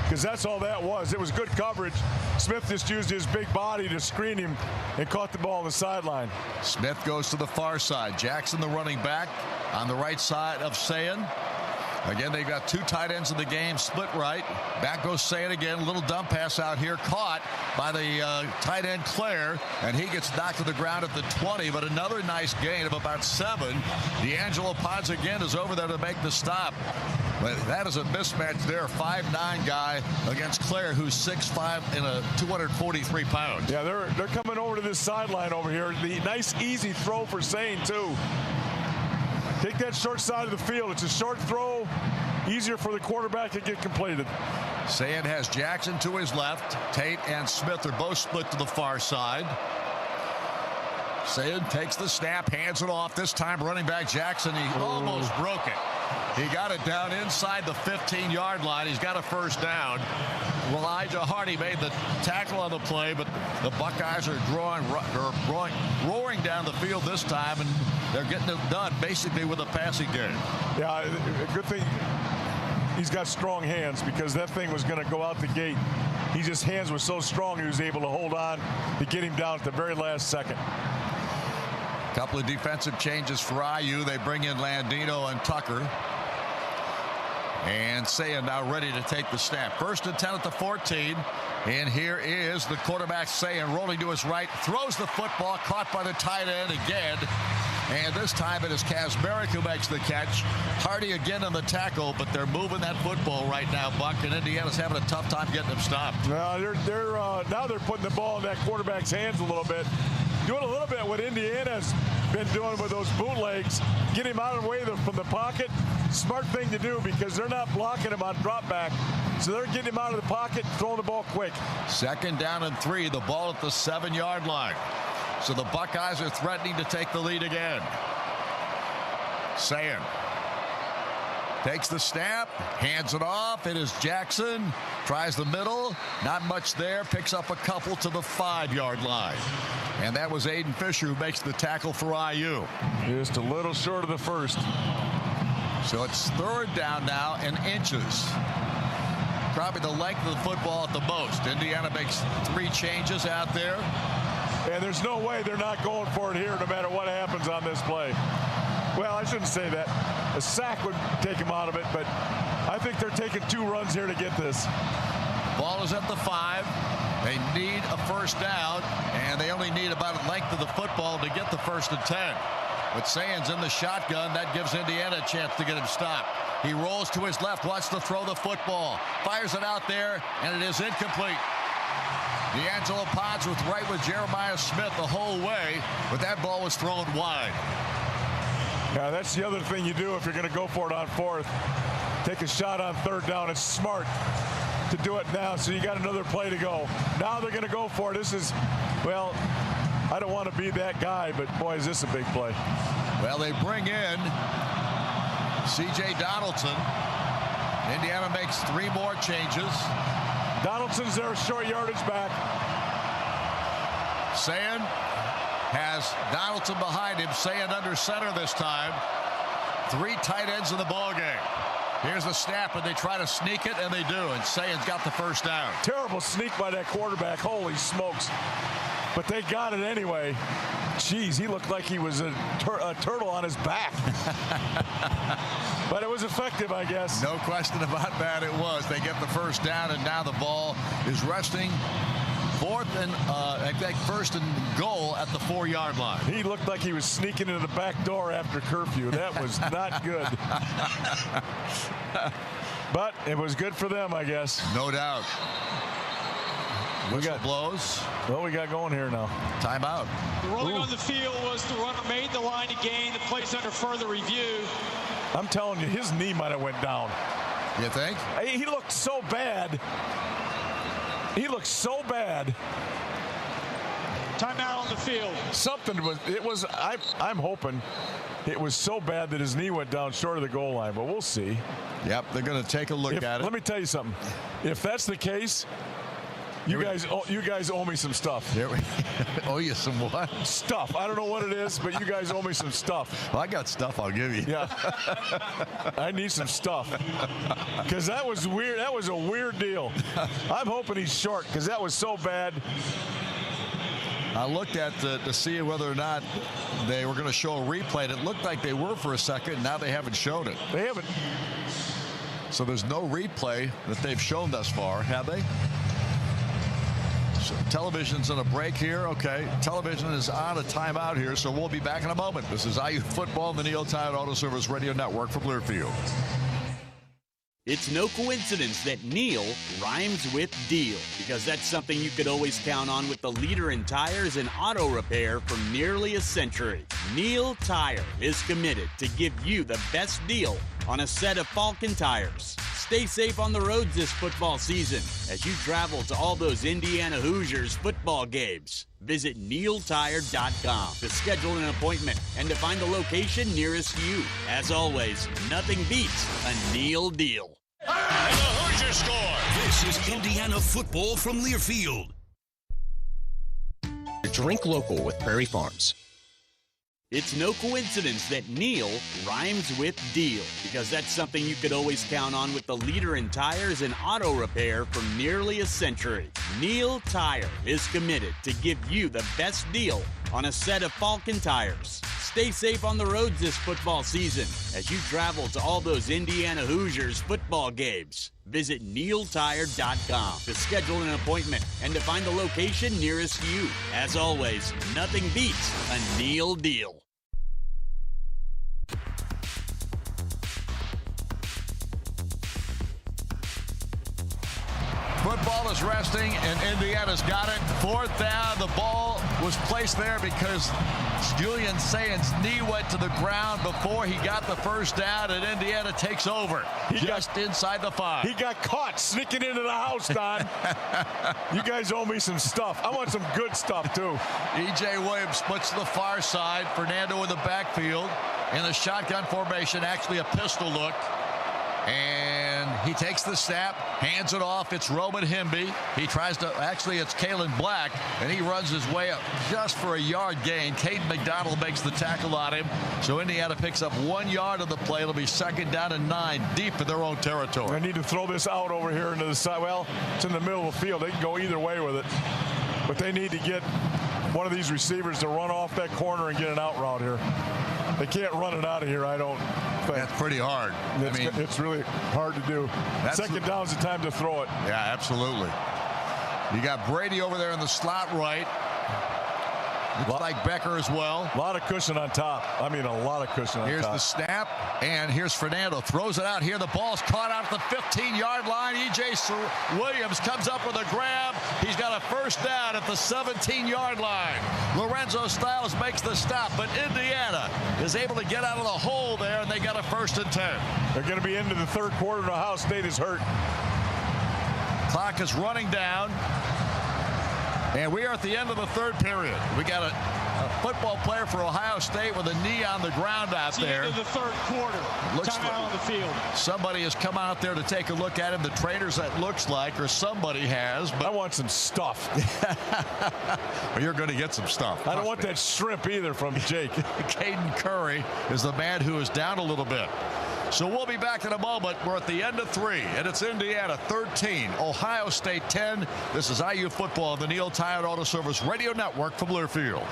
Because that's all that was. It was good coverage. Smith just used his big body to screen him and caught the ball on the sideline. Smith goes to the far side. Jackson, the running back, on the right side of Sayin. Again, they've got two tight ends in the game, split right. Back goes Sayin again. Little dump pass out here, caught by the tight end Claire, and he gets knocked to the ground at the 20. But another nice gain of about 7. D'Angelo Pons again is over there to make the stop. But that is a mismatch there. 5'9" guy against Claire, who's 6'5" and 243 pounds. Yeah, they're coming over to this sideline over here. The nice, easy throw for Sayin, too. Take that short side of the field. It's a short throw, easier for the quarterback to get completed. Sayin has Jackson to his left. Tate and Smith are both split to the far side. Sayin takes the snap, hands it off. This time running back Jackson, he almost broke it. He got it down inside the 15-yard line. He's got a first down. Elijah Hardy made the tackle on the play, but the Buckeyes are roaring down the field this time, and they're getting it done basically with a passing game. Yeah, a good thing he's got strong hands, because that thing was going to go out the gate. His hands were so strong he was able to hold on to get him down at the very last second. Couple of defensive changes for IU. They bring in Landino and Tucker. And Sayin now ready to take the snap. 1st and 10 at the 14. And here is the quarterback Sayin rolling to his right. Throws the football, caught by the tight end again. And this time it is Kazmarek who makes the catch. Hardy again on the tackle, but they're moving that football right now, Buck, and Indiana's having a tough time getting them stopped. Now they're putting the ball in that quarterback's hands a little bit. Doing a little bit what Indiana's been doing with those bootlegs. Get him out of the way from the pocket. Smart thing to do, because they're not blocking him on drop back. So they're getting him out of the pocket, throwing the ball quick. 2nd down and 3. The ball at the 7-yard line. So the Buckeyes are threatening to take the lead again. Sayin takes the snap, hands it off. It is Jackson. Tries the middle. Not much there. Picks up a couple to the 5-yard line. And that was Aiden Fisher who makes the tackle for IU. Just a little short of the first. So it's 3rd down now and inches. Probably the length of the football at the most. Indiana makes 3 changes out there. And there's no way they're not going for it here no matter what happens on this play. Well, I shouldn't say that. A sack would take him out of it, but I think they're taking 2 runs here to get this. Ball is at the 5. They need a first down, and they only need about a length of the football to get the 1st and 10. But Sayin's in the shotgun. That gives Indiana a chance to get him stopped. He rolls to his left, wants to throw the football. Fires it out there, and it is incomplete. D'Angelo Pons was right with Jeremiah Smith the whole way, but that ball was thrown wide. Yeah, that's the other thing you do if you're going to go for it on 4th. Take a shot on 3rd down. It's smart to do it now, so you got another play to go. Now they're going to go for it. This is, well, I don't want to be that guy, but boy, is this a big play. Well, they bring in C.J. Donaldson. Indiana makes 3 more changes. Donaldson's their short yardage back. Sayin has Donaldson behind him. Sayin under center this time. 3 tight ends in the ballgame. Here's the snap, and they try to sneak it, and they do. And Sayin's got the first down. Terrible sneak by that quarterback. Holy smokes. But they got it anyway. Jeez, he looked like he was a turtle on his back. But it was effective, I guess. No question about that, it was. They get the first down, and now the ball is resting 4th and, I think, 1st and goal at the 4-yard line. He looked like he was sneaking into the back door after curfew. That was not good. But it was good for them, I guess. No doubt. Whistle blows. What we got going here now? Timeout. The ruling on the field was the runner made the line to gain. The play's under further review. I'm telling you, his knee might have went down. You think? He looked so bad. He looked so bad. Timeout on the field. I'm hoping it was so bad that his knee went down short of the goal line, but we'll see. Yep, they're going to take a look at it. Let me tell you something. If that's the case, you guys owe me some stuff. Owe you some what? Stuff. I don't know what it is, but you guys owe me some stuff. Well, I got stuff I'll give you. Yeah. I need some stuff. Because that was weird. That was a weird deal. I'm hoping he's short because that was so bad. I looked at to see whether or not they were going to show a replay. It looked like they were for a second. Now they haven't shown it. They haven't. So there's no replay that they've shown thus far, have they? So television's on a break here. Okay, television is on a timeout here, so we'll be back in a moment. This is IU Football on the Neil Tide Auto Service Radio Network from Learfield. It's no coincidence that Neil rhymes with deal, because that's something you could always count on with the leader in tires and auto repair for nearly a century. Neil Tire is committed to give you the best deal on a set of Falcon tires. Stay safe on the roads this football season as you travel to all those Indiana Hoosiers football games. Visit NeilTire.com to schedule an appointment and to find the location nearest you. As always, nothing beats a Neil deal. And the Hoosiers score. This is Indiana football from Learfield. Drink local with Prairie Farms. It's no coincidence that Neil rhymes with deal, because that's something you could always count on with the leader in tires and auto repair for nearly a century. Neil Tire is committed to give you the best deal on a set of Falcon tires. Stay safe on the roads this football season as you travel to all those Indiana Hoosiers football games. Visit NeilTire.com to schedule an appointment and to find the location nearest you. As always, nothing beats a Neil deal. Football is resting, and Indiana's got it. Fourth down, the ball was placed there because Julian Sayen's knee went to the ground before he got the first down, and Indiana takes over just inside the 5. He got caught sneaking into the house, Don. You guys owe me some stuff. I want some good stuff, too. E.J. Williams splits to the far side. Fernando in the backfield in the shotgun formation, actually a pistol look. And he takes the snap, hands it off. It's Roman Hemby. He tries to, actually it's Kalen Black, and he runs his way up just for a yard gain. Caden McDonald makes the tackle on him. So Indiana picks up 1 yard of the play. It'll be second down and 9, deep in their own territory. I need to throw this out over here into the side. Well, it's in the middle of the field. They can go either way with it. But they need to get one of these receivers to run off that corner and get an out route here. They can't run it out of here, I don't think. That's pretty hard. It's really hard to do. Second down's the time to throw it. Yeah, absolutely. You got Brady over there in the slot right. Looks like Becker as well. A lot of cushion on top. I mean, a lot of cushion on top. Here's the snap, and here's Fernando. Throws it out here. The ball's caught out at the 15-yard line. E.J. Williams comes up with a grab. He's got a first down at the 17-yard line. Lorenzo Styles makes the stop, but Indiana is able to get out of the hole there, and they got a 1st and 10. They're going to be into the third quarter, and Ohio State is hurt. Clock is running down. And we are at the end of the third period. We got a football player for Ohio State with a knee on the ground out there. It's the end of the third quarter. Timeout on the field. Somebody has come out there to take a look at him. The trainers, that looks like, or somebody has. But I want some stuff. Well, you're going to get some stuff. I don't want that shrimp either from Jake. Caden Curry is the man who is down a little bit. So we'll be back in a moment. We're at the end of 3, and it's Indiana 13, Ohio State 10. This is IU football on the Neil Tire Auto Service Radio Network from Learfield.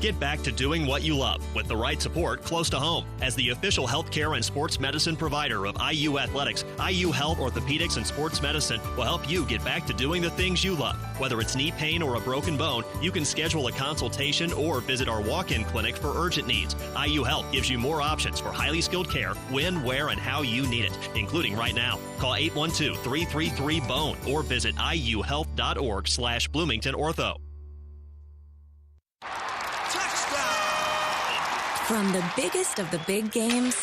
Get back to doing what you love with the right support close to home. As the official healthcare and sports medicine provider of IU Athletics, IU Health Orthopedics and Sports Medicine will help you get back to doing the things you love. Whether it's knee pain or a broken bone, you can schedule a consultation or visit our walk-in clinic for urgent needs. IU Health gives you more options for highly skilled care when, where, and how you need it, including right now. Call 812-333-BONE or visit iuhealth.org/Bloomington Ortho. From the biggest of the big games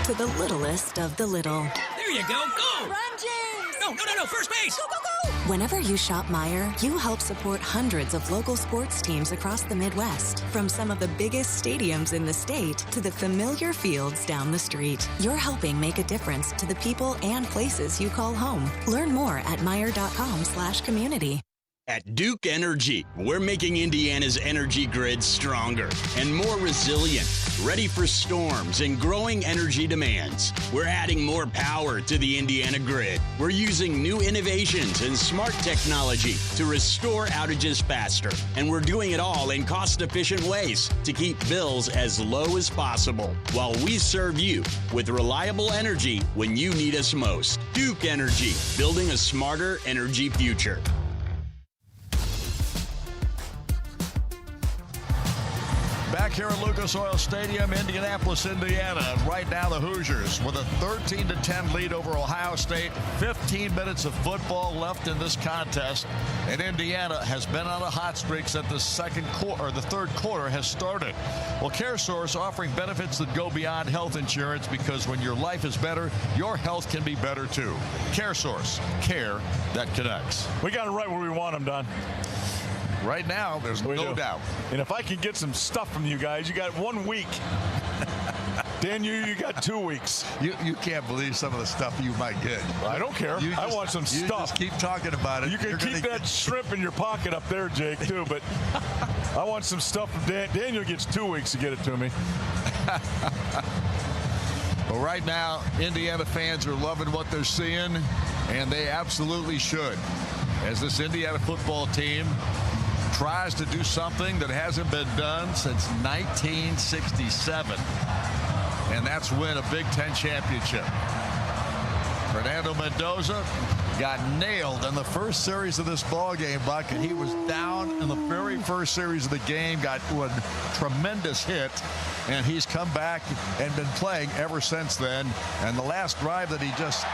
to the littlest of the little. There you go. Go! Run, James! No, first base! Go, go, go! Whenever you shop Meijer, you help support hundreds of local sports teams across the Midwest. From some of the biggest stadiums in the state to the familiar fields down the street. You're helping make a difference to the people and places you call home. Learn more at Meijer.com/community. At Duke Energy, we're making Indiana's energy grid stronger and more resilient, ready for storms and growing energy demands. We're adding more power to the Indiana grid. We're using new innovations and smart technology to restore outages faster. And we're doing it all in cost-efficient ways to keep bills as low as possible, while we serve you with reliable energy when you need us most. Duke Energy, building a smarter energy future. Back here at Lucas Oil Stadium, Indianapolis, Indiana. And right now the Hoosiers with a 13-10 lead over Ohio State. 15 minutes of football left in this contest. And Indiana has been on a hot streak since the third quarter has started. Well, CareSource offering benefits that go beyond health insurance, because when your life is better, your health can be better too. CareSource, care that connects. We got it right where we want them, Don. Right now, there's no doubt. And if I can get some stuff from you guys, you got 1 week. Dan, you got 2 weeks. You can't believe some of the stuff you might get. I don't care. I want some stuff. Just keep talking about it. You can keep that shrimp in your pocket up there, Jake, too. But I want some stuff from Dan. Daniel gets 2 weeks to get it to me. Well, right now, Indiana fans are loving what they're seeing, and they absolutely should. As this Indiana football team tries to do something that hasn't been done since 1967, and that's win a Big Ten championship. Fernando Mendoza got nailed in the first series of this ball game, Buck, and he was down in the very first series of the game, got one tremendous hit, and he's come back and been playing ever since then. And the last drive that he just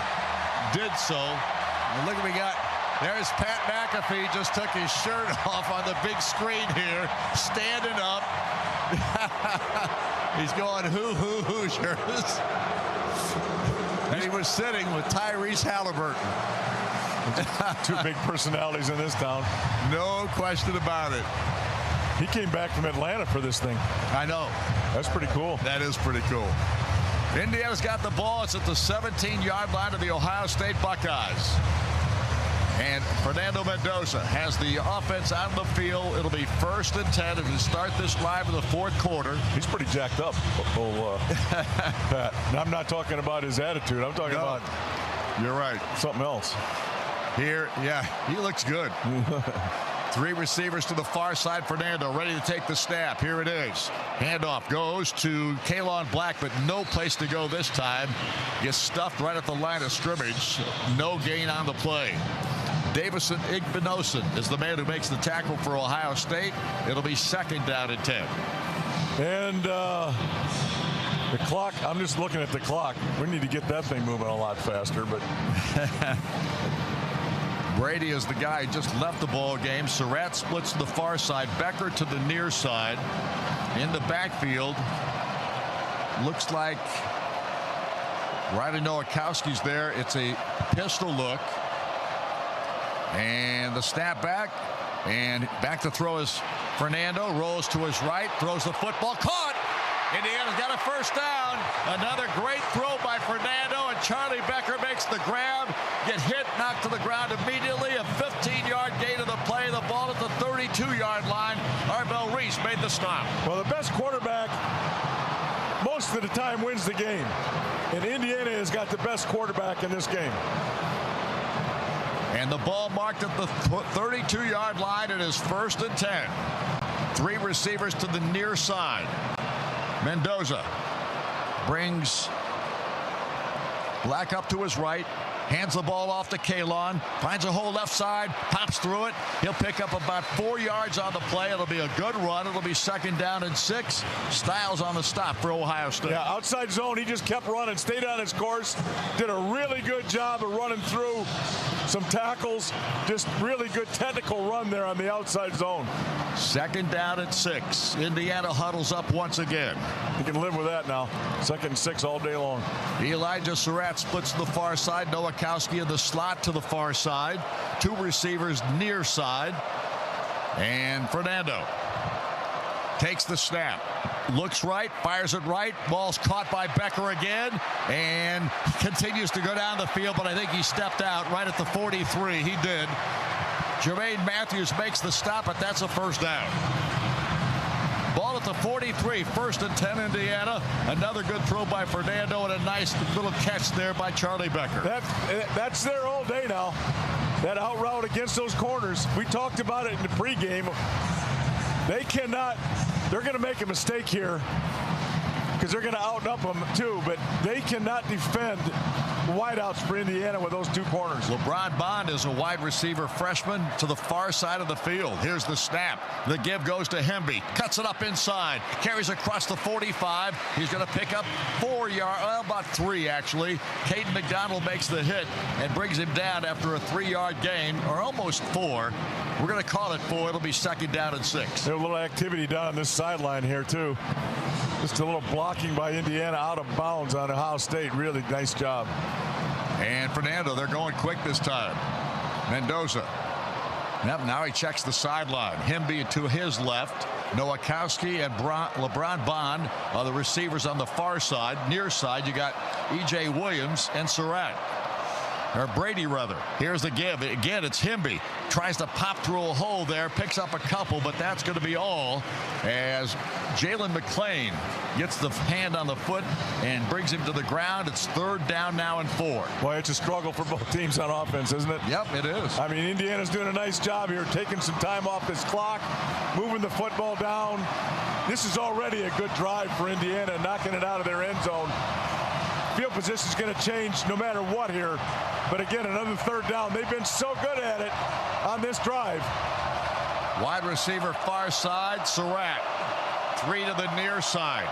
did so, and look what we got. There's Pat McAfee, just took his shirt off on the big screen here, standing up. He's going, Hoosiers. And he was sitting with Tyrese Halliburton. Two big personalities in this town. No question about it. He came back from Atlanta for this thing. I know. That's pretty cool. That is pretty cool. Indiana's got the ball. It's at the 17-yard line of the Ohio State Buckeyes. And Fernando Mendoza has the offense out of the field. It'll be 1st and 10 as we start this drive in the fourth quarter. He's pretty jacked up, Pat. And I'm not talking about his attitude. I'm talking about you're right. Something else. Here, yeah, he looks good. 3 receivers to the far side. Fernando ready to take the snap. Here it is. Handoff goes to Kalon Black, but no place to go this time. Gets stuffed right at the line of scrimmage. No gain on the play. Davison Igbinosun is the man who makes the tackle for Ohio State. It'll be 2nd down and 10. And the clock, I'm just looking at the clock. We need to get that thing moving a lot faster, but Brady is the guy who just left the ball game. Surratt splits to the far side. Becker to the near side. In the backfield, looks like Riley Nowakowski's there. It's a pistol look. And the snap back. And back to throw is Fernando. Rolls to his right. Throws the football. Caught! Indiana's got a 1st down. Another great throw by Fernando, and Charlie Becker makes the grab. Get hit, knocked to the ground immediately. A 15-yard gain of the play. The ball at the 32-yard line. Arbel Reese made the stop. Well, the best quarterback most of the time wins the game. And Indiana has got the best quarterback in this game. And And the ball marked at the 32-yard line. It is 1st and 10. 3 receivers to the near side. Mendoza brings Black up to his right. Hands the ball off to Kalon. Finds a hole left side. Pops through it. He'll pick up about 4 yards on the play. It'll be a good run. It'll be 2nd down and 6. Styles on the stop for Ohio State. Yeah, outside zone. He just kept running. Stayed on his course. Did a really good job of running through some tackles. Just really good technical run there on the outside zone. 2nd down and 6. Indiana huddles up once again. You can live with that now. 2nd and 6 all day long. Elijah Surratt splits to the far side. Noah Kowski in the slot to the far side. 2 receivers near side. And Fernando takes the snap. Looks right. Fires it right. Ball's caught by Becker again. And continues to go down the field. But I think he stepped out right at the 43. He did. Jermaine Matthews makes the stop. But that's a 1st down. Ball at the 43, 1st and 10 Indiana. Another good throw by Fernando and a nice little catch there by Charlie Becker. That's there all day now. That out route against those corners. We talked about it in the pregame. They cannot, they're going to make a mistake here because they're going to out-up them too, but they cannot defend wideouts for Indiana with those 2 corners. LeBron Bond is a wide receiver freshman to the far side of the field. Here's the snap. The give goes to Hemby. Cuts it up inside. Carries across the 45. He's going to pick up 4 yards, well, about 3 actually. Caden McDonald makes the hit and brings him down after a 3-yard gain, or almost 4. We're going to call it 4. It'll be 2nd down and 6. There's a little activity down on this sideline here too. Just a little blocking by Indiana out of bounds on Ohio State. Really nice job. And Fernando, they're going quick this time. Mendoza. Yep, now he checks the sideline. Hemby to his left. Nowakowski and LeBron Bond are the receivers on the far side. Near side, you got E.J. Williams and Surratt. Or Brady, rather. Here's the give. Again, it's Hemby. Tries to pop through a hole there. Picks up a couple, but that's going to be all as Jalen McClain gets the hand on the foot and brings him to the ground. It's 3rd down now and 4. Boy, it's a struggle for both teams on offense, isn't it? Yep, it is. I mean, Indiana's doing a nice job here, taking some time off this clock, moving the football down. This is already a good drive for Indiana, knocking it out of their end zone. Field position is going to change no matter what here. But again, another 3rd down. They've been so good at it on this drive. Wide receiver far side, Surratt. 3 to the near side.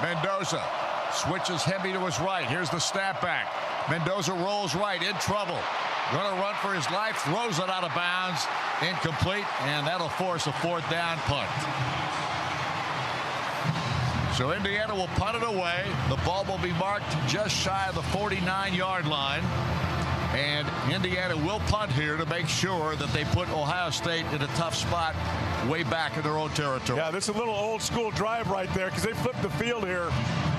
Mendoza switches Hemby to his right. Here's the snap back. Mendoza rolls right, in trouble. Going to run for his life, throws it out of bounds. Incomplete, and that'll force a 4th down punt. So Indiana will punt it away. The ball will be marked just shy of the 49-yard line. And Indiana will punt here to make sure that they put Ohio State in a tough spot way back in their own territory. Yeah, this is a little old school drive right there because they flipped the field here.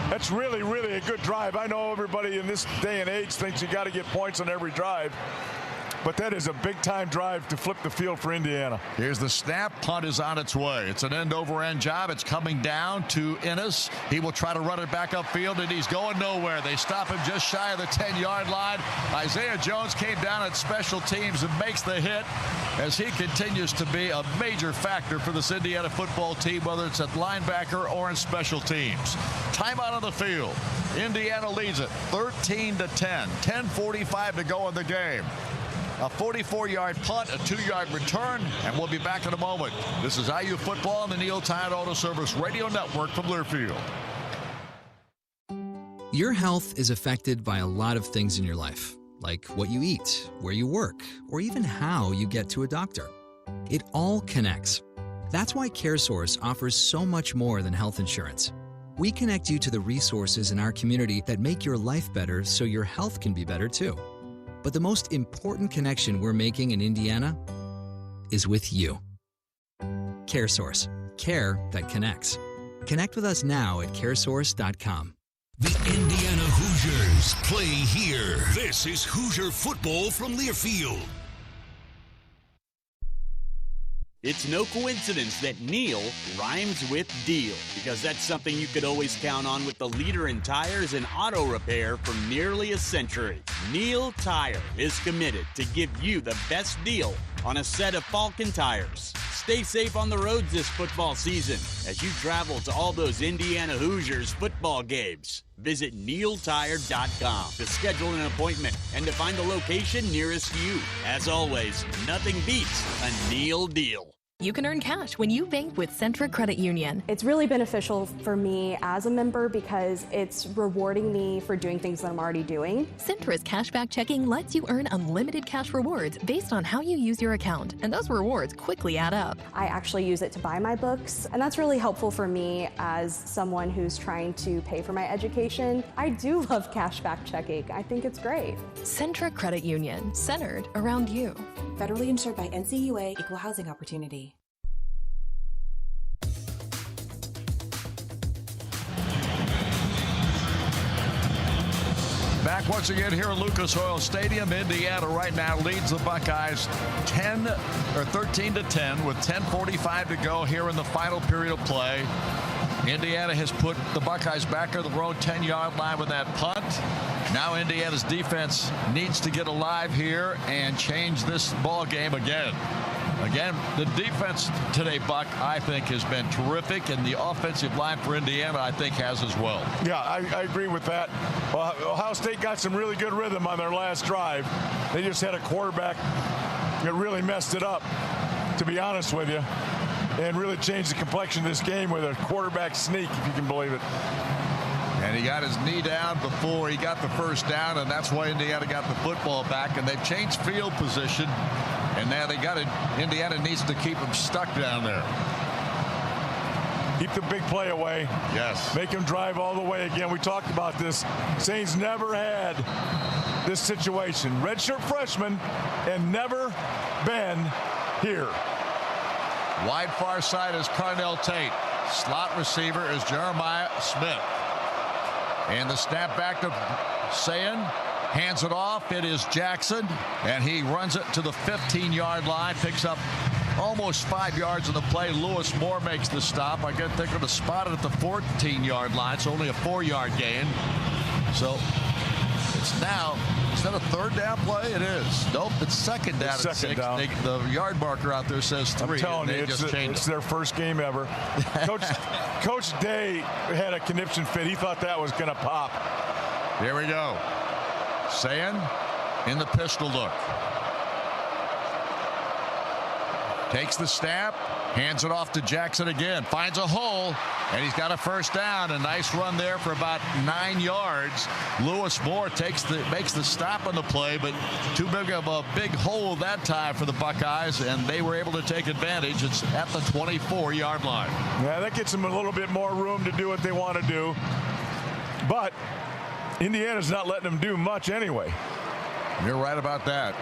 That's really, really a good drive. I know everybody in this day and age thinks you got to get points on every drive. But that is a big-time drive to flip the field for Indiana. Here's the snap. Punt is on its way. It's an end-over-end job. It's coming down to Ennis. He will try to run it back upfield, and he's going nowhere. They stop him just shy of the 10-yard line. Isaiah Jones came down at special teams and makes the hit as he continues to be a major factor for this Indiana football team, whether it's at linebacker or in special teams. Timeout on the field. Indiana leads it 13-10. 10:45 to go in the game. A 44-yard punt, a 2-yard return, and we'll be back in a moment. This is IU Football on the Neil Tide Auto Service Radio Network from Learfield. Your health is affected by a lot of things in your life, like what you eat, where you work, or even how you get to a doctor. It all connects. That's why CareSource offers so much more than health insurance. We connect you to the resources in our community that make your life better so your health can be better too. But the most important connection we're making in Indiana is with you. CareSource. Care that connects. Connect with us now at caresource.com. The Indiana Hoosiers play here. This is Hoosier football from Learfield. It's no coincidence that Neil rhymes with deal, because that's something you could always count on with the leader in tires and auto repair for nearly a century. Neil Tire is committed to give you the best deal on a set of Falcon tires. Stay safe on the roads this football season as you travel to all those Indiana Hoosiers football games. Visit NeilTire.com to schedule an appointment and to find the location nearest you. As always, nothing beats a Neil deal. You can earn cash when you bank with Centra Credit Union. It's really beneficial for me as a member because it's rewarding me for doing things that I'm already doing. Centra's cashback checking lets you earn unlimited cash rewards based on how you use your account, and those rewards quickly add up. I actually use it to buy my books, and that's really helpful for me as someone who's trying to pay for my education. I do love cashback checking. I think it's great. Centra Credit Union, centered around you. Federally insured by NCAAF, Equal Housing Opportunity. Back once again here at Lucas Oil Stadium. Indiana right now leads the Buckeyes 13-10 with 10:45 to go here in the final period of play. Indiana has put the Buckeyes back on the road 10-yard line with that punt. Now Indiana's defense needs to get alive here and change this ball game again. Again, the defense today, Buck, I think has been terrific, and the offensive line for Indiana, I think, has as well. Yeah, I agree with that. Well, Ohio State got some really good rhythm on their last drive. They just had a quarterback that really messed it up, to be honest with you, and really changed the complexion of this game with a quarterback sneak, if you can believe it. And he got his knee down before he got the first down, and that's why Indiana got the football back, and they've changed field position. And now they got it. Indiana needs to keep them stuck down there. Keep the big play away. Yes. Make them drive all the way again. We talked about this. Saints never had this situation. Redshirt freshman and never been here. Wide far side is Carnell Tate. Slot receiver is Jeremiah Smith. And the snap back to Sayin. Hands it off. It is Jackson, and he runs it to the 15-yard line, picks up almost 5 yards on the play. Lewis Moore makes the stop. I guess they're going to spot it at the 14-yard line. It's only a 4-yard gain. So it's now, is that a third down play? It is. Nope, it's second down at 6. The yard marker out there says 3. I'm telling you, it's their first game ever. Coach Day had a conniption fit. He thought that was going to pop. Here we go. Sayin in the pistol look. Takes the snap, hands it off to Jackson again, finds a hole, and he's got a first down. A nice run there for about 9 yards. Lewis Moore makes the stop on the play, but too big of a big hole that time for the Buckeyes, and they were able to take advantage. It's at the 24-yard line. Yeah, that gets them a little bit more room to do what they want to do. But Indiana's not letting them do much anyway. You're right about that.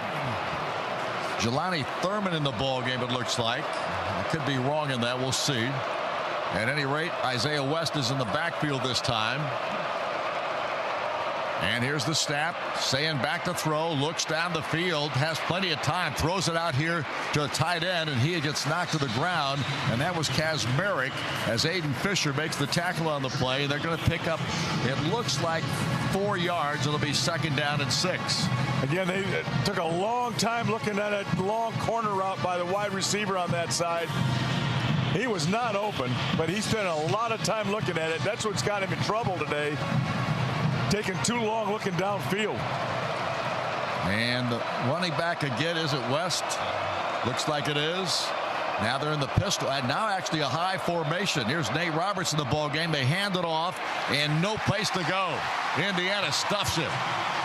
Jelani Thurman in the ball game, it looks like. I could be wrong in that. We'll see. At any rate, Isaiah West is in the backfield this time. And here's the snap. Sayin back to throw. Looks down the field. Has plenty of time. Throws it out here to a tight end, and he gets knocked to the ground. And that was Kaz Merrick as Aiden Fisher makes the tackle on the play. They're going to pick up, it looks like, 4 yards. It'll be second down and 6. Again, they took a long time looking at a long corner route by the wide receiver on that side. He was not open, but he spent a lot of time looking at it. That's what's got him in trouble today. Taking too long looking downfield. And running back again, is it West? Looks like it is. Now they're in the pistol, and now actually a high formation. Here's Nate Roberts in the ball game. They hand it off, and no place to go. Indiana stuffs it.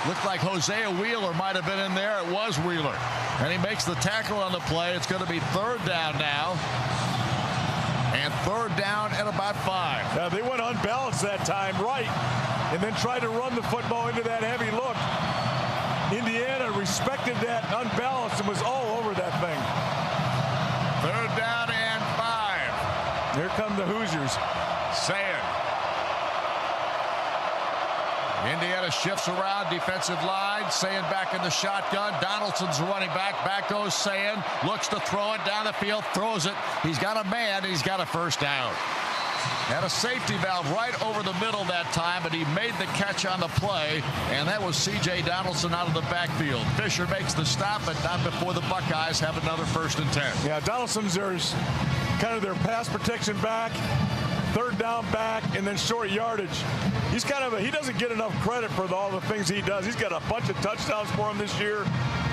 Looked like Hosea Wheeler might have been in there. It was Wheeler. And he makes the tackle on the play. It's going to be third down now. And third down at about 5. Now they went unbalanced that time right, and then tried to run the football into that heavy look. Indiana respected that unbalance and was all over that thing. Third down and 5. Here come the Hoosiers. Sayin Indiana shifts around defensive line. Sayin back in the shotgun. Donaldson's running back. Back goes Sayin. Looks to throw it down the field. Throws it. He's got a man. He's got a first down. Had a safety valve right over the middle that time, but he made the catch on the play, and that was C.J. Donaldson out of the backfield. Fisher makes the stop, but not before the Buckeyes have another 1st and 10. Yeah, Donaldson's kind of their pass protection back, third down back, and then short yardage. He's he doesn't get enough credit for all the things he does. He's got a bunch of touchdowns for him this year.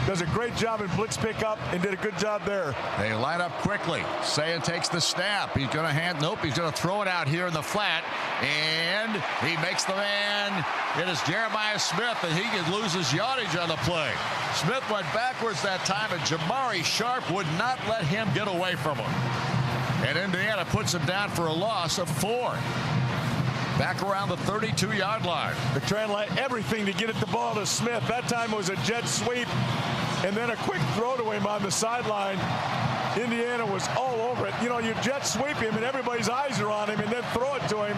Does a great job in blitz pickup and did a good job there. They line up quickly. Sayin takes the snap. He's going to he's going to throw it out here in the flat, and he makes the man. It is Jeremiah Smith, and he loses yardage on the play. Smith went backwards that time, and Jamari Sharp would not let him get away from him. And Indiana puts him down for a loss of 4. Back around the 32-yard line. They're trying everything to get at the ball to Smith. That time it was a jet sweep and then a quick throw to him on the sideline. Indiana was all over it. You know, you jet sweep him and everybody's eyes are on him and then throw it to him.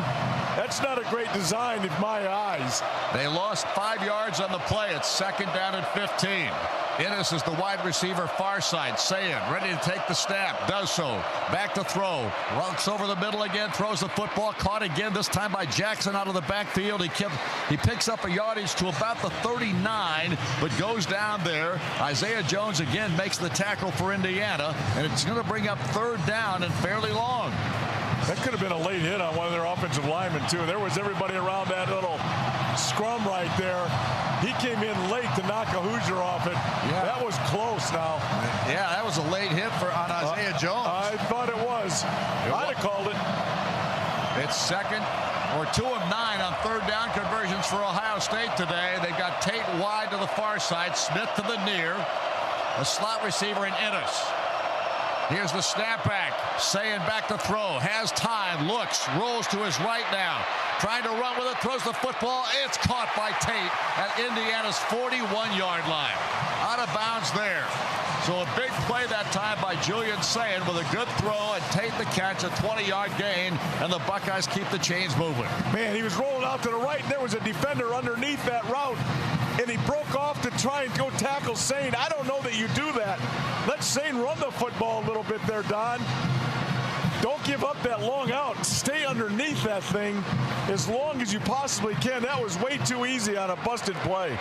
That's not a great design in my eyes. They lost 5 yards on the play. It's 2nd down and 15. Innes is the wide receiver far side. Sayin ready to take the snap. Does so. Back to throw. Walks over the middle again. Throws the football. Caught again. This time by Jackson out of the backfield. He picks up a yardage to about the 39, but goes down there. Isaiah Jones again makes the tackle for Indiana, and it's going to bring up 3rd down and fairly long. That could have been a late hit on one of their offensive linemen, too. There was everybody around that little scrum right there. He came in late to knock a Hoosier off it. Yeah. That was close now. Yeah, that was a late hit on Isaiah Jones. I thought it was. I'd have called it. It's 2nd or 2 of 9 on 3rd down conversions for Ohio State today. They've got Tate wide to the far side, Smith to the near, a slot receiver in Innes. Here's the snapback. Sayin back to throw. Has time. Looks. Rolls to his right now. Trying to run with it. Throws the football. It's caught by Tate at Indiana's 41-yard line. Out of bounds there. So a big play that time by Julian Sayin with a good throw and Tate the catch, a 20-yard gain, and the Buckeyes keep the chains moving. Man, he was rolling out to the right, and there was a defender underneath that route, and he broke off to try and go tackle Sayin. I don't know that you do that. Let Sayin run the football a little bit there, Don. Don't give up that long out. Stay underneath that thing as long as you possibly can. That was way too easy on a busted play.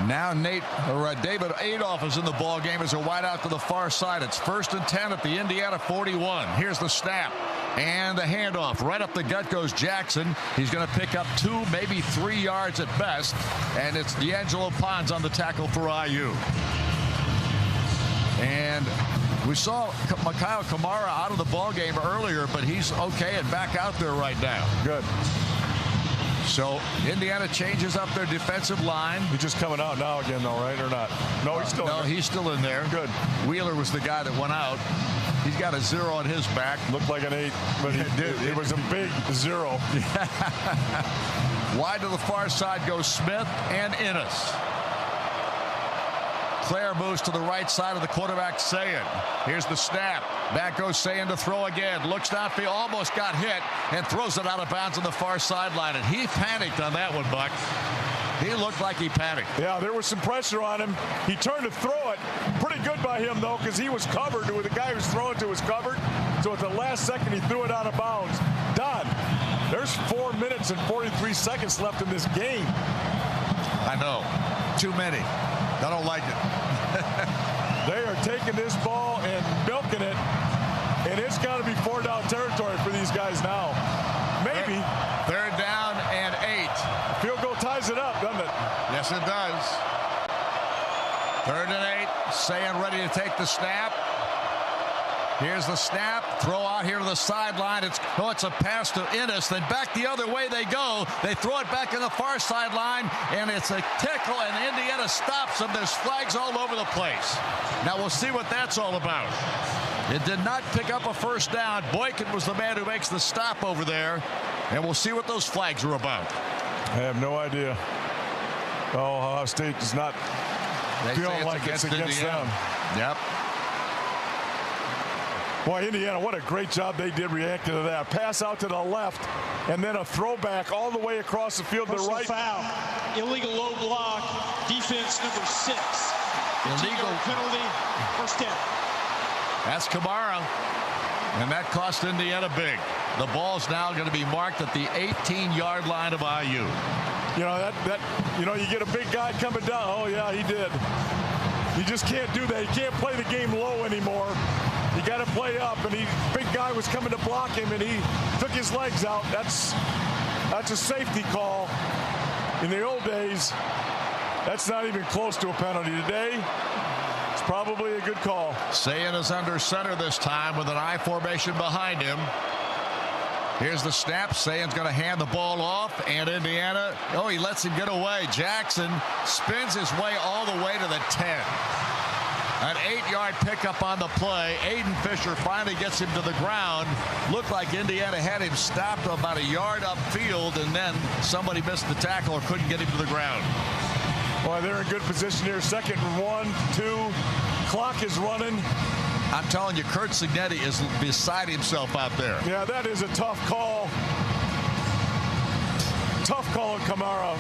Now David Adolph is in the ball game as a wide out to the far side. It's 1st and 10 at the Indiana 41. Here's the snap and the handoff. Right up the gut goes Jackson. He's going to pick up 2, maybe 3 yards at best. And it's D'Angelo Pons on the tackle for IU. And we saw Mikhail Kamara out of the ball game earlier, but he's okay and back out there right now. Good. So Indiana changes up their defensive line. He's just coming out now again, though, right? Or not? No, he's still in there. He's still in there. Good. Wheeler was the guy that went out. He's got a 0 on his back. Looked like an 8, but it was a big 0. Wide to the far side goes Smith and Innes. Claire moves to the right side of the quarterback, Sayin. Here's the snap. Back goes Sayin to throw again. Looks downfield, almost got hit, and throws it out of bounds on the far sideline. And he panicked on that one, Buck. He looked like he panicked. Yeah, there was some pressure on him. He turned to throw it. Pretty good by him, though, because he was covered. The guy who was throwing to was covered. So at the last second, he threw it out of bounds. Don, there's 4 minutes and 43 seconds left in this game. I know. Too many. I don't like it. They are taking this ball and milking it, and it's got to be 4-down territory for these guys now. Maybe. 3rd down and 8. Field goal ties it up, doesn't it? Yes, it does. 3rd and 8. Sayin ready to take the snap. Here's the snap. Throw out here to the sideline. It's a pass to Innes. Then back the other way they go. They throw it back in the far sideline, and it's a tickle, and Indiana stops them. There's flags all over the place. Now we'll see what that's all about. It did not pick up a 1st down. Boykin was the man who makes the stop over there, and we'll see what those flags are about. I have no idea. Ohio State does not feel like it's against them. Yep. Boy, Indiana, what a great job they did reacting to that. Pass out to the left, and then a throwback all the way across the field to the right. Foul. Illegal low block. Defense number 6. Illegal penalty. First down. That's Kamara. And that cost Indiana big. The ball's now going to be marked at the 18-yard line of IU. You get a big guy coming down. Oh, yeah, he did. You just can't do that. You can't play the game low anymore. You got to play up, and big guy was coming to block him, and he took his legs out. That's a safety call. In the old days, that's not even close to a penalty. Today, it's probably a good call. Sayin is under center this time with an I formation behind him. Here's the snap. Sayin's going to hand the ball off, and Indiana, he lets him get away. Jackson spins his way all the way to the 10. An 8-yard pickup on the play. Aiden Fisher finally gets him to the ground. Looked like Indiana had him stopped about a yard upfield, and then somebody missed the tackle or couldn't get him to the ground. Boy, they're in good position here. 2nd and 1, 2. Clock is running. I'm telling you, Kurt Signetti is beside himself out there. Yeah, that is a tough call. Tough call on Kamara.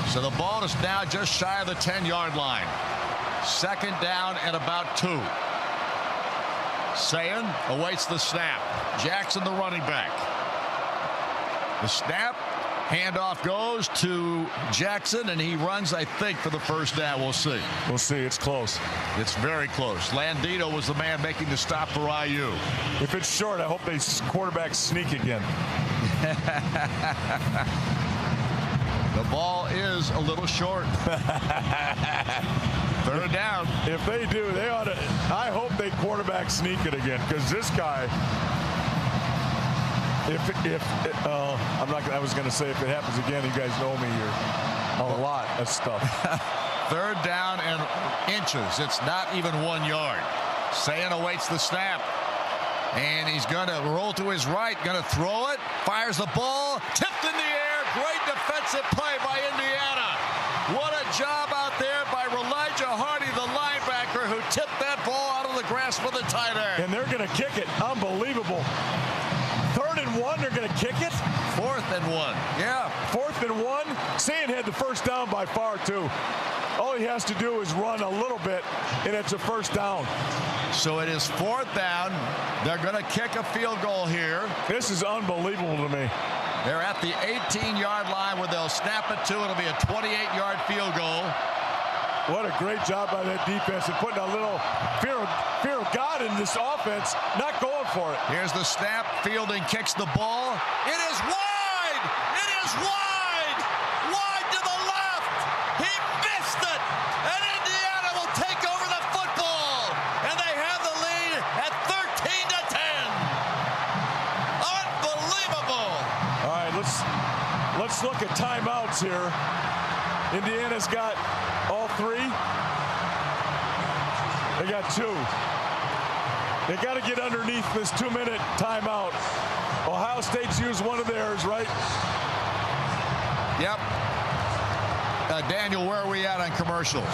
So the ball is now just shy of the 10-yard line. 2nd down and about 2. Sayin awaits the snap. Jackson, the running back. The snap. Handoff goes to Jackson, and he runs, I think, for the first down. We'll see. We'll see. It's close. It's very close. Landito was the man making the stop for IU. If it's short, I hope they quarterback sneak again. The ball is a little short. 3rd down. If they do, they ought to. I hope they quarterback sneak it again, because this guy. I was going to say if it happens again, you guys know me here. A lot of stuff. 3rd down and inches. It's not even 1 yard. Sayin awaits the snap. And he's going to roll to his right. Going to throw it. Fires the ball. Tipped in the air. Great defensive play by Indiana. What a job out there by Elijah Hardy, the linebacker, who tipped that ball out of the grasp of the tight end. And they're going to kick it. Unbelievable. 3rd and 1, they're going to kick it. 4th and 1. Yeah. 4th and 1. Sayin had the first down by far, too. All he has to do is run a little bit, and it's a first down. So it is 4th down. They're going to kick a field goal here. This is unbelievable to me. They're at the 18-yard line where they'll snap it to. It'll be a 28-yard field goal. What a great job by that defense and putting a little fear of God in this offense, not going for it. Here's the snap. Fielding kicks the ball. It is wide! It is wide! Wide to the left! He missed it! And Indiana will take over the football! And they have the lead at 13-10! Unbelievable! All right, let's look at timeouts here. Indiana's got all 3. They got 2. They got to get underneath this 2-minute timeout. Ohio State's used one of theirs, right? Yep. Daniel, where are we at on commercials?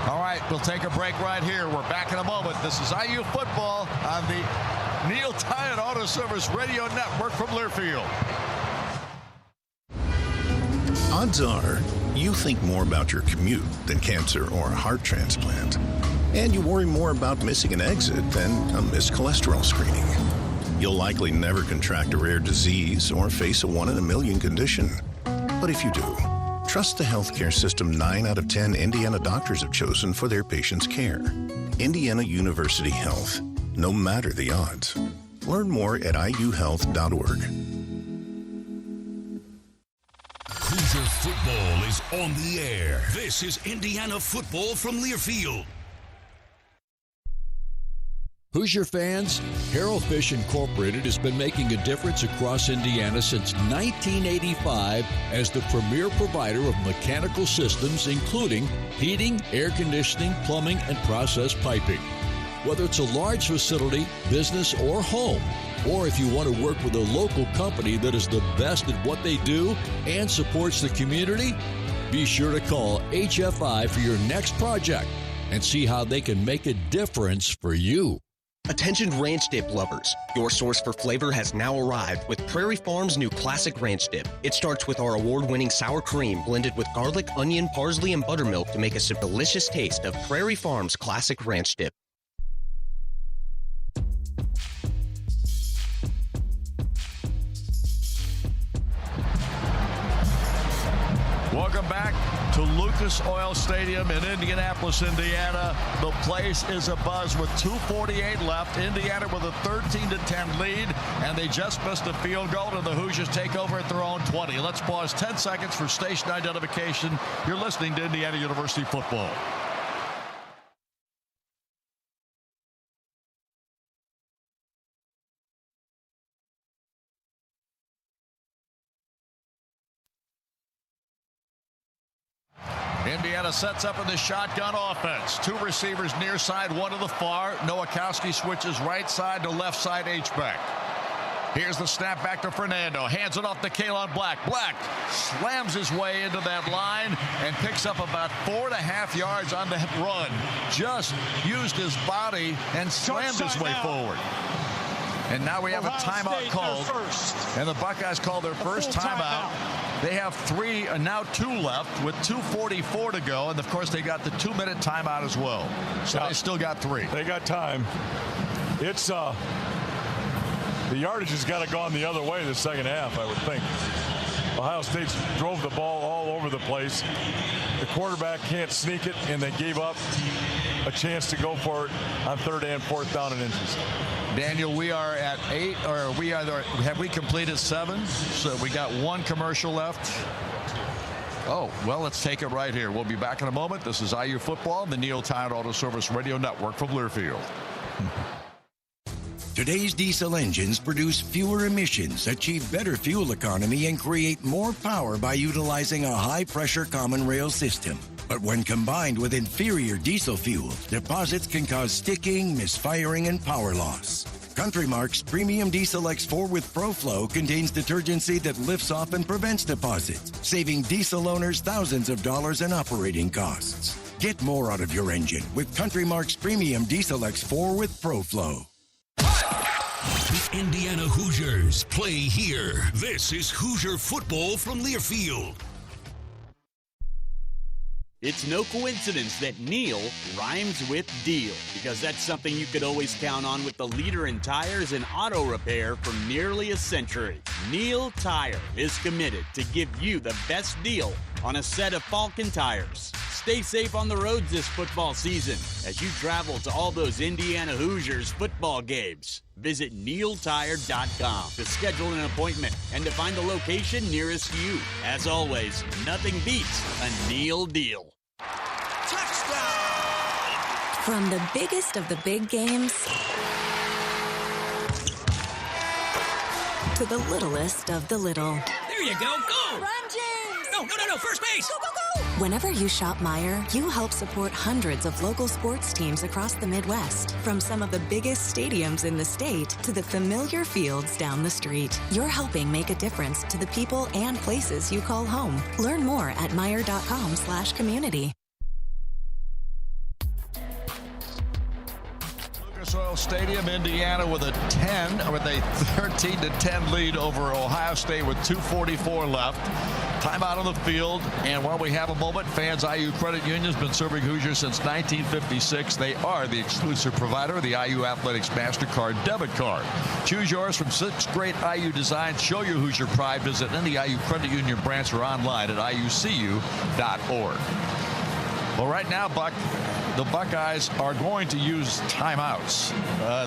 All right, we'll take a break right here. We're back in a moment. This is IU football on the Neil Tyan Auto Service Radio Network from Learfield. Odds are you think more about your commute than cancer or a heart transplant. And you worry more about missing an exit than a missed cholesterol screening. You'll likely never contract a rare disease or face a 1 in a million condition. But if you do, trust the healthcare system 9 out of 10 Indiana doctors have chosen for their patients' care. Indiana University Health. No matter the odds. Learn more at iuhealth.org. Hoosier football is on the air. This is Indiana football from Learfield. Hoosier fans, Harold Fish Incorporated has been making a difference across Indiana since 1985 as the premier provider of mechanical systems, including heating, air conditioning, plumbing, and process piping. Whether it's a large facility, business, or home, or if you want to work with a local company that is the best at what they do and supports the community, be sure to call HFI for your next project. and see how they can make a difference for you. Attention ranch dip lovers. Your source for flavor has now arrived with Prairie Farms' new classic ranch dip. It starts with our award-winning sour cream blended with garlic, onion, parsley, and buttermilk to make us a delicious taste of Prairie Farms' classic ranch dip. Welcome back to Lucas Oil Stadium in Indianapolis, Indiana. The place is abuzz with 2:48 left. Indiana with a 13-10 lead, and they just missed a field goal, and the Hoosiers take over at their own 20. Let's pause 10 seconds for station identification. You're listening to Indiana University football. Indiana sets up in the shotgun offense. Two receivers near side, one to the far. Nowakowski switches right side to left side H-back. Here's the snap back to Fernando. Hands it off to Kalon Black. Black slams his way into that line and picks up about 4.5 yards on the run. Just used his body and slammed his way forward. And now we have a timeout called. And the Buckeyes call their first timeout. They have now two left with 2:44 to go. And, of course, they got the 2-minute timeout as well. So they still got 3. They got time. It's the yardage has got to go on the other way in the second half, I would think. Ohio State drove the ball all over the place. The quarterback can't sneak it, and they gave up a chance to go for it on 3rd and 4th down and inches. Daniel, we are at 8, or have we completed 7? So we got 1 commercial left. Oh, well, let's take it right here. We'll be back in a moment. This is IU Football, the Neil Tide Auto Service Radio Network from Learfield. Today's diesel engines produce fewer emissions, achieve better fuel economy, and create more power by utilizing a high-pressure common rail system. But when combined with inferior diesel fuel, deposits can cause sticking, misfiring, and power loss. Country Mark's Premium Diesel X4 with ProFlow contains detergency that lifts off and prevents deposits, saving diesel owners thousands of dollars in operating costs. Get more out of your engine with Country Mark's Premium Diesel X4 with ProFlow. The Indiana Hoosiers play here. This is Hoosier football from Learfield. It's no coincidence that Neil rhymes with deal, because that's something you could always count on with the leader in tires and auto repair for nearly a century. Neil Tire is committed to give you the best deal on a set of Falcon tires. Stay safe on the roads this football season as you travel to all those Indiana Hoosiers football games. Visit NeilTire.com to schedule an appointment and to find the location nearest you. As always, nothing beats a Neil deal. From the biggest of the big games to the littlest of the little. There you go. Go! Run, James! No. First base! Go! Whenever you shop Meijer, you help support hundreds of local sports teams across the Midwest. From some of the biggest stadiums in the state to the familiar fields down the street. You're helping make a difference to the people and places you call home. Learn more at Meijer.com/community. Oil Stadium, Indiana with a 13-10 lead over Ohio State with 2:44 left. Timeout on the field, and while we have a moment, fans, IU Credit Union has been serving Hoosiers since 1956. They are the exclusive provider of the IU Athletics MasterCard debit card. Choose yours from 6 great IU designs. Show your Hoosier pride. Visit any IU Credit Union branch or online at iucu.org. Well, right now, Buck, the Buckeyes are going to use timeouts.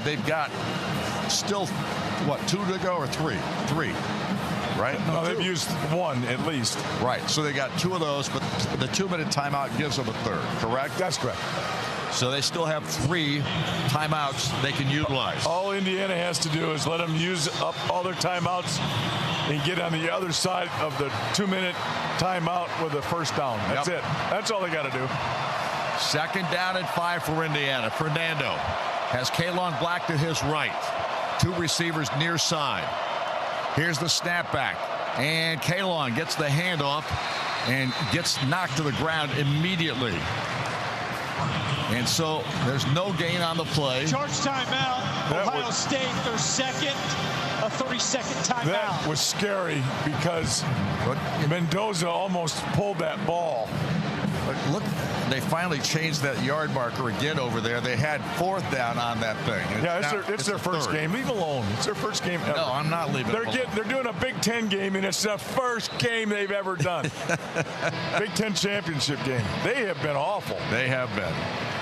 They've got still, 2 to go or 3? 3, right? No, they've used 1 at least. Right, so they got 2 of those, but the 2-minute timeout gives them a 3rd, correct? That's correct. So they still have 3 timeouts they can utilize. All Indiana has to do is let them use up all their timeouts and get on the other side of the 2-minute timeout with a first down. That's it. That's all they got to do. 2nd down and 5 for Indiana. Fernando has Kalon Black to his right. 2 receivers near side. Here's the snapback. And Kalon gets the handoff and gets knocked to the ground immediately. And so there's no gain on the play. Charge timeout. Ohio State, their second, a 30-second timeout. That was scary because Mendoza almost pulled that ball. Look, they finally changed that yard marker again over there. They had 4th down on that thing. It's their first game. Leave alone. It's their first game ever. No, I'm not leaving. They're doing a Big Ten game, and it's the first game they've ever done. Big Ten championship game. They have been awful. They have been.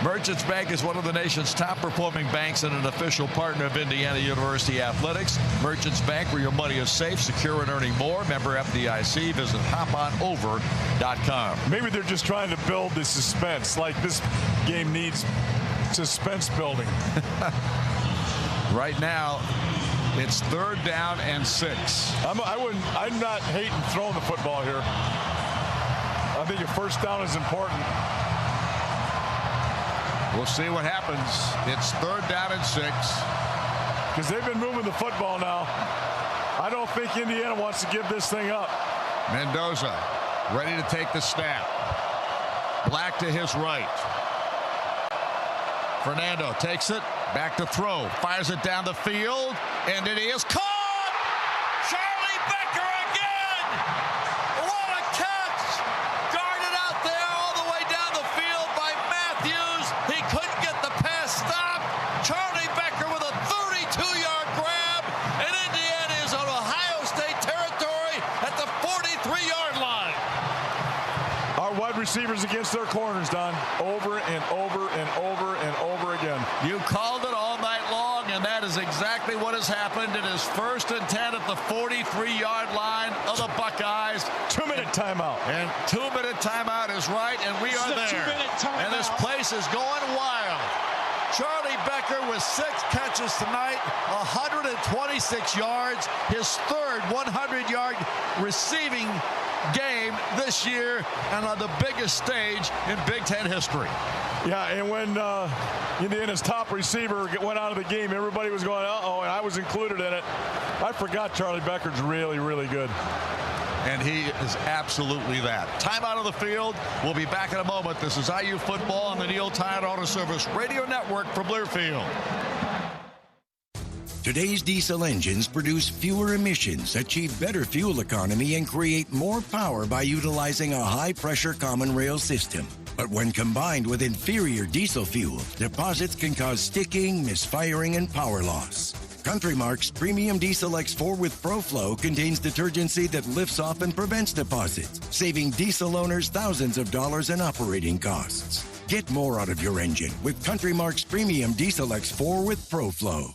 Merchants Bank is one of the nation's top-performing banks and an official partner of Indiana University Athletics. Merchants Bank, where your money is safe, secure, and earning more. Member FDIC. Visit hoponover.com. Maybe they're just trying to build the suspense. Like this game needs suspense building. Right now, it's 3rd down and 6. I'm not hating throwing the football here. I think a first down is important. We'll see what happens. It's 3rd down and 6. Because they've been moving the football now. I don't think Indiana wants to give this thing up. Mendoza ready to take the snap. Black to his right. Fernando takes it. Back to throw. Fires it down the field. And it is caught! Charlie Becker again! What a catch! Guarded out there all the way down the field by Matthews. He couldn't get the pass stopped. Charlie Becker with a 32-yard grab. And Indiana is on Ohio State territory at the 43-yard line. Our wide receivers against their corners, Don. Over and over and over and over again. You called it all night long, and that is exactly what has happened. It is 1st and 10 at the 43-yard line of the Buckeyes. 2-minute timeout. And 2-minute timeout is right, and we are there. And this place is going wild. Charlie Becker with 6 catches tonight, 126 yards, his 3rd 100-yard receiving game this year, and on the biggest stage in Big Ten history. Yeah, and when Indiana's top receiver went out of the game, everybody was going, uh-oh, and I was included in it. I forgot Charlie Becker's really, really good. And he is absolutely that. Time out of the field. We'll be back in a moment. This is IU football on the Neil Tide Auto Service Radio Network from Learfield. Today's diesel engines produce fewer emissions, achieve better fuel economy, and create more power by utilizing a high-pressure common rail system. But when combined with inferior diesel fuel, deposits can cause sticking, misfiring, and power loss. Country Mark's Premium Diesel X4 with ProFlow contains detergency that lifts off and prevents deposits, saving diesel owners thousands of dollars in operating costs. Get more out of your engine with Country Mark's Premium Diesel X4 with ProFlow.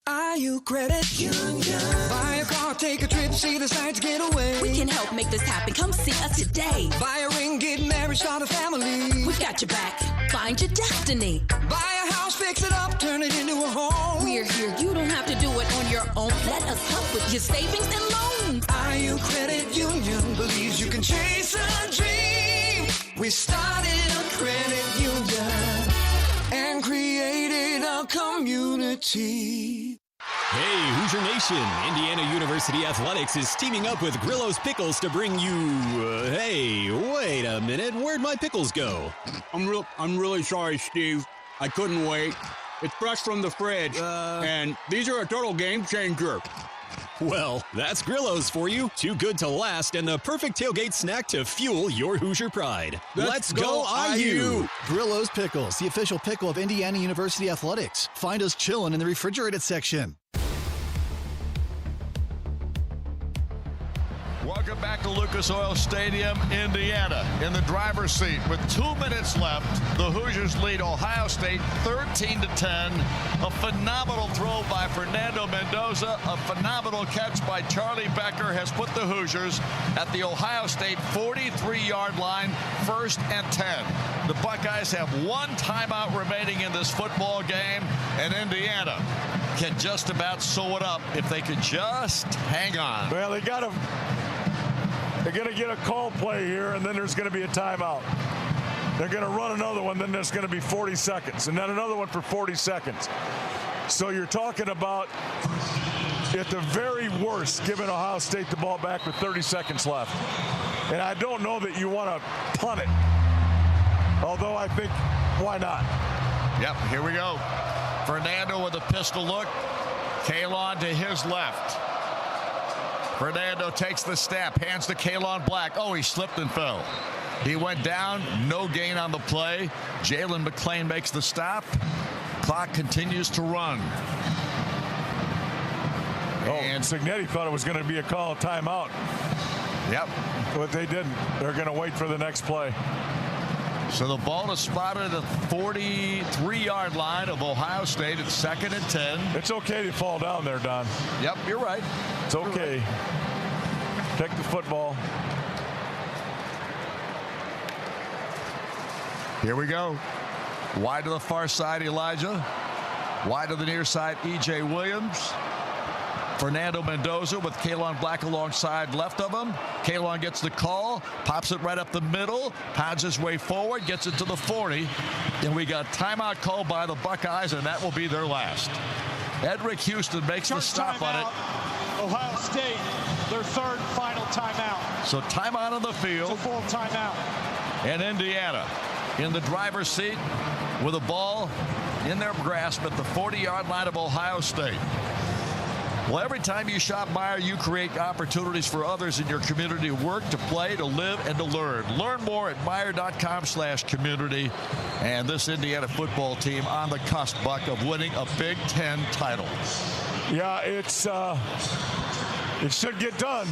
IU Credit Union. Buy a car, take a trip, see the sights, get away. We can help make this happen. Come see us today. Buy a ring, get married, start a family. We've got your back. Find your destiny. Buy a house, fix it up, turn it into a home. We're here. You don't have to do it on your own. Let us help with your savings and loans. IU Credit Union believes you can chase a dream. We started a credit union and created a community. Hey, Hoosier Nation! Indiana University Athletics is teaming up with Grillo's Pickles to bring you... hey, wait a minute. Where'd my pickles go? I'm really sorry, Steve. I couldn't wait. It's fresh from the fridge, and these are a total game changer. Well, that's Grillo's for you. Too good to last and the perfect tailgate snack to fuel your Hoosier pride. Let's go IU! Grillo's Pickles, the official pickle of Indiana University Athletics. Find us chilling in the refrigerated section. Welcome back to Lucas Oil Stadium, Indiana. In the driver's seat with 2 minutes left, the Hoosiers lead Ohio State 13-10. A phenomenal throw by Fernando Mendoza. A phenomenal catch by Charlie Becker has put the Hoosiers at the Ohio State 43-yard line, 1st and 10. The Buckeyes have 1 timeout remaining in this football game, and Indiana can just about sew it up if they could just hang on. Well, they're going to get a call play here, and then there's going to be a timeout. They're going to run another one, then there's going to be 40 seconds, and then another one for 40 seconds. So you're talking about, at the very worst, giving Ohio State the ball back with 30 seconds left. And I don't know that you want to punt it. Although I think Why not? Yep, here we go. Fernando with a pistol look. Kalon to his left. Fernando takes the snap, hands to Kalon Black. Oh, he slipped and fell. He went down, no gain on the play. Jalen McClain makes the stop. Clock continues to run. And Cignetti thought it was going to be a call timeout. Yep. But they didn't. They're going to wait for the next play. So the ball is spotted at the 43-yard line of Ohio State. It's 2nd and 10. It's okay to fall down there, Don. Yep, you're right. It's okay. Right. Take the football. Here we go. Wide to the far side, Elijah. Wide to the near side, E.J. Williams. Fernando Mendoza with Kalon Black alongside left of him. Kalon gets the call, pops it right up the middle, pounds his way forward, gets it to the 40. And we got timeout called by the Buckeyes, and that will be their last. Edric Houston makes the stop on it. Ohio State, their 3rd and final timeout. So timeout on the field. It's a full timeout. And Indiana in the driver's seat with a ball in their grasp at the 40-yard line of Ohio State. Well, every time you shop Meijer, you create opportunities for others in your community to work, to play, to live, and to learn. Learn more at Meijer.com/community. And this Indiana football team on the cusp, Buck, of winning a Big Ten title. Yeah, it should get done.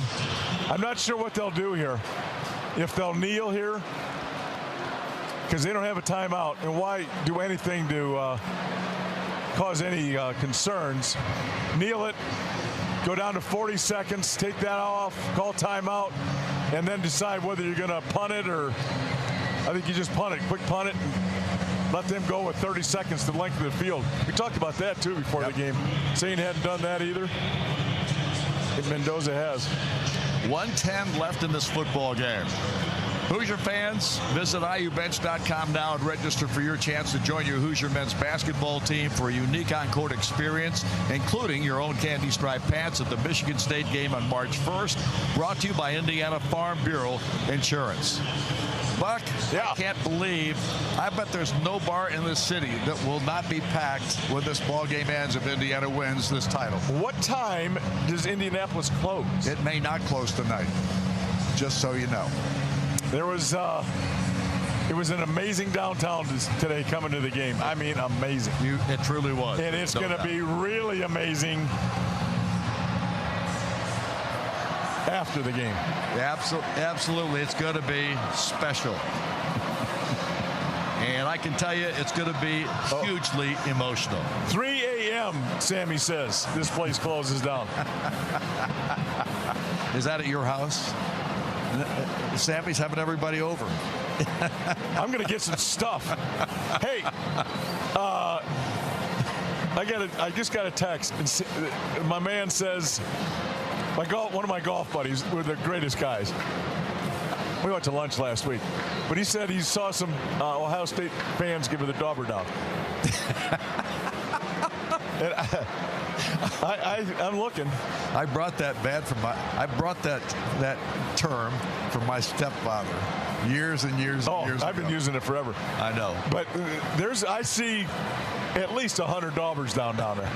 I'm not sure what they'll do here. If they'll kneel here, because they don't have a timeout. And why do anything to cause any concerns? Kneel it, go down to 40 seconds, take that off, call timeout, and then decide whether you're going to punt it or I think you just punt it, quick punt it, and let them go with 30 seconds to the length of the field. We talked about that, too, before the game. Sane hadn't done that either. And Mendoza has. 1:10 left in this football game. Hoosier fans, visit IUbench.com now and register for your chance to join your Hoosier men's basketball team for a unique on-court experience, including your own candy striped pants at the Michigan State game on March 1st, brought to you by Indiana Farm Bureau Insurance. Buck, I can't believe, I bet there's no bar in this city that will not be packed when this ball game ends if Indiana wins this title. What time does Indianapolis close? It may not close tonight, just so you know. There was, it was an amazing downtown today coming to the game. I mean, amazing. It truly was. And it's going to be really amazing after the game. Absolutely. It's going to be special. And I can tell you it's going to be hugely emotional. 3 a.m., Sammy says, this place closes down. Is that at your house? Sammy's having everybody over. I'm going to get some stuff. Hey, I just got a text. My man says, one of my golf buddies were the greatest guys. We went to lunch last week, but he said he saw some Ohio State fans give her the dauber down. And I'm looking. I brought that term from my stepfather years and years and years I've ago. been using it forever. I know. But I see at least 100 daubers down there.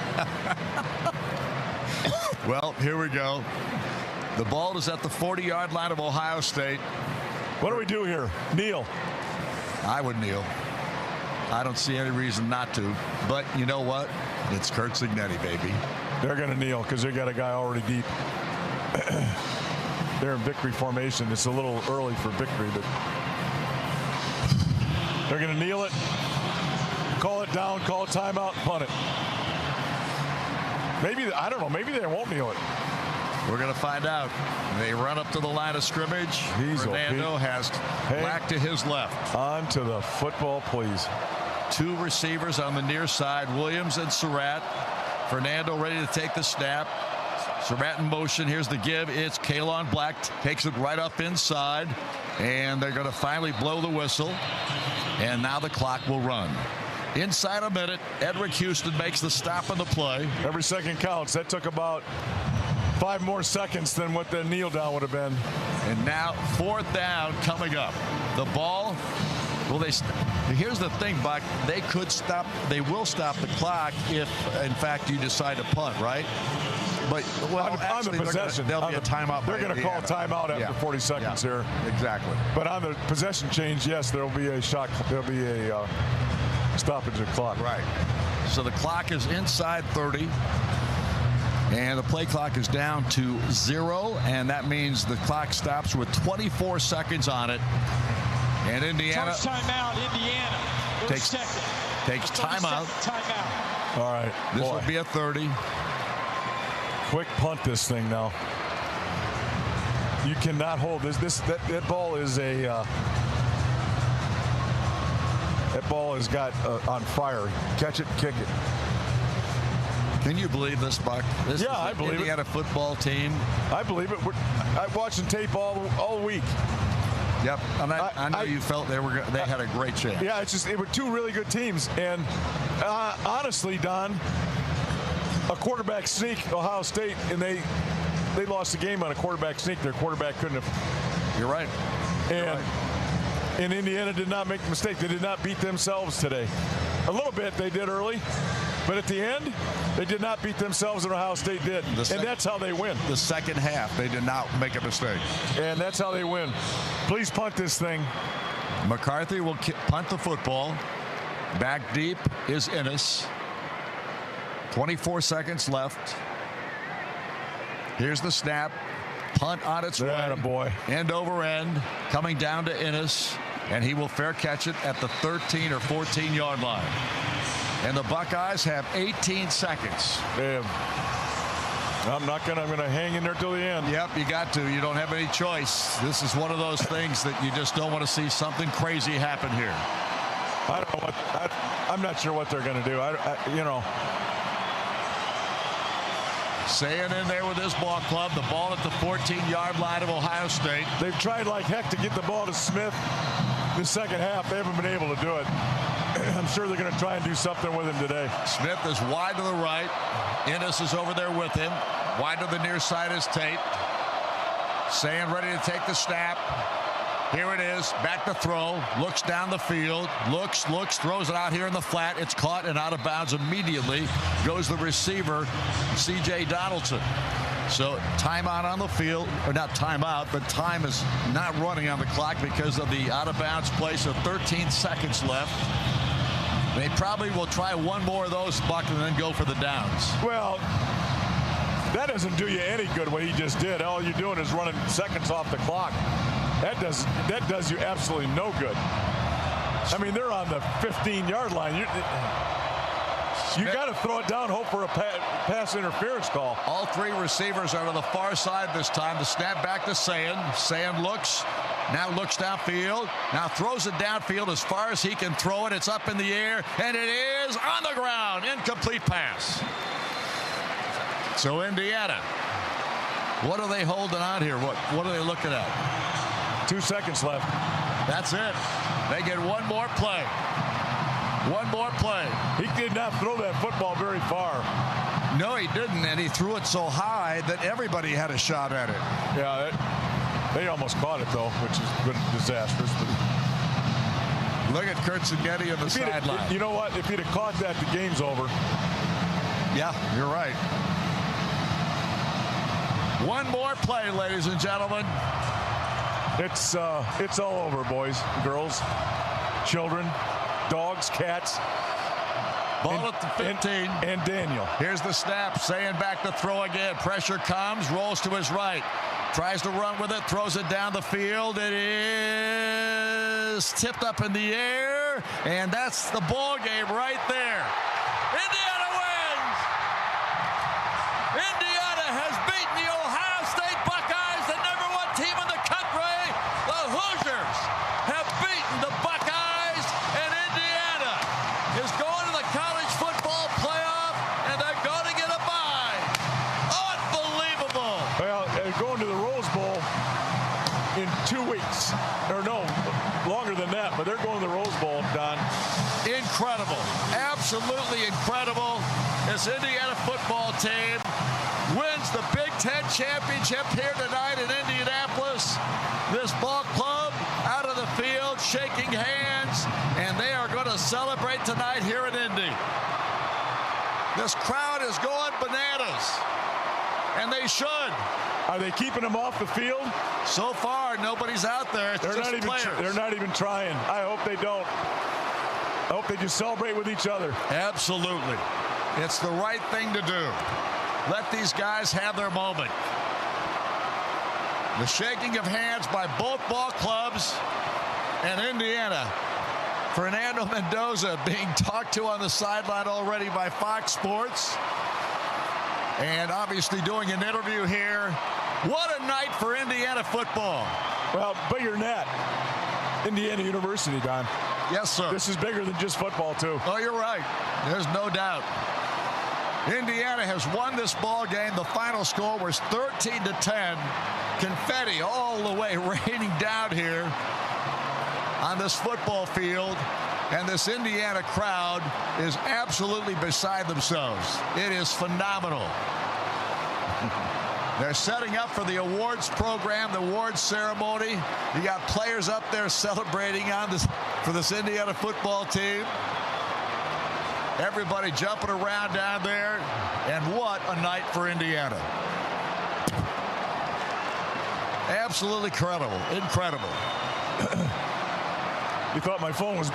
Well, here we go. The ball is at the 40-yard line of Ohio State. What do we do here? Kneel. I would kneel. I don't see any reason not to. But you know what? It's Curt Cignetti, baby. They're going to kneel because they got a guy already deep. They're in victory formation. It's a little early for victory, but they're going to kneel it, call it down, call a timeout, punt it. Maybe, I don't know, maybe they won't kneel it. We're going to find out. They run up to the line of scrimmage. Fernando has Black to his left. On to the football, please. Two receivers on the near side, Williams and Surratt. Fernando ready to take the snap. Surratt in motion. Here's the give. It's Kalon Black. Takes it right up inside. And they're going to finally blow the whistle. And now the clock will run. Inside a minute, Edric Houston makes the stop on the play. Every second counts. That took about 5 more seconds than what the kneel down would have been. And now 4th down coming up. The ball, Here's the thing, Buck. They will stop the clock if, in fact, you decide to punt, right? But on the possession, there'll be a timeout. They're going to call a timeout after 40 seconds here. Exactly. But on the possession change, yes, there'll be a shot. There'll be a stoppage of clock. Right. So the clock is inside 30. And the play clock is down to 0, and that means the clock stops with 24 seconds on it. And Indiana First timeout, Indiana. Takes timeout. Timeout. All right. This will be a 30. Quick punt this thing now. You cannot hold this. That ball is a. That ball has got on fire. Catch it, kick it. Can you believe this, Buck? I believe it. Indiana football team. I believe it. I'm watching tape all week. Yep, and I know you felt they had a great chance. Yeah, it were two really good teams, and honestly, Don, a quarterback sneak, Ohio State, and they lost the game on a quarterback sneak. Their quarterback couldn't have. You're right. And Indiana did not make the mistake. They did not beat themselves today. A little bit they did early, but at the end, they did not beat themselves, and Ohio State did. And that's how they win. The second half, they did not make a mistake. And that's how they win. Please punt this thing. McCarthy will punt the football. Back deep is Ennis. 24 seconds left. Here's the snap. Punt on its way. Boy. End over end. Coming down to Ennis. And he will fair catch it at the 13 or 14-yard line. And the Buckeyes have 18 seconds. Damn. I'm going to hang in there till the end. Yep, you got to. You don't have any choice. This is one of those things that you just don't want to see something crazy happen here. I don't know what. I'm not sure what they're going to do. Staying in there with his ball club. The ball at the 14-yard line of Ohio State. They've tried like heck to get the ball to Smith the second half. They haven't been able to do it. I'm sure they're going to try and do something with him today. Smith is wide to the right. Ennis is over there with him. Wide to the near side is Tate. Saying ready to take the snap. Here it is. Back to throw. Looks down the field. Looks, throws it out here in the flat. It's caught and out of bounds immediately. Goes the receiver, C.J. Donaldson. So timeout on the field, or not timeout, but time is not running on the clock because of the out-of-bounds play, so 13 seconds left. They probably will try one more of those, Buck, and then go for the downs. Well, that doesn't do you any good what he just did. All you're doing is running seconds off the clock. That does you absolutely no good. I mean, they're on the 15-yard line. You got to throw it down, hope for a pass interference call. All three receivers are to the far side this time. The snap back to Sayan. Sayan looks downfield. Now throws it downfield as far as he can throw it. It's up in the air, and it is on the ground. Incomplete pass. So Indiana, what are they holding on here? What are they looking at? 2 seconds left. That's it. They get one more play. One more play. He did not throw that football very far. No, he didn't, and he threw it so high that everybody had a shot at it. Yeah, they almost caught it, though, which is disastrous. But look at Kurt Zagetti on the sideline. You know what? If he'd have caught that, the game's over. Yeah, you're right. One more play, ladies and gentlemen. It's all over, boys, girls, children, dogs, cats. Ball at the 15. And Daniel. Here's the snap. Saying back to throw again. Pressure comes. Rolls to his right. Tries to run with it. Throws it down the field. It is tipped up in the air. And that's the ball game right there. Indiana wins. Indiana has beaten the Ohio State Buckeyes, the #1 team in the country. The Hoosiers have beaten the Buckeyes, and Indiana is going to the college football playoff, and they're going to get a bye. Unbelievable. Well, going to the Rose Bowl in 2 weeks. Or no, longer than that, but they're going to the Rose Bowl, Don. Incredible. Absolutely incredible. This Indiana football team wins the Big Ten championship here tonight in Indianapolis. This ball club out of the field shaking hands, and they are This crowd is going bananas, and they should. Are they keeping them off the field? So far, nobody's out there. It's just players. They're not even trying. I hope they don't. I hope they just celebrate with each other. Absolutely. It's the right thing to do. Let these guys have their moment. The shaking of hands by both ball clubs and Indiana. Fernando Mendoza being talked to on the sideline already by Fox Sports. And obviously doing an interview here. What a night for Indiana football. Well, bigger than that. Indiana University, Don. Yes, sir. This is bigger than just football, too. Oh, you're right. There's no doubt. Indiana has won this ball game. The final score was 13-10. Confetti all the way raining down here on this football field. And this Indiana crowd is absolutely beside themselves. It is phenomenal. They're setting up for the awards program, the awards ceremony. You got players up there celebrating for this Indiana football team. Everybody jumping around down there. And what a night for Indiana. Absolutely incredible. You thought my phone was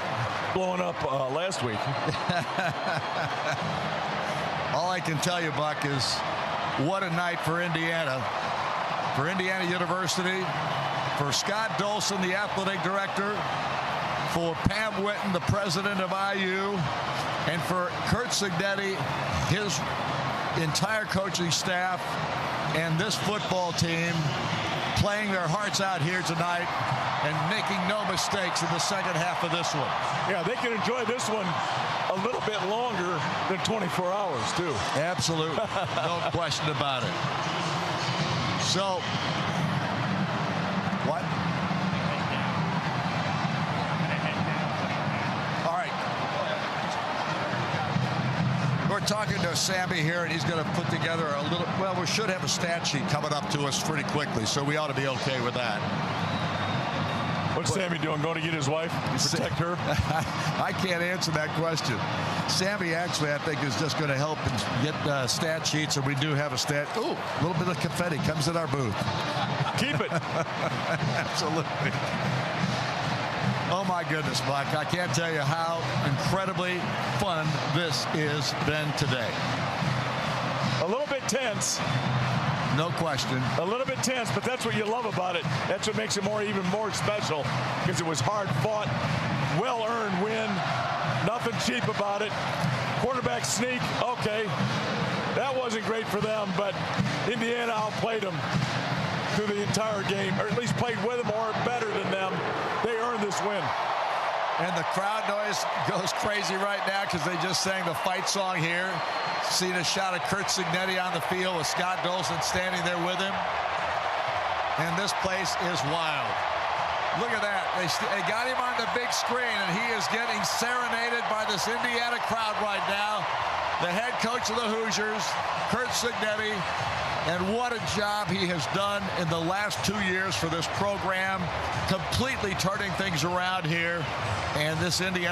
blowing up last week. All I can tell you, Buck, is what a night for Indiana University, for Scott Dolson, the athletic director, for Pam Witten, the president of IU, and for Kurt Signetti, his entire coaching staff, and this football team playing their hearts out here tonight and making no mistakes in the second half of this one. Yeah, they can enjoy this one a little bit longer than 24 hours, too. Absolutely. No question about it. So, what? All right. We're talking to Sammy here, and he's going to put together a little, well, we should have a stat sheet coming up to us pretty quickly, so we ought to be okay with that. What's Sammy doing? Going to get his wife? Protect her? I can't answer that question. Sammy actually, I think, is just going to help and get stat sheets, and we do have a stat. Ooh, a little bit of confetti comes in our booth. Keep it. Absolutely. Oh, my goodness, Buck. I can't tell you how incredibly fun this has been today. A little bit tense. No question. A little bit tense, but that's what you love about it. That's what makes it even more special, because it was hard fought, well-earned win, nothing cheap about it. Quarterback sneak, okay. That wasn't great for them, but Indiana outplayed them through the entire game, or at least played with them or better than them. They earned this win. And the crowd noise goes crazy right now because they just sang the fight song here. Seen a shot of Kurt Signetti on the field with Scott Dolson standing there with him. And this place is wild. Look at that. They got him on the big screen, and he is getting serenaded by this Indiana crowd right now. The head coach of the Hoosiers, Kurt Signetti. And what a job he has done in the last 2 years for this program, completely turning things around here. And this Indiana